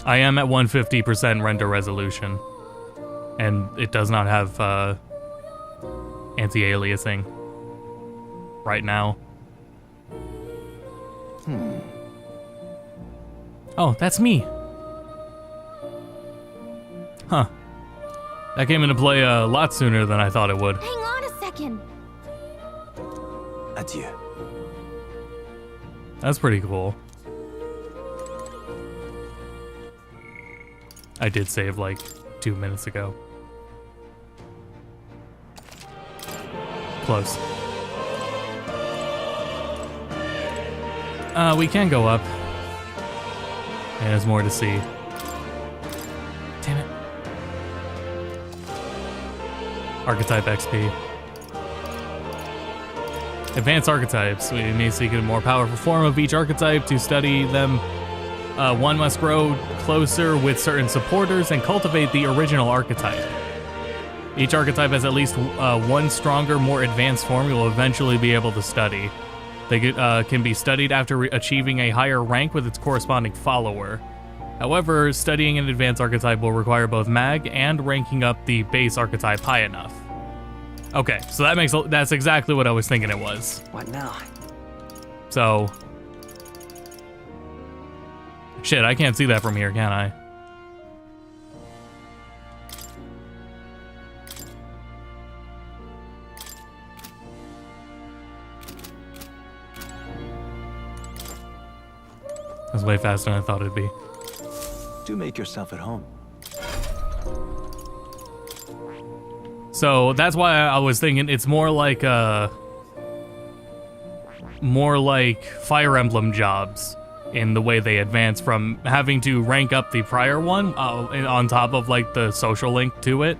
I am at 150% render resolution. And it does not have anti-aliasing right now. Oh, that's me. Huh. That came into play a lot sooner than I thought it would. Hang on a second. Adieu. That's pretty cool. I did save like 2 minutes ago. Close. We can go up. And there's more to see. Damn it. Archetype XP. Advanced archetypes. We may seek a more powerful form of each archetype. To study them, one must grow closer with certain supporters and cultivate the original archetype. Each archetype has at least one stronger, more advanced form you will eventually be able to study. They can be studied after achieving a higher rank with its corresponding follower. However, studying an advanced archetype will require both mag and ranking up the base archetype high enough. Okay, so that's exactly what I was thinking it was. What now? So, shit, I can't see that from here, can I? That's way faster than I thought it'd be. Do make yourself at home. So that's why I was thinking it's more like Fire Emblem jobs in the way they advance from having to rank up the prior one on top of like the social link to it,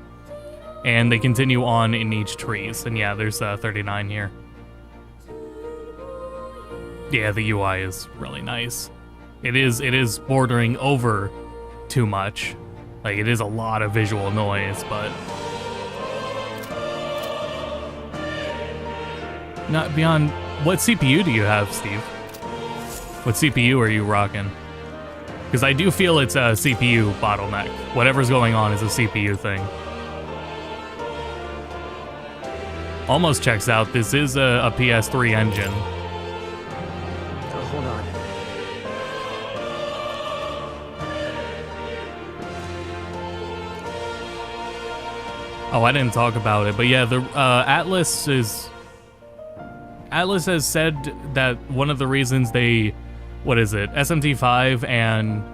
and they continue on in each trees. And yeah, there's 39 here. Yeah, the UI is really nice. It is bordering over too much. Like, it is a lot of visual noise, but not beyond. What CPU do you have, Steve? What CPU are you rocking? Because I do feel it's a CPU bottleneck. Whatever's going on is a CPU thing. Almost checks out. This is a PS3 engine. Oh, hold on. Oh, I didn't talk about it, but yeah, the Atlas has said that one of the reasons they, SMT5 and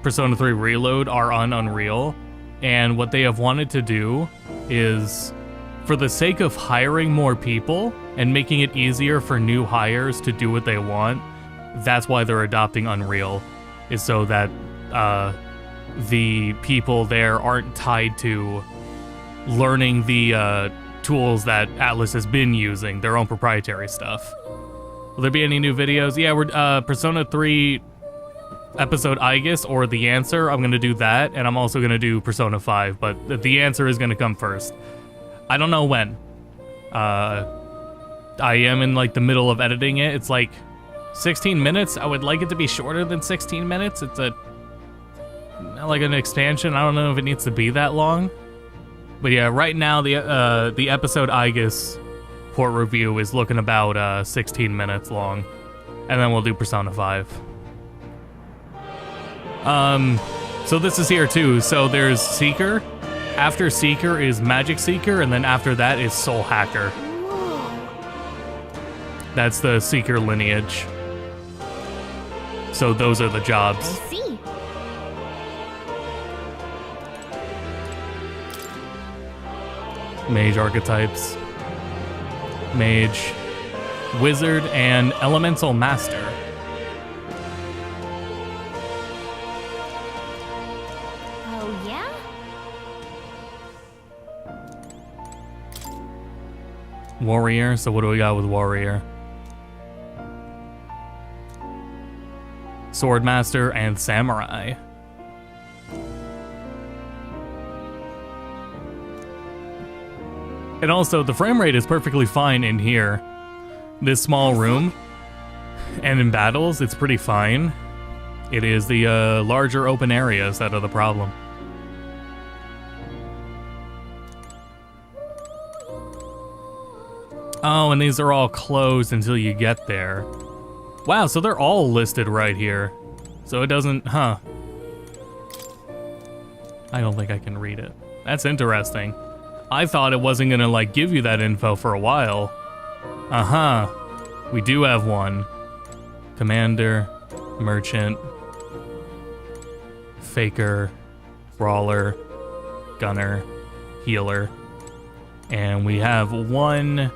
Persona 3 Reload are on Unreal, and what they have wanted to do is, for the sake of hiring more people and making it easier for new hires to do what they want, that's why they're adopting Unreal, is so that the people there aren't tied to learning the tools that Atlas has been using, their own proprietary stuff. Will there be any new videos? Yeah, we're Persona 3 episode Aegis or The Answer. I'm gonna do that, and I'm also gonna do Persona 5, but The Answer is gonna come first. I don't know when. I am in like the middle of editing it. It's like 16 minutes. I would like it to be shorter than 16 minutes. It's like an expansion. I don't know if it needs to be that long. But yeah, right now the episode Aegis port review is looking about 16 minutes long, and then we'll do Persona 5. So this is here too. So there's Seeker. After Seeker is Magic Seeker, and then after that is Soul Hacker. That's the Seeker lineage. So those are the jobs. I see. Mage archetypes. Mage, Wizard, and Elemental Master. Oh, yeah? Warrior, so what do we got with Warrior? Swordmaster and Samurai. And also, the frame rate is perfectly fine in here. This small room, and in battles, it's pretty fine. It is the larger open areas that are the problem. Oh, and these are all closed until you get there. Wow, so they're all listed right here. So it doesn't, huh. I don't think I can read it. That's interesting. I thought it wasn't gonna like give you that info for a while. Uh-huh. We do have one. Commander, Merchant, Faker, Brawler, Gunner, Healer. And we have one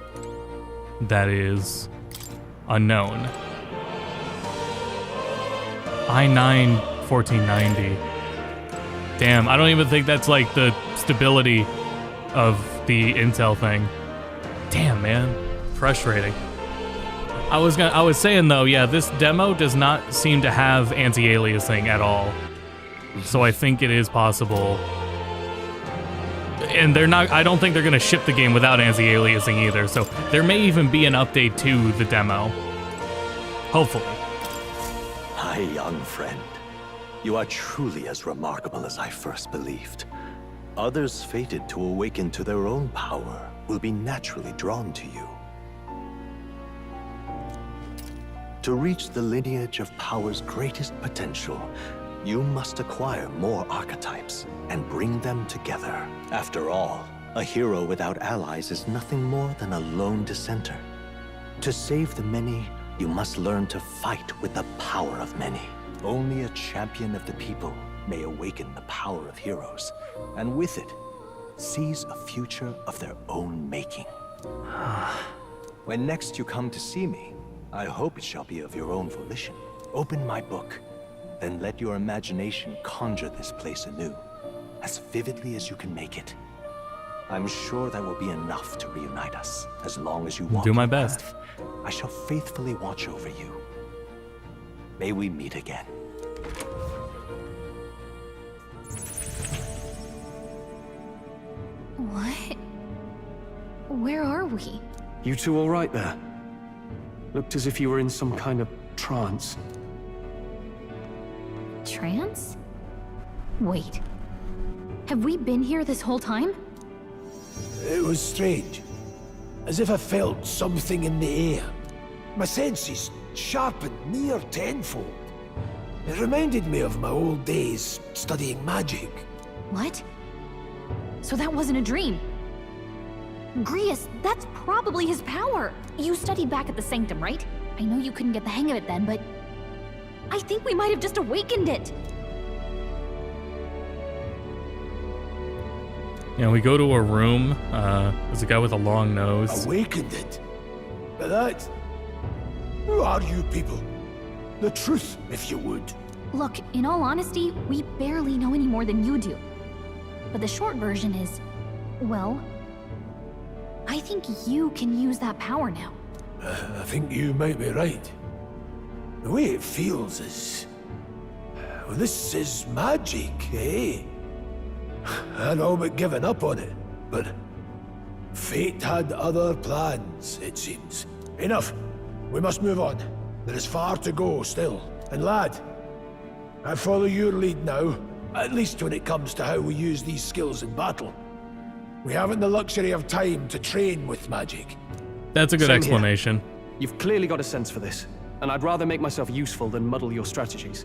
that is unknown. i9 1490. Damn, I don't even think that's like the stability of the Intel thing. Damn, man. Frustrating. I was saying though, yeah, this demo does not seem to have anti-aliasing at all. So I think it is possible. And I don't think they're gonna ship the game without anti-aliasing either, so there may even be an update to the demo. Hopefully. My young friend, you are truly as remarkable as I first believed. Others fated to awaken to their own power will be naturally drawn to you. To reach the lineage of power's greatest potential, you must acquire more archetypes and bring them together. After all, a hero without allies is nothing more than a lone dissenter. To save the many, you must learn to fight with the power of many. Only a champion of the people may awaken the power of heroes, and with it, seize a future of their own making. When next you come to see me, I hope it shall be of your own volition. Open my book, then let your imagination conjure this place anew, as vividly as you can make it. I'm sure that will be enough to reunite us, as long as you walk do my your best. path. I shall faithfully watch over you. May we meet again. What? Where are we? You two all right there? Looked as if you were in some kind of trance. Trance? Wait. Have we been here this whole time? It was strange. As if I felt something in the air. My senses sharpened near tenfold. It reminded me of my old days studying magic. What? So that wasn't a dream. Grius, that's probably his power. You studied back at the Sanctum, right? I know you couldn't get the hang of it then, but I think we might have just awakened it. Yeah, we go to a room. There's a guy with a long nose. Awakened it? But that... Who are you people? The truth, if you would. Look, in all honesty, we barely know any more than you do. But the short version is, well, I think you can use that power now. I think you might be right. The way it feels is... Well, this is magic, eh? I'd all but given up on it, but... Fate had other plans, it seems. Enough. We must move on. There is far to go still. And lad, I follow your lead now, at least when it comes to how we use these skills in battle. We haven't the luxury of time to train with magic. That's a good Same explanation. Here. You've clearly got a sense for this, and I'd rather make myself useful than muddle your strategies.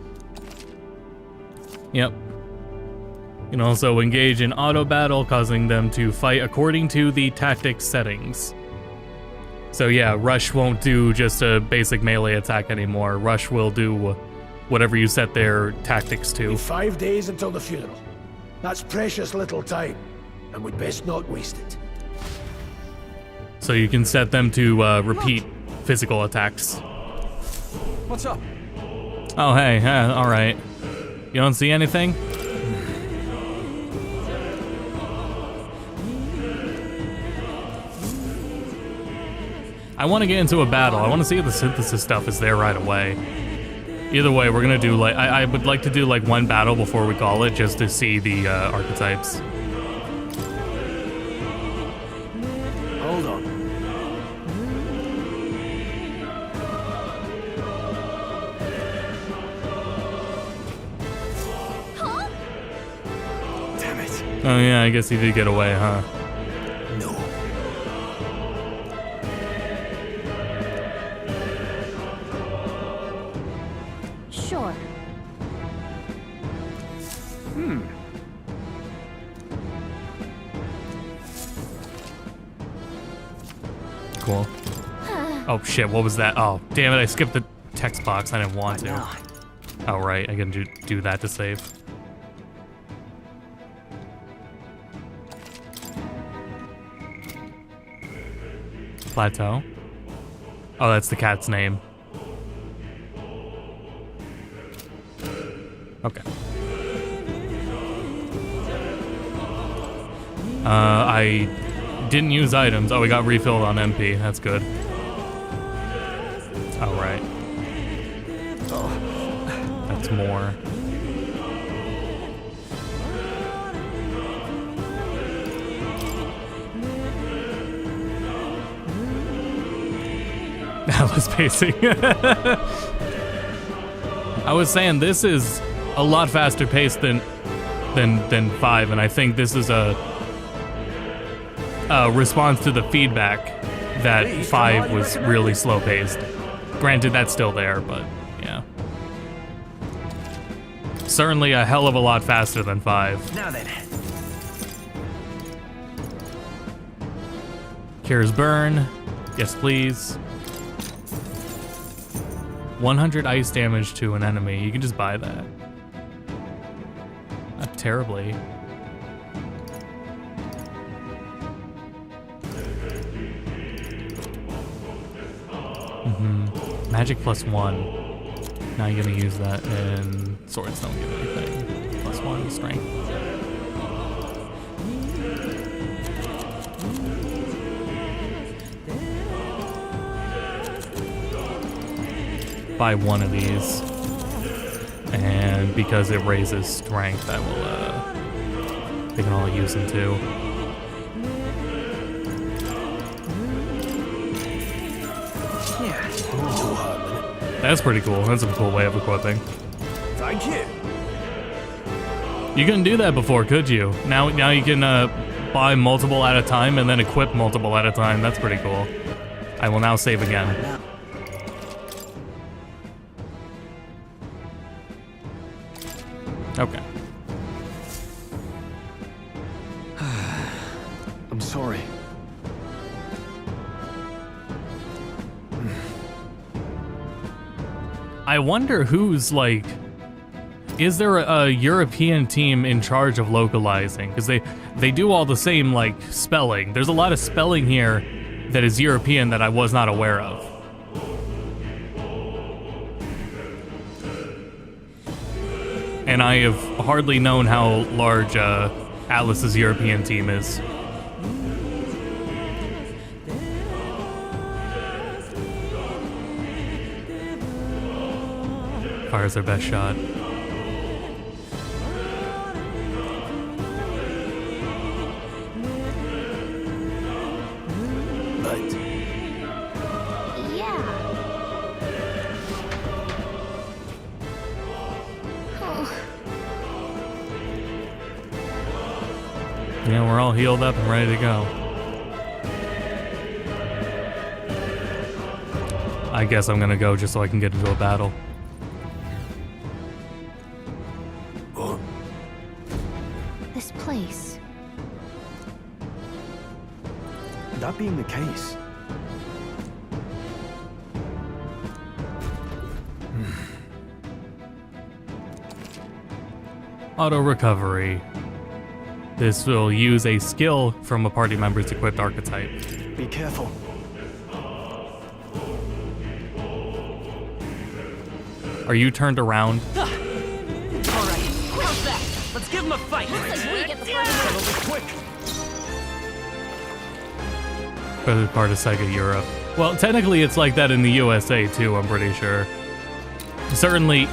Yep. You can also engage in auto battle, causing them to fight according to the tactics settings. So yeah, Rush won't do just a basic melee attack anymore. Rush will do whatever you set their tactics to. We've 5 days until the funeral. That's precious little time, and we'd best not waste it. So you can set them to repeat physical attacks. What's up? Oh, hey, all right. You don't see anything? I want to get into a battle. I want to see if the synthesis stuff is there right away. Either way, we're gonna do like I would like to do like one battle before we call it, just to see the archetypes. Hold on. Huh? Damn it. Oh yeah, I guess he did get away, huh? No. Sure. Cool. Oh shit, what was that? Oh, damn it, I skipped the text box. I didn't want to. Oh right, I can do that to save. Plateau? Oh, that's the cat's name. Okay. I didn't use items. Oh, we got refilled on MP. That's good. All right. That's more. Alice pacing. I was saying this is a lot faster paced than 5, and I think this is a response to the feedback that 5 was really slow paced. Granted, that's still there, but yeah. Certainly a hell of a lot faster than 5. Now then. Cures burn. Yes, please. 100 ice damage to an enemy. You can just buy that. Not terribly. Magic +1. Now you're gonna use that, and swords don't give anything. +1 strength. Buy one of these, and because it raises strength, I will. They can all use them too. That's pretty cool. That's a cool way of equipping. Thank you. You couldn't do that before, could you? Now you can buy multiple at a time and then equip multiple at a time. That's pretty cool. I will now save again. Okay. I'm sorry. I wonder who's like, is there a European team in charge of localizing? Because they do all the same like spelling. There's a lot of spelling here that is European that I was not aware of. And I have hardly known how large Atlas's European team is. Fire's their best shot. Yeah, we're all healed up and ready to go. I guess I'm gonna go just so I can get into a battle. This place. That being the case, Auto recovery. This will use a skill from a party member's equipped archetype. be careful. Are you turned around? All right, how's that? Let's give him a fight. Looks like we get the first Quick. For part of Sega Europe. Well, technically it's like that in the USA too, I'm pretty sure. Certainly,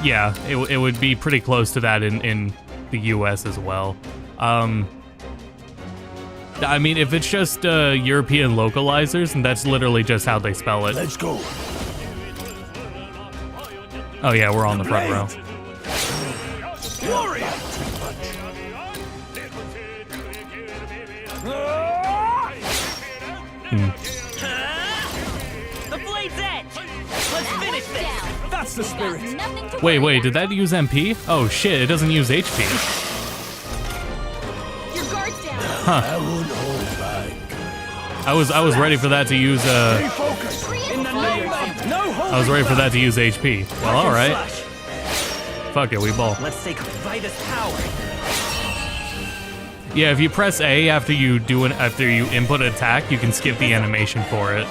yeah, it would be pretty close to that in the US as well. I mean, if it's just European localizers, and that's literally just how they spell it. Let's go. Oh yeah, we're on the front row. Warrior. The blade's edge. Let's finish this. That's the spirit. Wait, did that use MP? Oh shit, it doesn't use HP. Your guard's down. Huh. I won't hold back. I was ready for that to use Stay focused. In the name of no holding I was ready for that to use HP. Well, all right. Slash. Fuck it, we ball. Let's take Vitus power. Yeah, if you press A after you input an attack, you can skip the animation for it.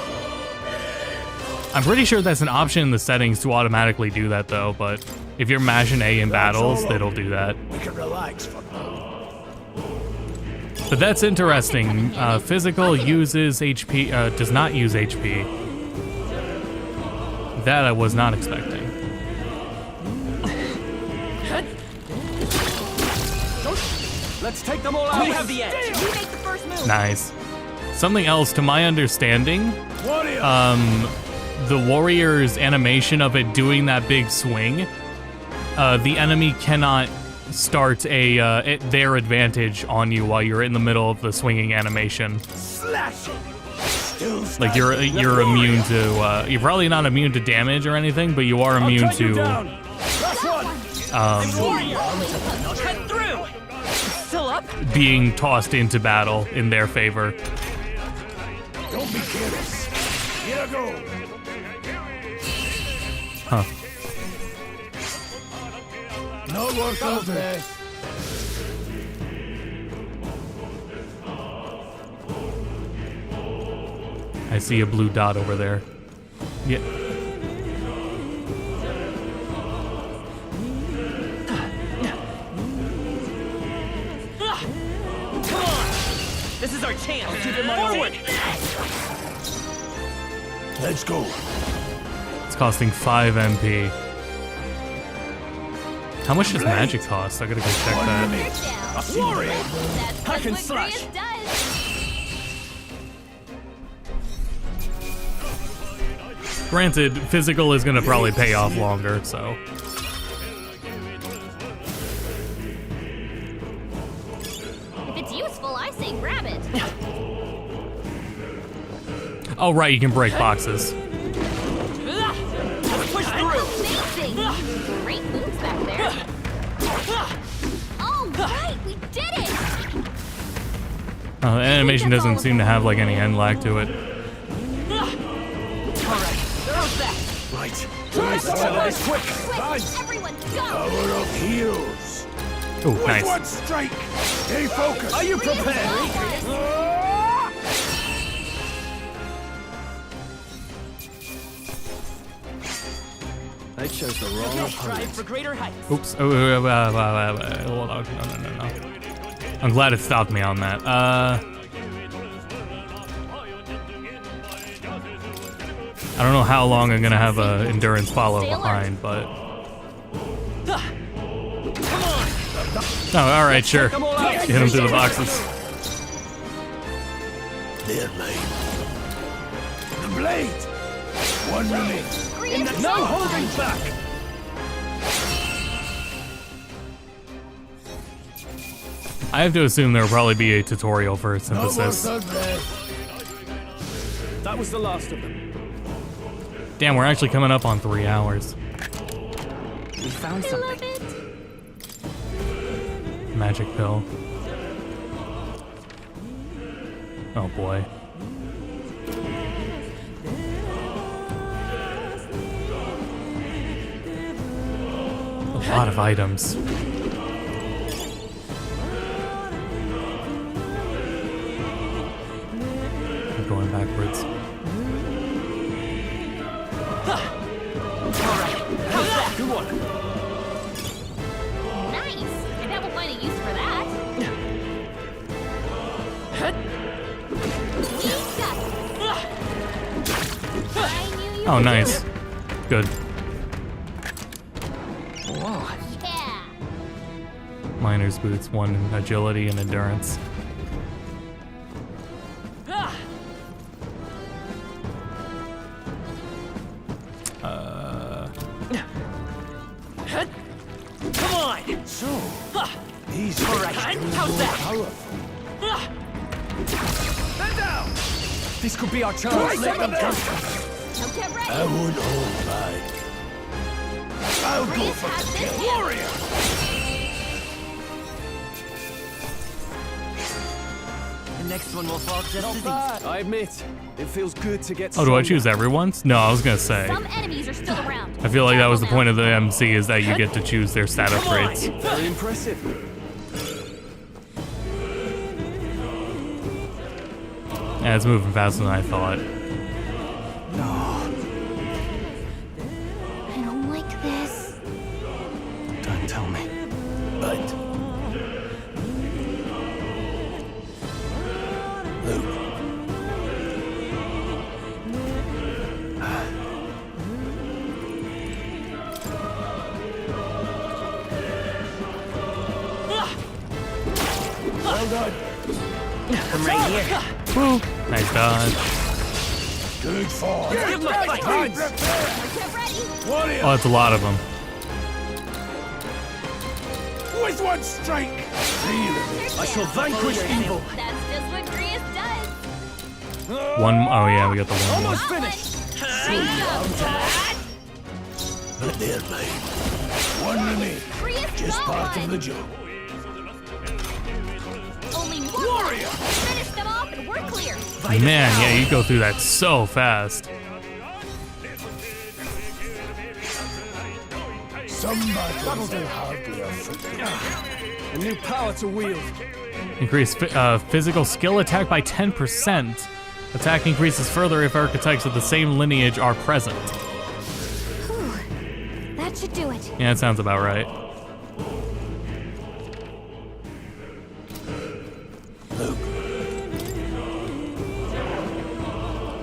I'm pretty sure that's an option in the settings to automatically do that though, but If you're mashing A in battles, it'll do that. We can relax for But that's interesting. Physical uses HP, does not use HP. That I was not expecting. Let's take them all out. We have the edge. You make the first move. Nice. Something else, to my understanding, the warrior's animation of it doing that big swing, the enemy cannot start their advantage on you while you're in the middle of the swinging animation. Like you're immune to you're probably not immune to damage or anything, but you are immune to being tossed into battle in their favor. Don't be careless. Here I go. Huh. No work out there. I see a blue dot over there. Yeah. Come on! This is our chance. Forward! Let's go. It's costing 5 MP. How much does magic cost? I gotta go check that. Warrior. Hack and slash. Granted, physical is gonna probably pay off longer, so. If it's useful, I say grab it. Oh right, you can break boxes. Push through. Amazing. Great moves back there. All right, we did it. The animation doesn't seem to have like any end lag to it. Right. Quick, everyone, go. Power of heals. Oh, With nice. one strike. Stay focused. Are you prepared? They chose the wrong opponent. For greater heights. Oops. Hold on. No. I'm glad it stopped me on that. I don't know how long I'm gonna have a endurance follow behind, but. Oh, all right, sure. Hit him through the boxes. There, blade. The blade. One remains. No holding back. I have to assume there will probably be a tutorial for synthesis. That was the last of them. Damn, we're actually coming up on 3 hours. We found something. Magic pill. Oh boy. A lot of items. I'm going backwards. Good one. Nice. I bet we'll find a use for that. Oh, nice. Good. Whoa. Yeah. Miner's boots, 1 in agility and endurance. Come on. So, these All right. How's that? powerful. Stand down. This could be our chance. Try some of this. Now get ready. I won't hold back. I'll go for the kill. Warrior. The next one will fall just as easy. I admit, it feels good to get. Oh, do I stronger. choose everyone's? No, I was gonna say. Some enemies are still around. I feel like that was the point of the MC, is that you get to choose their stat upgrades. Very impressive. Yeah, it's moving faster than I thought. I don't like this. I'm right here. Woo. Nice dodge. Good for. Give him a fight. Oh, that's a lot of them. With one strike. I shall vanquish evil. That's just what Grius does. One. Oh yeah, we got the one. Almost finished. But there, mate. One remaining. Just part of the job. Only one warrior. Finish them off and we're clear. Man, yeah, you go through that so fast. Somebody hardly a new power to wield. Increase physical skill attack by 10%. Attack increases further if archetypes of the same lineage are present. Whew. That should do it. Yeah, that sounds about right.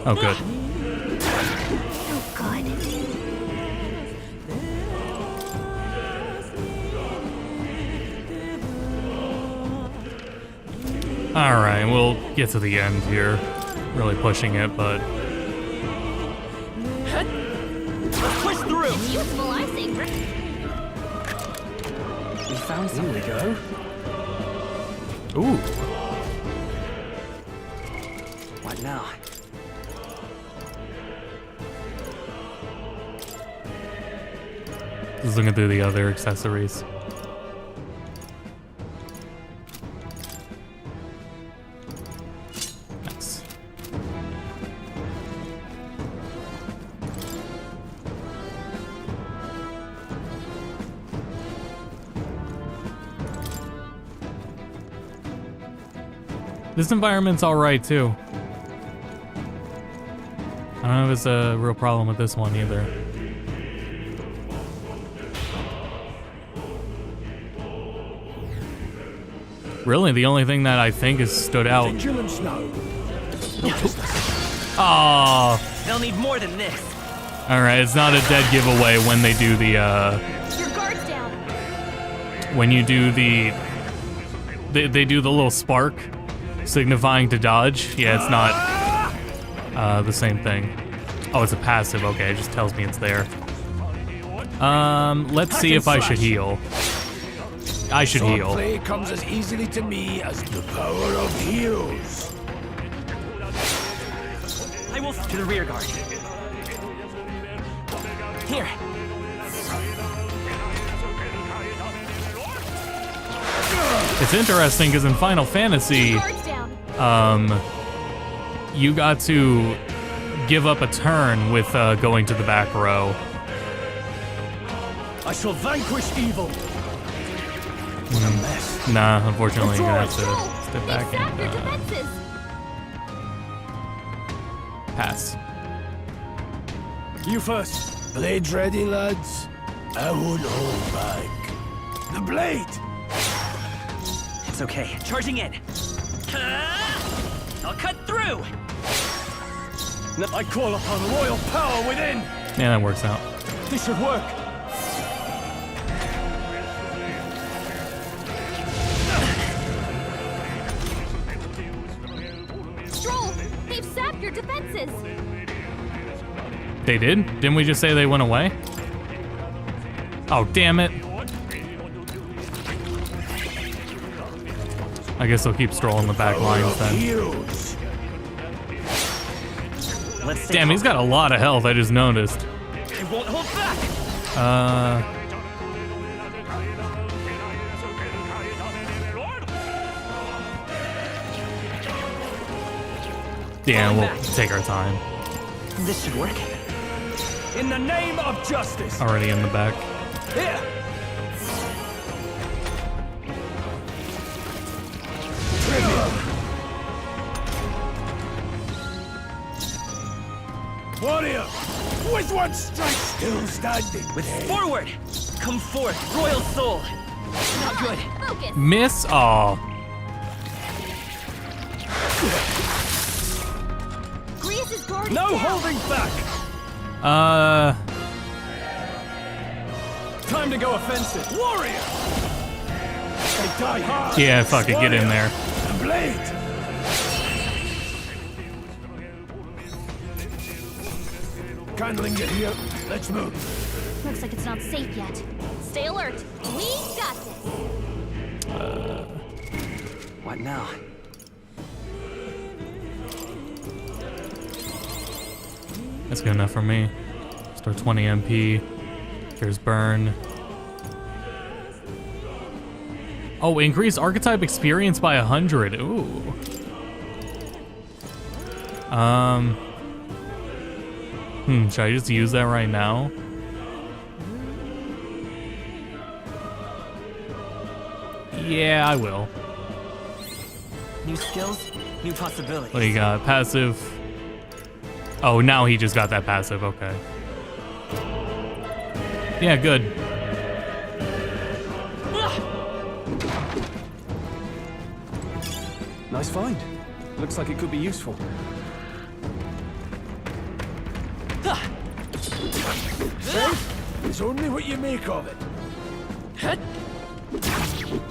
Oh, good. Oh, God. All right, we'll get to the end here. Really pushing it, but Let's push through. Useful, I say. We found something. Here we go. ooh, What now? just looking through the other accessories. Nice. This environment's alright too. I don't know if it's a real problem with this one either. Really, the only thing that I think has stood out. Vigilance now. Oh. They'll need more than this. All right, it's not a dead giveaway when they do the. Your guard's down. When you do the. They do the little spark, signifying to dodge. Yeah, it's not the same thing. Oh, it's a passive. Okay, it just tells me it's there. Let's see if I should heal. I should heal. Play comes as easily to me as the power of heroes. I will to the rear guard. Here. It's interesting because in Final Fantasy, you got to give up a turn with going to the back row. I shall vanquish evil. Nah, unfortunately, you're gonna have to step back and pass. You first. Blades ready, lads. I won't hold back. The blade. It's okay. Charging in. I'll cut through. I call upon royal power within. Yeah, that works out. This should work. They've sapped your defenses. They did? Didn't we just say they went away? Oh, damn it. I guess they'll keep strolling the back lines then. Damn, he's got a lot of health, I just noticed. I won't hold back. Yeah, we'll take our time. This should work. In the name of justice. Already in the back. Here. Warrior, with one strike still standing. With forward. Come forth, royal soul. Not good. Focus. Miss? Aw. Grius' guard is No down. holding back. Time to go offensive. Warrior. They die hard. Yeah, fuck it, get in there. The blade. Can't linger here. Let's move. Looks like it's not safe yet. Stay alert. We got this. What now? That's good enough for me. Start 20 MP. Here's burn. Oh, increase archetype experience by 100. Ooh. Should I just use that right now? Yeah, I will. New skills, new possibilities. What do you got? Passive. Oh, now he just got that passive. Okay. Yeah, good. Nice find. Looks like it could be useful. It's only what you make of it.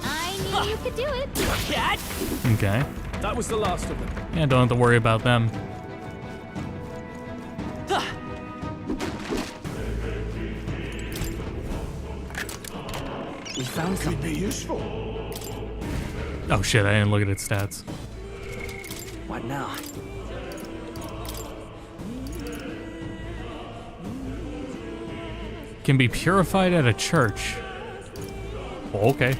I knew you could do it. Okay. That was the last of them. Yeah, don't have to worry about them. We found something. Could be useful. Oh shit, I didn't look at its stats. What now? Can be purified at a church. Oh, okay.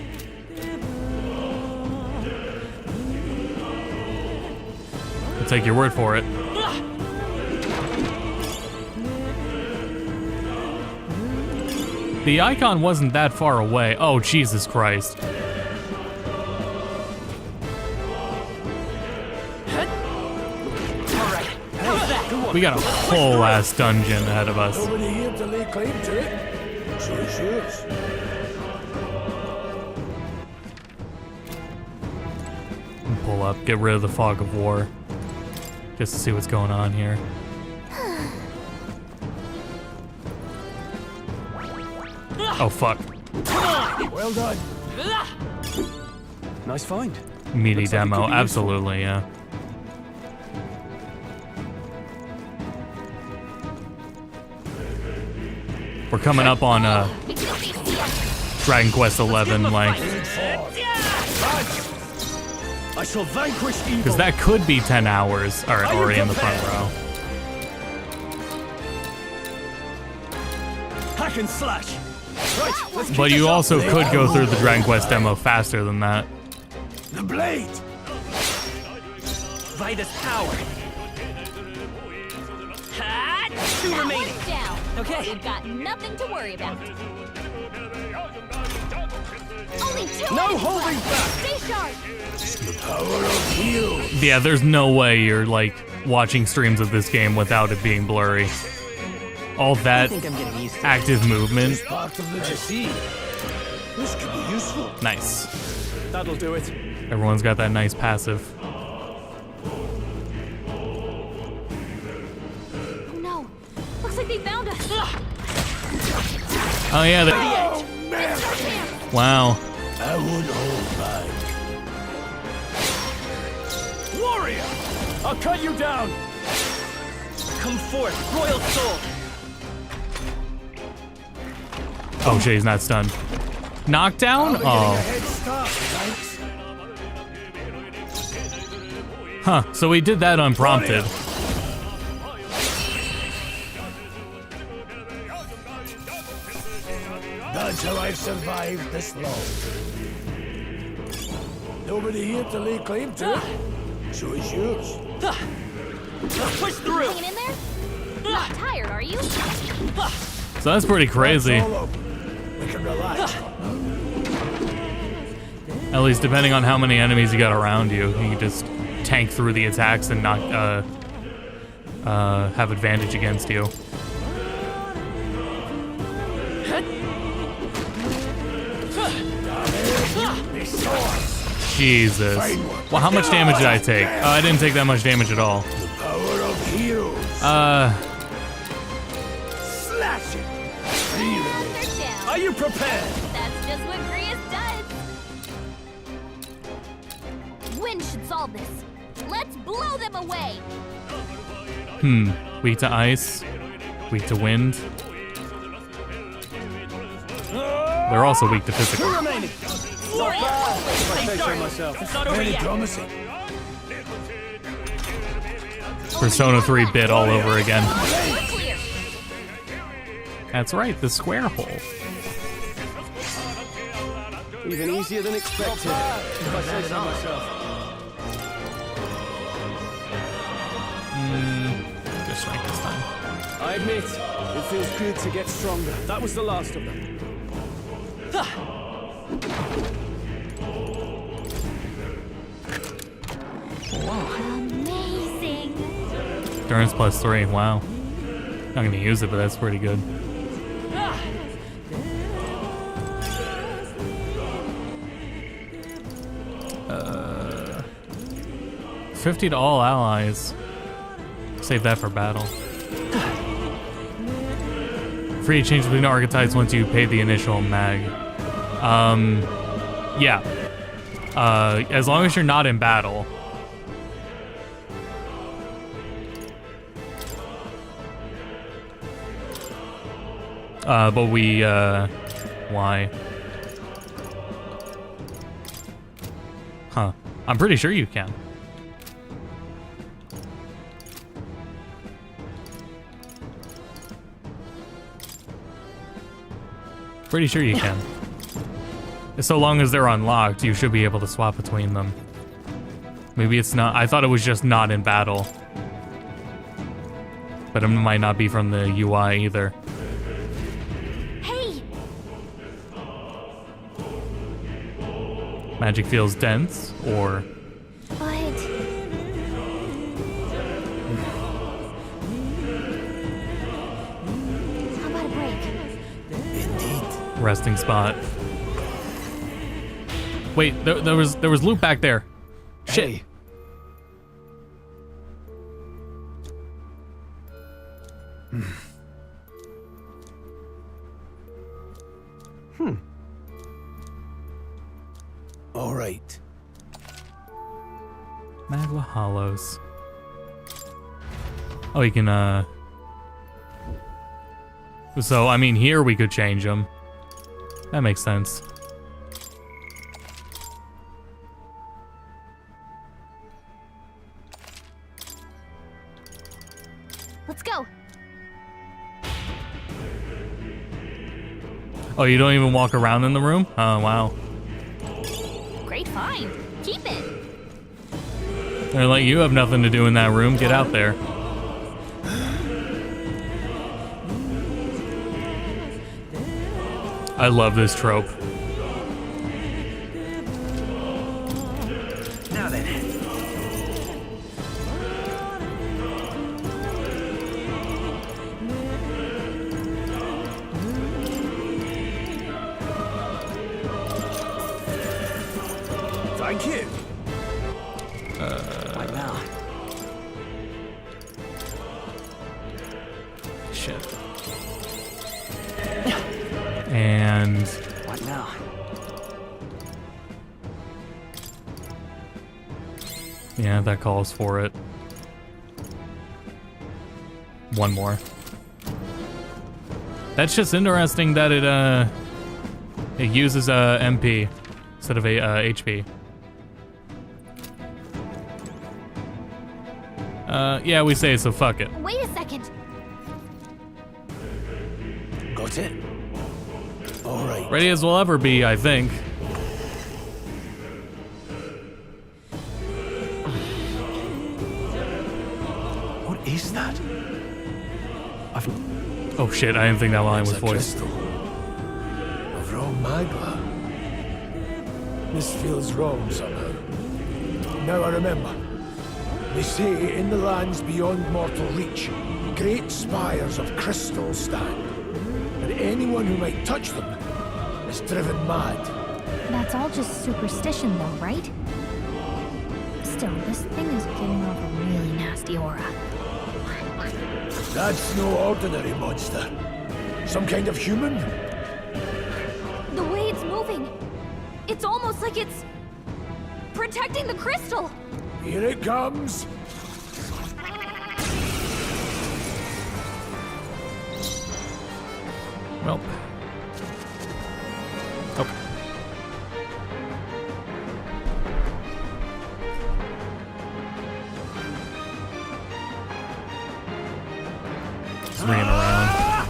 I'll take your word for it. The icon wasn't that far away. Oh, Jesus Christ. We got a whole ass dungeon ahead of us. Nobody here to lay claim to it. So it's yours. Pull up, get rid of the fog of war. Just to see what's going on here. Oh, fuck. Well done. Nice find. Meaty demo, absolutely, yeah. We're coming up on Dragon Quest 11 length. I shall vanquish evil. Because that could be 10 hours. Alright, already in the front row. Hack and slash. Right, let's But kick you this also off. could go through the Dragon Quest demo faster than that. The blade. Vitus power. Two remaining. Down. Okay. We've got nothing to worry about. Only two. No holding back. Stay sharp. The power of heroes. Yeah, there's no way you're like watching streams of this game without it being blurry. All that active movement. Part of the deceit. This could be useful. Nice. That'll do it. Everyone's got that nice passive. Oh no. Looks like they found us. Oh yeah, wow. I won't hold back. Warrior! I'll cut you down! Come forth, royal soul! Oh shit, he's not stunned. Knockdown? Oh. Huh, so we did that unprompted. That's how I've survived this long. Nobody here to lay claim to it. So it's yours. Let's push through! Hanging in there? Not tired, are you? So that's pretty crazy. We can relax. At least depending on how many enemies you got around you, you can just tank through the attacks and not have advantage against you. Jesus. Well, how much damage did I take? I didn't take that much damage at all. The power of heroes. Slash it. Are you prepared? That's just what Grius does. Wind should solve this. Let's blow them away. Weak to ice. Weak to wind. They're also weak to physical. Not bad, if I say so myself. It's not over yet. Promising. Persona 3 bit all over again. That's right, the square hole. Even easier than expected, if I say so myself. Just strike this time. I admit, it feels good to get stronger. That was the last of them. Amazing. Endurance +3, wow. Not gonna use it, but that's pretty good. 50 to all allies. Save that for battle. Free to change between archetypes once you pay the initial mag. Yeah. As long as you're not in battle. But we, why? Huh. I'm pretty sure you can. Pretty sure you can. So long as they're unlocked, you should be able to swap between them. Maybe it's not. I thought it was just not in battle. But it might not be from the UI either. Hey! Magic feels dense, or... But... How about a break? Resting spot. Wait, there was loot back there. Shit. Hey. All right. Magma Hollows. Oh, you can, So, I mean, here we could change them. That makes sense. Let's go. Oh, you don't even walk around in the room? Oh, wow. Great find. Keep it. They're like, you have nothing to do in that room. Get out there. I love this trope. Now then. Thank you. Right now. Shit. And... What now? yeah, that calls for it. One more. That's just interesting that it uses a MP instead of a HP. Yeah, we say so. Fuck it. Wait a second. Got it. All right. Ready as we'll ever be, I think. What is that? Oh shit! I didn't think that line was It's a voiced. crystal of raw magma. This feels wrong somehow. Now I remember. They say in the lands beyond mortal reach, great spires of crystal stand, and anyone who might touch them is driven mad. That's all just superstition though, right? Still, this thing is giving off a really nasty aura. That's no ordinary monster. Some kind of human? The way it's moving, it's almost like it's protecting the crystal. Here it comes. Well. Okay. Just ringing around.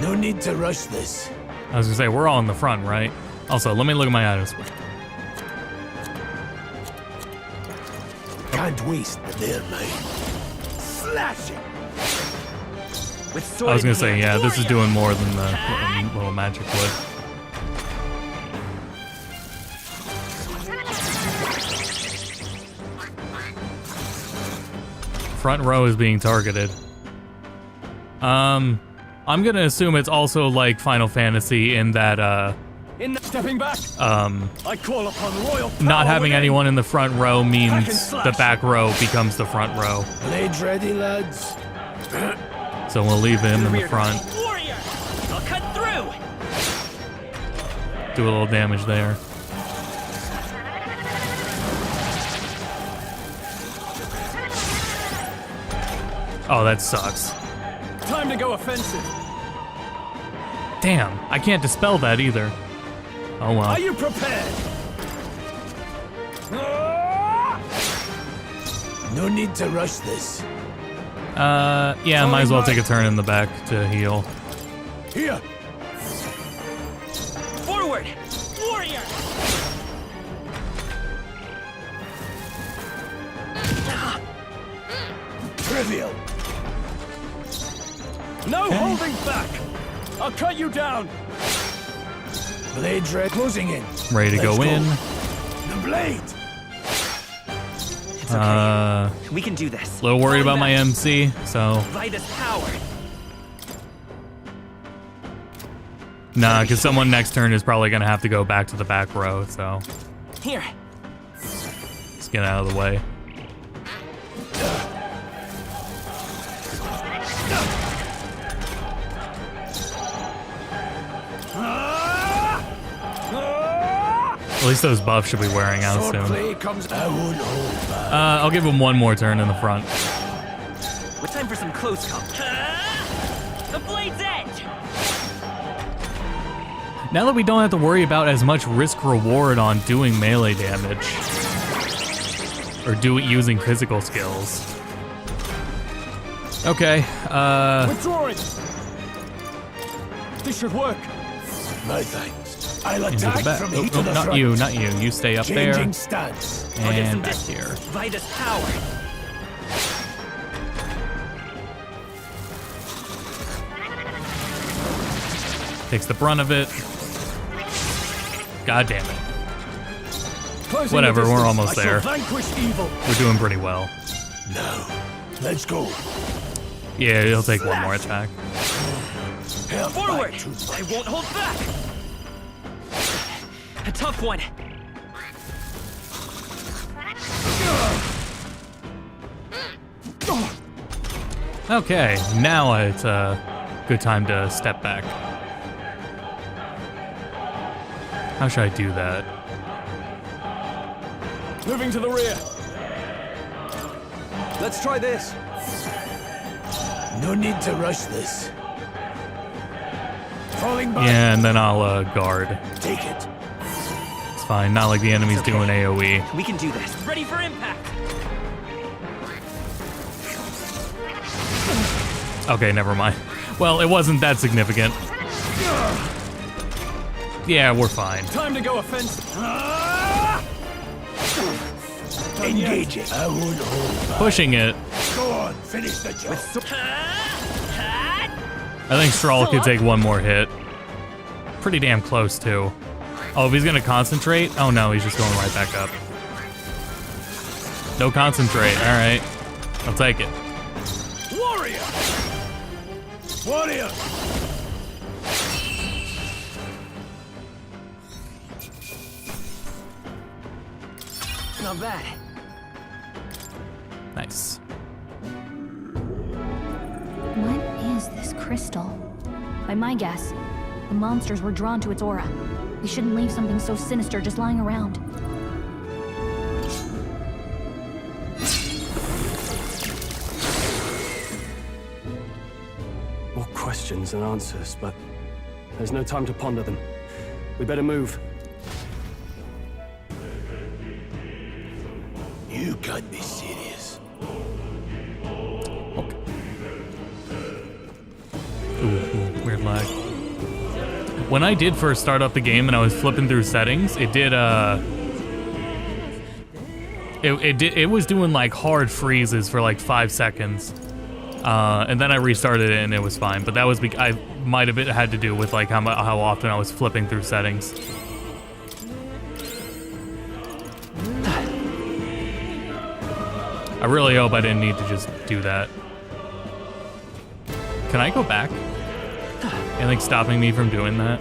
No need to rush this. I was gonna say, we're all in the front, right? Also, let me look at my items. Can't waste their mine. Slash it! I was gonna say, yeah, this is doing more than the little magic would. Front row is being targeted. I'm gonna assume it's also like Final Fantasy in that, Stepping back. I call upon royal power not having within. anyone in the front row means slash. the back row becomes the front row. Blades ready, lads. So we'll leave him in the front. Warrior! I'll cut through! Do a little damage there. Oh, that sucks. Time to go offensive. Damn, I can't dispel that either. Oh well. Are you prepared? No need to rush this. Yeah, might as well take a turn in the back to heal. Here. Forward! Warrior! Trivial. No holding back! I'll cut you down! Blades ready. Closing in. Ready to go in. The blade. It's okay. We can do this. A little worried about my MC, so Vitus power. nah, because someone next turn is probably gonna have to go back to the back row, so Here. let's get out of the way. At least those buffs should be wearing out soon. Play comes. I won't hold back. I'll give him one more turn in the front. It's time for some close comp. The blade's edge! Now that we don't have to worry about as much risk-reward on doing melee damage, or using physical skills. Okay, Withdrawing! This should work. My thanks. I'll into the attack back. from Oh, heat to the not front. you, not you. You stay up there. Changing stance. And back here. Vitus power. Takes the brunt of it. God damn it. Closing Whatever, the we're distance, almost I shall there. vanquish evil. We're doing pretty well. Now, let's go. Yeah, he'll take one more attack. Forward! I won't hold back! A tough one. Okay, now it's a good time to step back. How should I do that? Moving to the rear. Let's try this. No need to rush this. Falling back. Yeah, and then I'll guard. Take it. It's fine, not like the enemy's doing AoE. We can do this. Ready for impact. Okay, never mind. Well, it wasn't that significant. Yeah, we're fine. Time to go offensive. Engage it. I won't hold back. Pushing it. Go on, finish the job. I think Strahl could take one more hit. Pretty damn close, too. Oh, if he's gonna concentrate? Oh no, he's just going right back up. No concentrate, alright. I'll take it. Warrior! Warrior! Not bad. Nice. What is this crystal? By my guess, the monsters were drawn to its aura. We shouldn't leave something so sinister just lying around. questions and answers, but there's no time to ponder them. We better move. You can't be serious. Ooh, weird lag. When I did first start up the game and I was flipping through settings, it did it was doing like hard freezes for like 5 seconds. And then I restarted it and it was fine, but that was I might have had to do with like how often I was flipping through settings. I really hope I didn't need to just do that. Can I go back? Anything stopping me from doing that?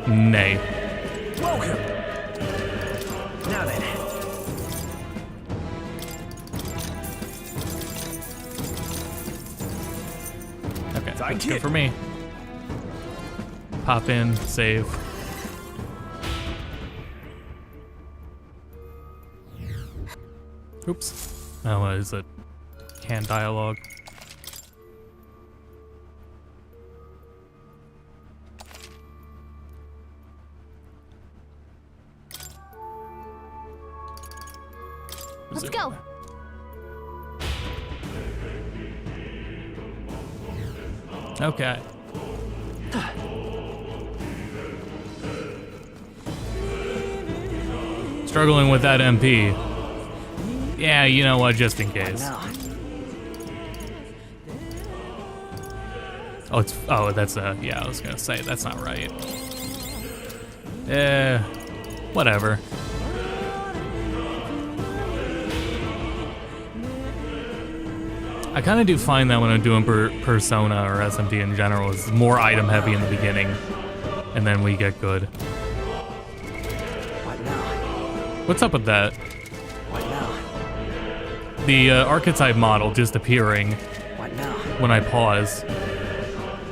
Nay. Welcome. Now then. Okay, that's good for me. Pop in, save. Oops. Oh, what is it? Canned dialogue. Let's go. Okay. Struggling with that MP. Yeah, you know what, just in case. Oh, that's yeah, I was gonna say, that's not right. Whatever. I kind of do find that when I'm doing Persona or SMT in general, it's more item heavy in the beginning, and then we get good. What now? What's up with that? What now? The archetype model just appearing What now? when I pause.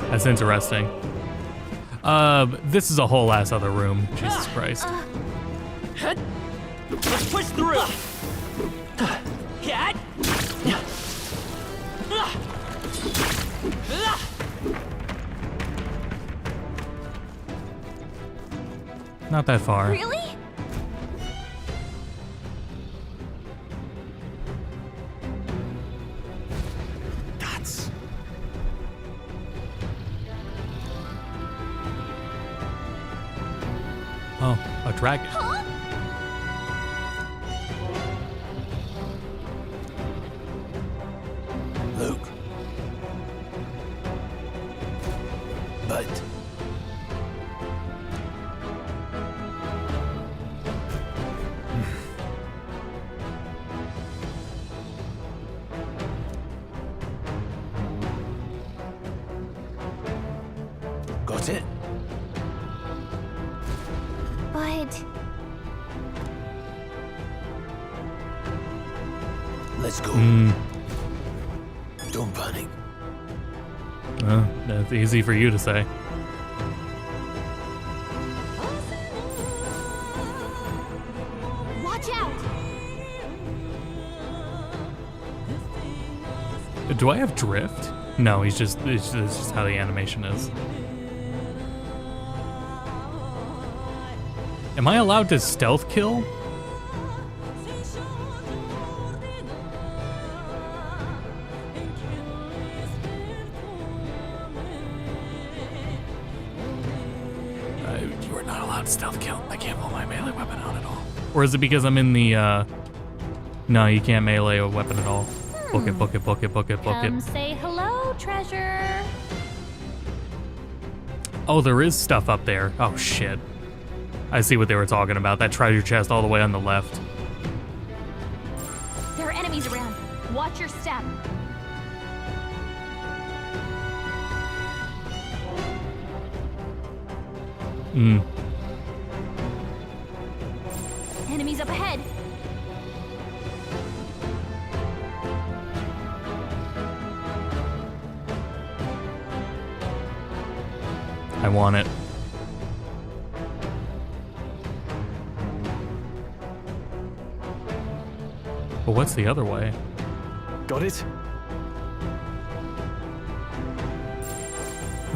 That's interesting. This is a whole ass other room. Jesus Christ. Let's push through. Cat. Not that far. Really? That's... Oh, a dragon. Huh? Luke. But... Got it? But Let's go. Don't panic. That's easy for you to say. watch out! Do I have drift? No, it's just how the animation is. Am I allowed to stealth kill? You are not allowed to stealth kill. I can't pull my melee weapon out at all. Or is it because I'm in the, No, you can't melee a weapon at all. Book it, book it, book it, book it, book it. Come say hello, treasure. Oh, there is stuff up there. Oh, shit. I see what they were talking about. That treasure chest all the way on the left. There are enemies around. Watch your step. Enemies up ahead. I want it. But what's the other way? Got it?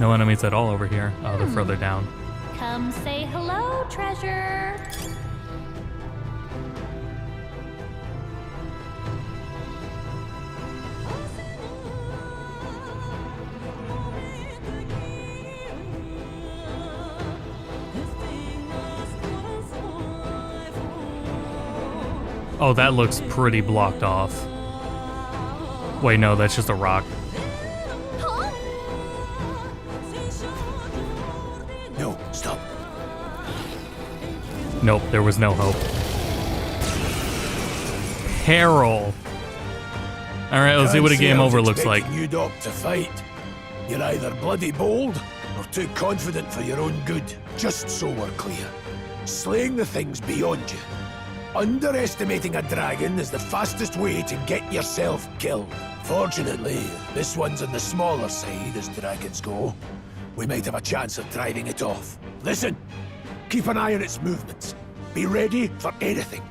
No enemies at all over here. Oh, they're further down. Come say hello, treasure. Oh, that looks pretty blocked off. Wait, no, that's just a rock. No, stop. Nope, there was no hope. Peril. Alright, let's see what a game over looks like. You dog to fight. You're either bloody bold or too confident for your own good. Just so we're clear. Slaying the things beyond you. Underestimating a dragon is the fastest way to get yourself killed. Fortunately, this one's on the smaller side as dragons go. We might have a chance of driving it off. Listen, keep an eye on its movements. Be ready for anything.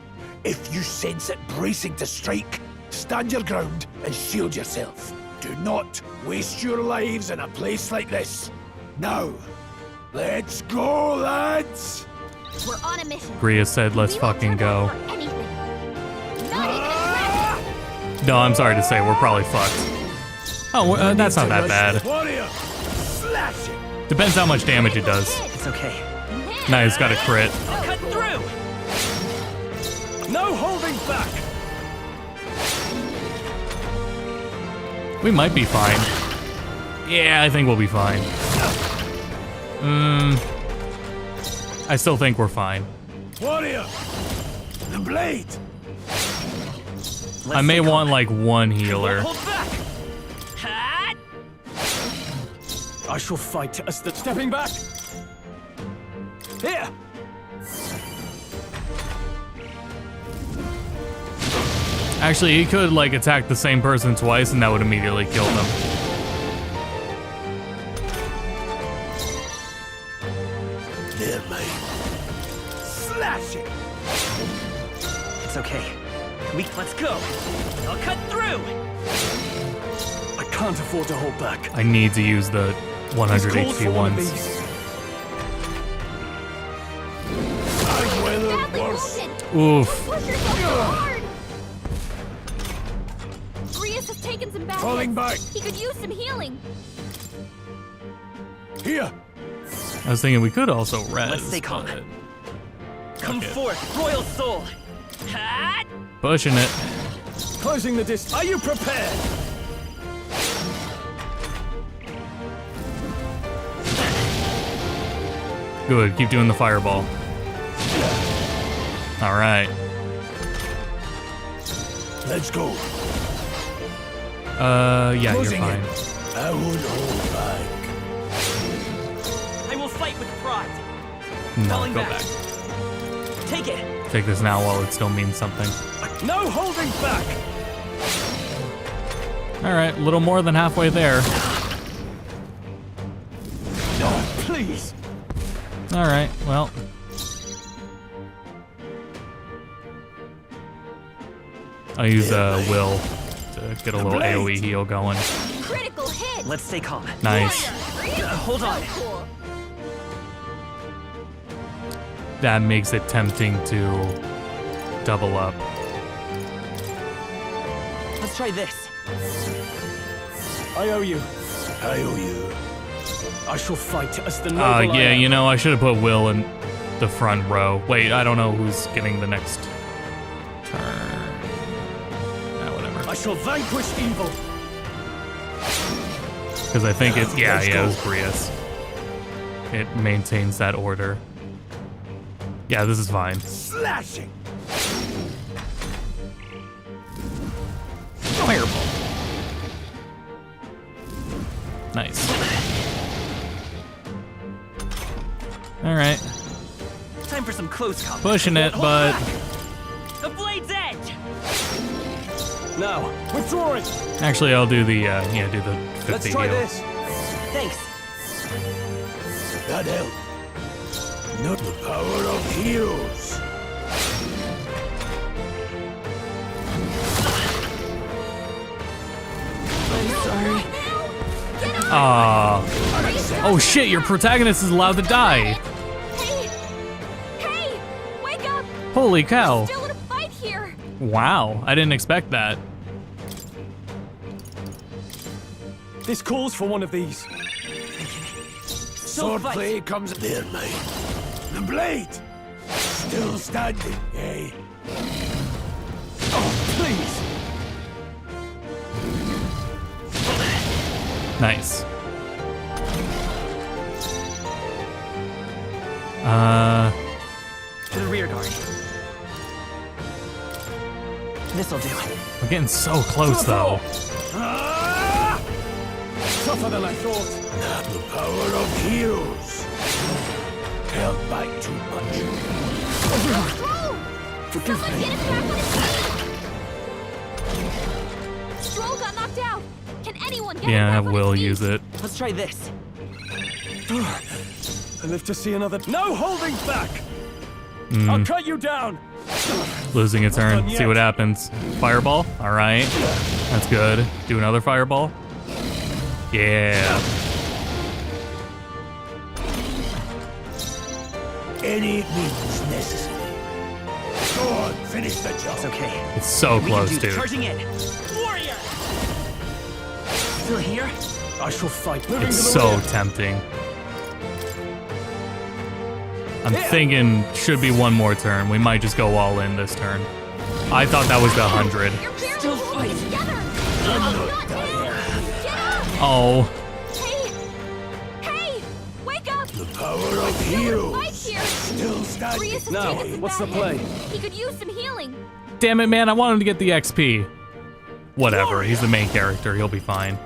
If you sense it bracing to strike, stand your ground and shield yourself. Do not waste your lives in a place like this. Now, let's go, lads! We're on a mission. Gria said, let's fucking go. No, I'm sorry to say, we're probably fucked. Oh, that's not that bad. Depends how much damage it does. It's okay. Nah, it's got a crit. I'll cut through! No holding back! We might be fine. Yeah, I think we'll be fine. I still think we're fine. Warrior! The blade! I may want like one healer. Hold back! I shall fight as the stepping back. Here! Actually, he could like attack the same person twice and that would immediately kill them. There, mate. Slash it! It's okay. Let's go. I'll cut through. I can't afford to hold back. I need to use the 100 HP ones. Oof. Grius has taken some bad Falling back. He could use some healing. Here. I was thinking we could also res. Let's stay calm. Come forth, royal soul. Pushing it. Closing the distance. Are you prepared? Good, keep doing the fireball. Alright. Let's go. Yeah, Closing you're fine. I won't hold back. I will fight with pride. No, Falling go back. Take it. Take this now while it still means something. No holding back. Alright, a little more than halfway there. No, please. Alright, well. I'll use Will to get a little AoE heal going. Critical hit. Let's stay calm. Nice. Hold on. Cool. That makes it tempting to double up. Let's try this. I owe you. I owe you. I shall fight as the noble I Yeah, am. you know, I should have put Will in the front row. Wait, I don't know who's getting the next turn. Whatever. I shall vanquish evil. Because I think it's, yeah, it was Grius. It maintains that order. Yeah, this is fine. Slashing. Fireball. Nice. Alright. Time for some close combat. Pushing it, Hold but... back. The blade's edge. Now, withdrawing. Actually, I'll do the, yeah, do the 50 Let's try heal. this. Thanks. That helped. Not the power of heroes. I'm sorry. Aww. Oh shit, your protagonist is allowed to die. Hey, wake up! Holy cow. Still in a fight here. Wow, I didn't expect that. This calls for one of these. Swordplay comes there, mate. The blade! Still standing, eh? Oh, please! Nice. To the rear guard. This'll do. We're getting so close though. Tougher than I thought. The power of heroes. Held back too much. Forgive me. Get it back on his feet. Stroll got knocked out. Can anyone get him Yeah, back on we'll his feet? use it. Let's try this. I live to see another. No holding back! Mm. I'll cut you down! Losing a turn. See what happens. Fireball. All right. That's good. Do another fireball. Yeah. Any means necessary. Go on, finish the job. It's okay. It's so close, dude. Charging in. Warrior! Still here? I shall fight. It's so tempting. I'm thinking should be one more turn. We might just go all in this turn. I thought that was the 100. Still fight. Oh. Hey, wake up! The power of heroes. Fight here. Still standing. Rias has Now, taken some what's the bad play? hits. He could use some healing. Damn it, man. I want him to get the XP. Whatever. He's the main character. He'll be fine.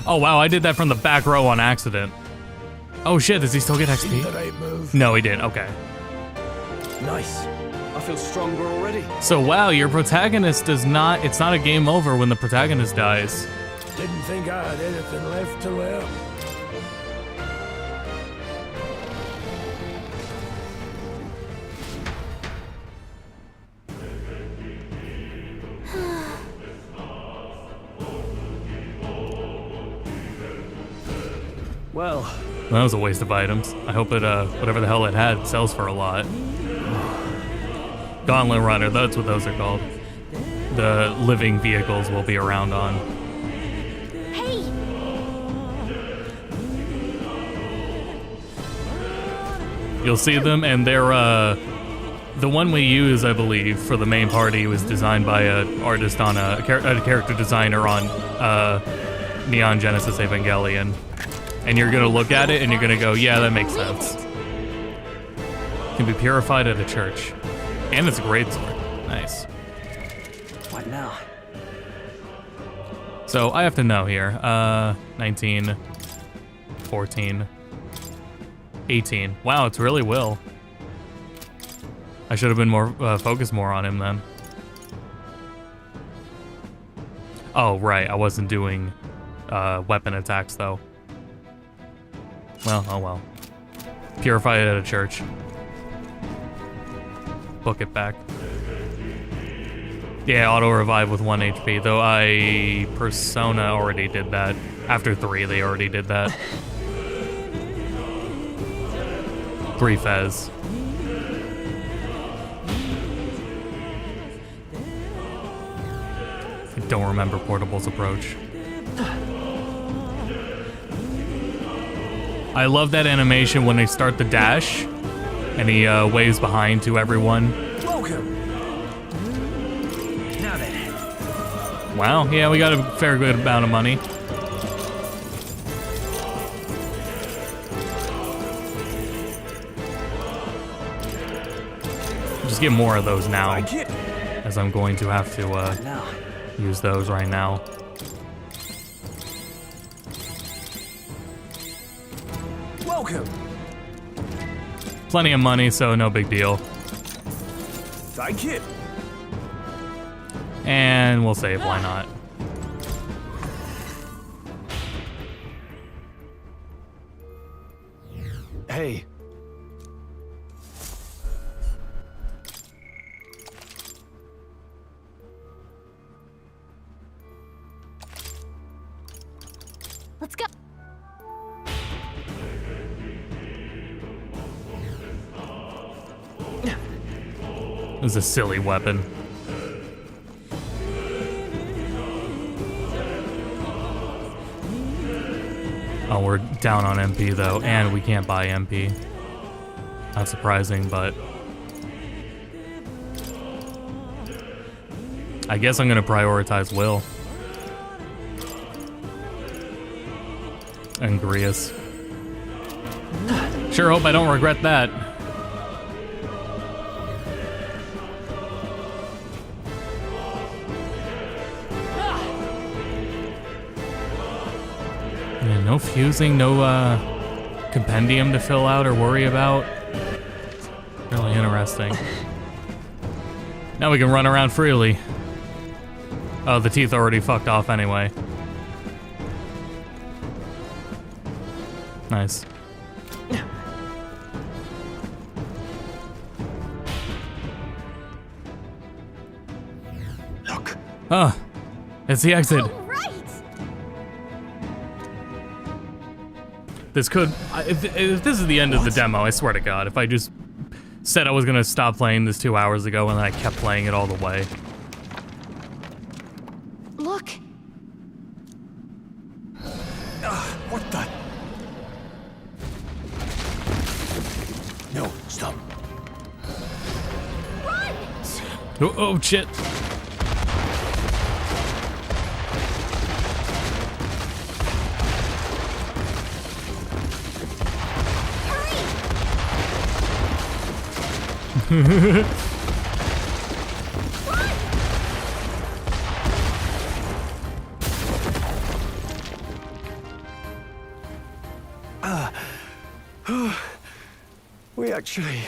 Oh, wow. I did that from the back row on accident. Oh, shit. Does he still get XP? No, he didn't. Okay. Nice. I feel stronger already. So, wow, your protagonist does not... It's not a game over when the protagonist dies. Didn't think I had anything left to learn. Well, That was a waste of items. I hope it, whatever the hell it had, sells for a lot. Gauntlet Runner, that's what those are called. The living vehicles will be around on. Hey! You'll see them, and they're, the one we use, I believe, for the main party was designed by an artist on a character designer on Neon Genesis Evangelion. And you're gonna look at it and you're gonna go, yeah, that makes sense. Can be purified at a church. And it's a great sword. Nice. What now? So I have to know here. 19, 14, 18. Wow, it's really Will. I should have been more focused more on him then. Oh, right, I wasn't doing weapon attacks though. Well, oh well. Purify it at a church. Book it back. Yeah, auto revive with 1 HP, though Persona already did that. After 3, they already did that. Griefez. I don't remember Portable's approach. I love that animation when they start the dash, and he waves behind to everyone. welcome. Now then. Wow, yeah, we got a fair good amount of money. Just get more of those now, as I'm going to have to use those right now. Welcome. Plenty of money, so no big deal. Thank you. And we'll save, why not? Hey. Let's go. It was a silly weapon. Oh, we're down on MP though, and we can't buy MP. Not surprising, but I guess I'm gonna prioritize Will and Grius. Sure hope I don't regret that. Yeah, no fusing, no compendium to fill out or worry about. Really interesting. Now we can run around freely. Oh, the teeth already fucked off anyway. Nice. Look. Ah, it's the exit. This could, if this is the end of the demo, I swear to God, if I just said I was gonna stop playing this 2 hours ago and then I kept playing it all the way. Look. What the? No, stop. Run! Oh shit. We actually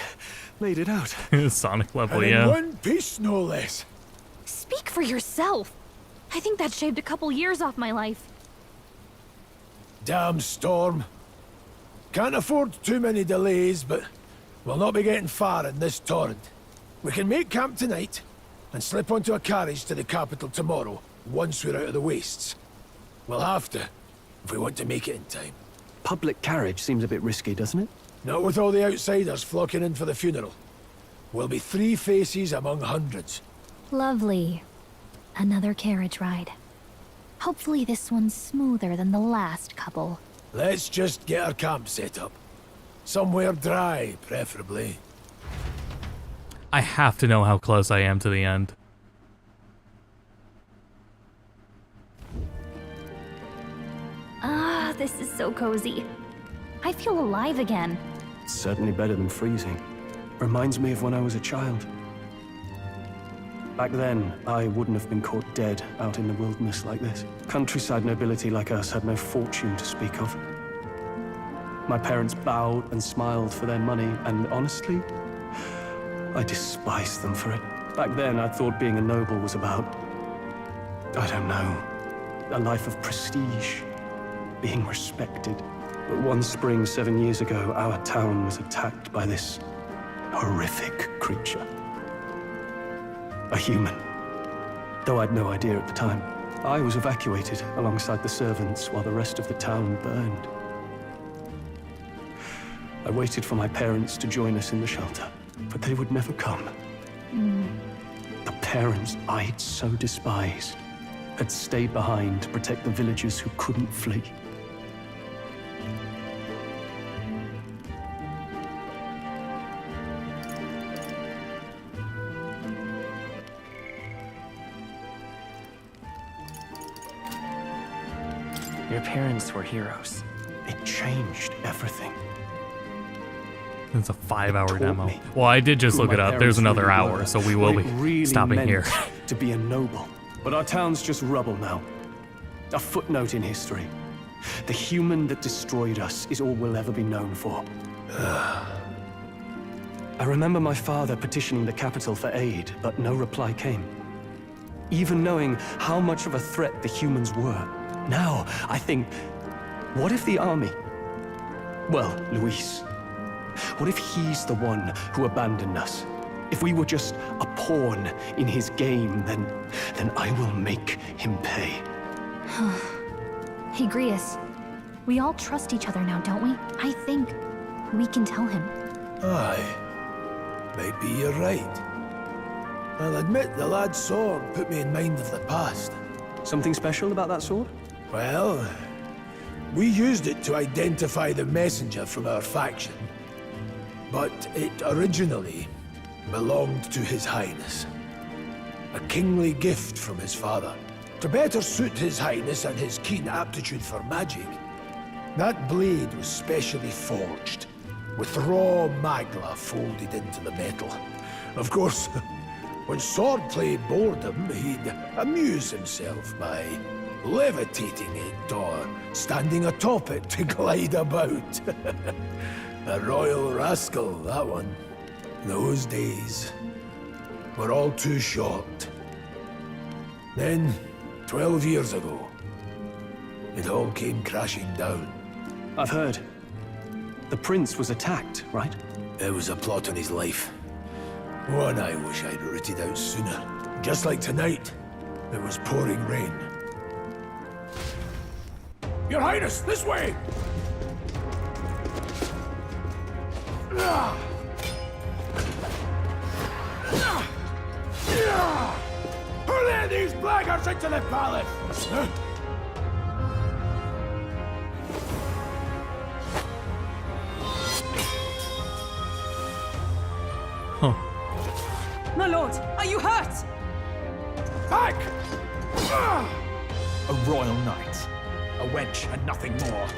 made it out. Sonic level, And yeah. in one piece, no less. Speak for yourself. I think that shaved a couple years off my life. Damn storm. Can't afford too many delays, but we'll not be getting far in this torrent. We can make camp tonight and slip onto a carriage to the capital tomorrow, once we're out of the wastes. We'll have to, if we want to make it in time. Public carriage seems a bit risky, doesn't it? Not with all the outsiders flocking in for the funeral. We'll be 3 faces among hundreds. Lovely. Another carriage ride. Hopefully this one's smoother than the last couple. Let's just get our camp set up. Somewhere dry, preferably. I have to know how close I am to the end. Ah, this is so cozy. I feel alive again. It's certainly better than freezing. Reminds me of when I was a child. Back then, I wouldn't have been caught dead out in the wilderness like this. Countryside nobility like us had no fortune to speak of. My parents bowed and smiled for their money, and honestly, I despised them for it. Back then, I thought being a noble was about, I don't know, a life of prestige, being respected. But one spring 7 years ago, our town was attacked by this horrific creature. A human. Though I'd no idea at the time. I was evacuated alongside the servants while the rest of the town burned. I waited for my parents to join us in the shelter, but they would never come. The parents I'd so despised had stayed behind to protect the villagers who couldn't flee. Your parents were heroes. It changed everything. It's a 5-hour Taught demo. me Well, I did just who look my it up. parents There's another really hour, were, so we will what be it really stopping meant here. to be a noble. But our town's just rubble now. A footnote in history. The human that destroyed us is all we'll ever be known for. I remember my father petitioning the capital for aid, but no reply came. Even knowing how much of a threat the humans were. Now, I think, what if the army? Well, Luis. What if he's the one who abandoned us? If we were just a pawn in his game, then I will make him pay. Hey, Grius. We all trust each other now, don't we? I think we can tell him. Aye. Maybe you're right. I'll admit the lad's sword put me in mind of the past. Something special about that sword? Well, we used it to identify the messenger from our faction. But it originally belonged to His Highness. A kingly gift from his father. To better suit His Highness and his keen aptitude for magic, that blade was specially forged, with raw magla folded into the metal. Of course, when swordplay bored him, he'd amuse himself by levitating it or standing atop it to glide about. A royal rascal, that one. Those days were all too short. Then, 12 years ago, it all came crashing down. I've heard. The prince was attacked, right? There was a plot on his life. One I wish I'd rooted out sooner. Just like tonight, it was pouring rain. Your Highness, this way! Who let these blackguards into the palace? My lord, are you hurt? Back! A royal knight. A wench and nothing more.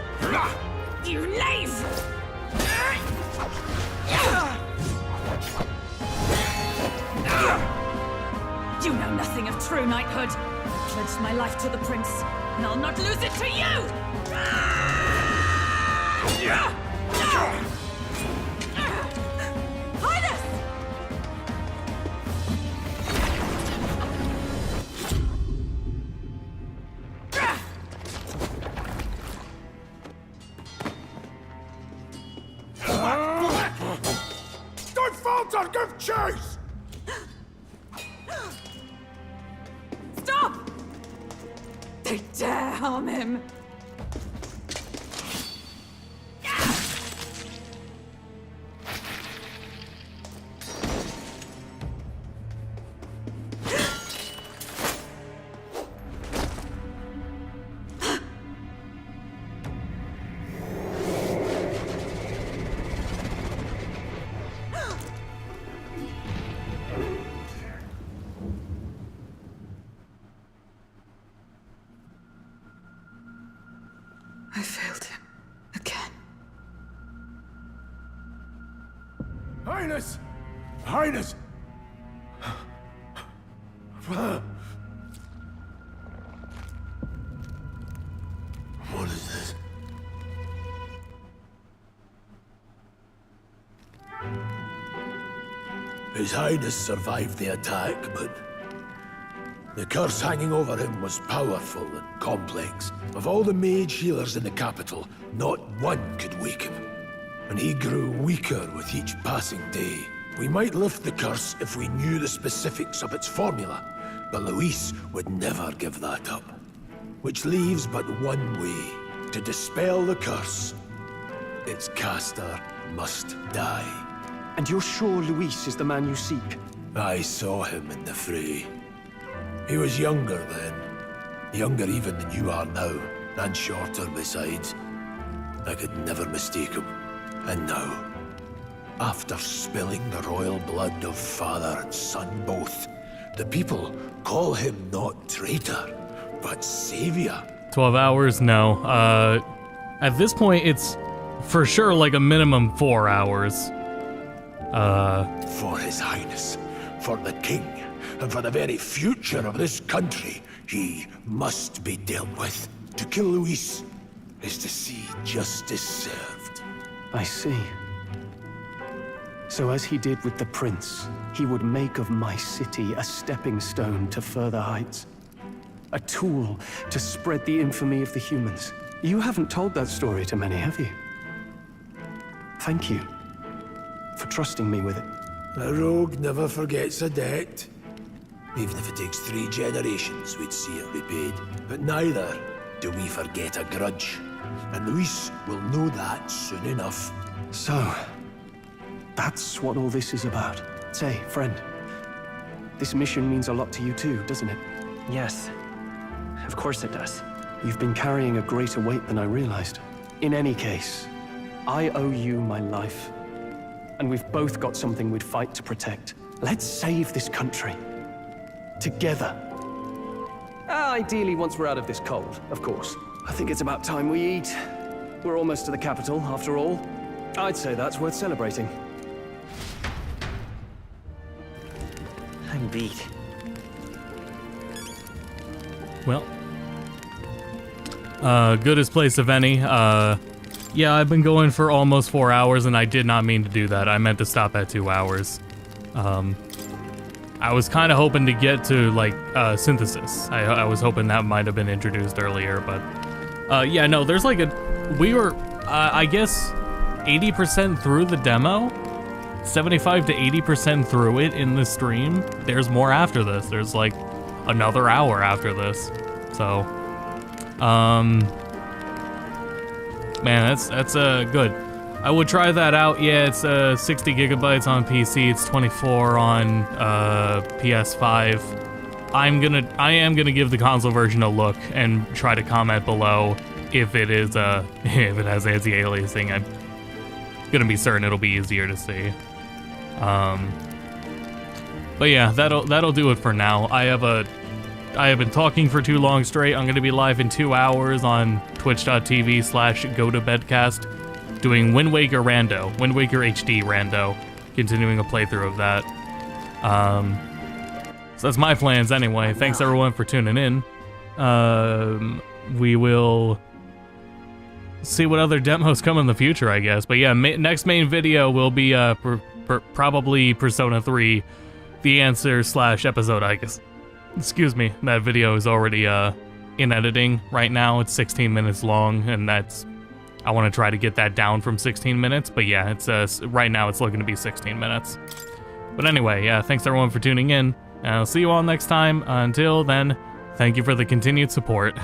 You knave! You know nothing of true knighthood. I pledged my life to the prince, and I'll not lose it to you! Highness! Don't falter, give chase! Stop! They dare harm him! I failed him. Again. Highness! Highness! What is this? His Highness survived the attack, but the curse hanging over him was powerful and complex. Of all the mage healers in the capital, not one could wake him. And he grew weaker with each passing day. We might lift the curse if we knew the specifics of its formula, but Luis would never give that up. Which leaves but one way to dispel the curse. Its caster must die. And you're sure Luis is the man you seek? I saw him in the fray. He was younger then. Younger even than you are now, and shorter besides. I could never mistake him. And now, after spilling the royal blood of father and son both, the people call him not traitor, but savior. 12 hours? No. At this point, it's for sure like a minimum 4 hours. For His Highness, for the king, and for the very future of this country, he must be dealt with. To kill Luis is to see justice served. I see. So as he did with the prince, he would make of my city a stepping stone to further heights. A tool to spread the infamy of the humans. You haven't told that story to many, have you? Thank you for trusting me with it. A rogue never forgets a debt. Even if it takes 3 generations, we'd see it repaid. But neither do we forget a grudge. And Luis will know that soon enough. So, that's what all this is about. Say, friend, this mission means a lot to you too, doesn't it? Yes. Of course it does. You've been carrying a greater weight than I realized. In any case, I owe you my life. And we've both got something we'd fight to protect. Let's save this country. Together. Ideally, once we're out of this cold, of course. I think it's about time we eat. We're almost to the capital, after all. I'd say that's worth celebrating. I'm beat. Well, goodest place of any. Yeah, I've been going for almost 4 hours, and I did not mean to do that. I meant to stop at 2 hours. I was kind of hoping to get to, like, synthesis. I was hoping that might have been introduced earlier, but... yeah, no, there's like a... We were, I guess, 80% through the demo? 75 to 80% through it in the stream? There's more after this. There's, like, another hour after this. So... Man, that's good. I would try that out. Yeah, it's 60 gigabytes on PC. It's 24 on PS5. I am gonna give the console version a look and try to comment below if it is if it has anti-aliasing. I'm gonna be certain it'll be easier to see. But yeah, that'll do it for now. I have been talking for too long straight. I'm going to be live in 2 hours on twitch.tv/GoToBedcast doing Wind Waker Rando, Wind Waker HD Rando, continuing a playthrough of that. So that's my plans anyway. Thanks everyone for tuning in. We will see what other demos come in the future, I guess. But yeah, next main video will be probably Persona 3, the answer / episode, I guess. Excuse me, that video is already in editing right now. It's 16 minutes long, and I want to try to get that down from 16 minutes, but yeah, it's right now it's looking to be 16 minutes. But anyway, yeah, thanks everyone for tuning in, and I'll see you all next time. Until then, thank you for the continued support.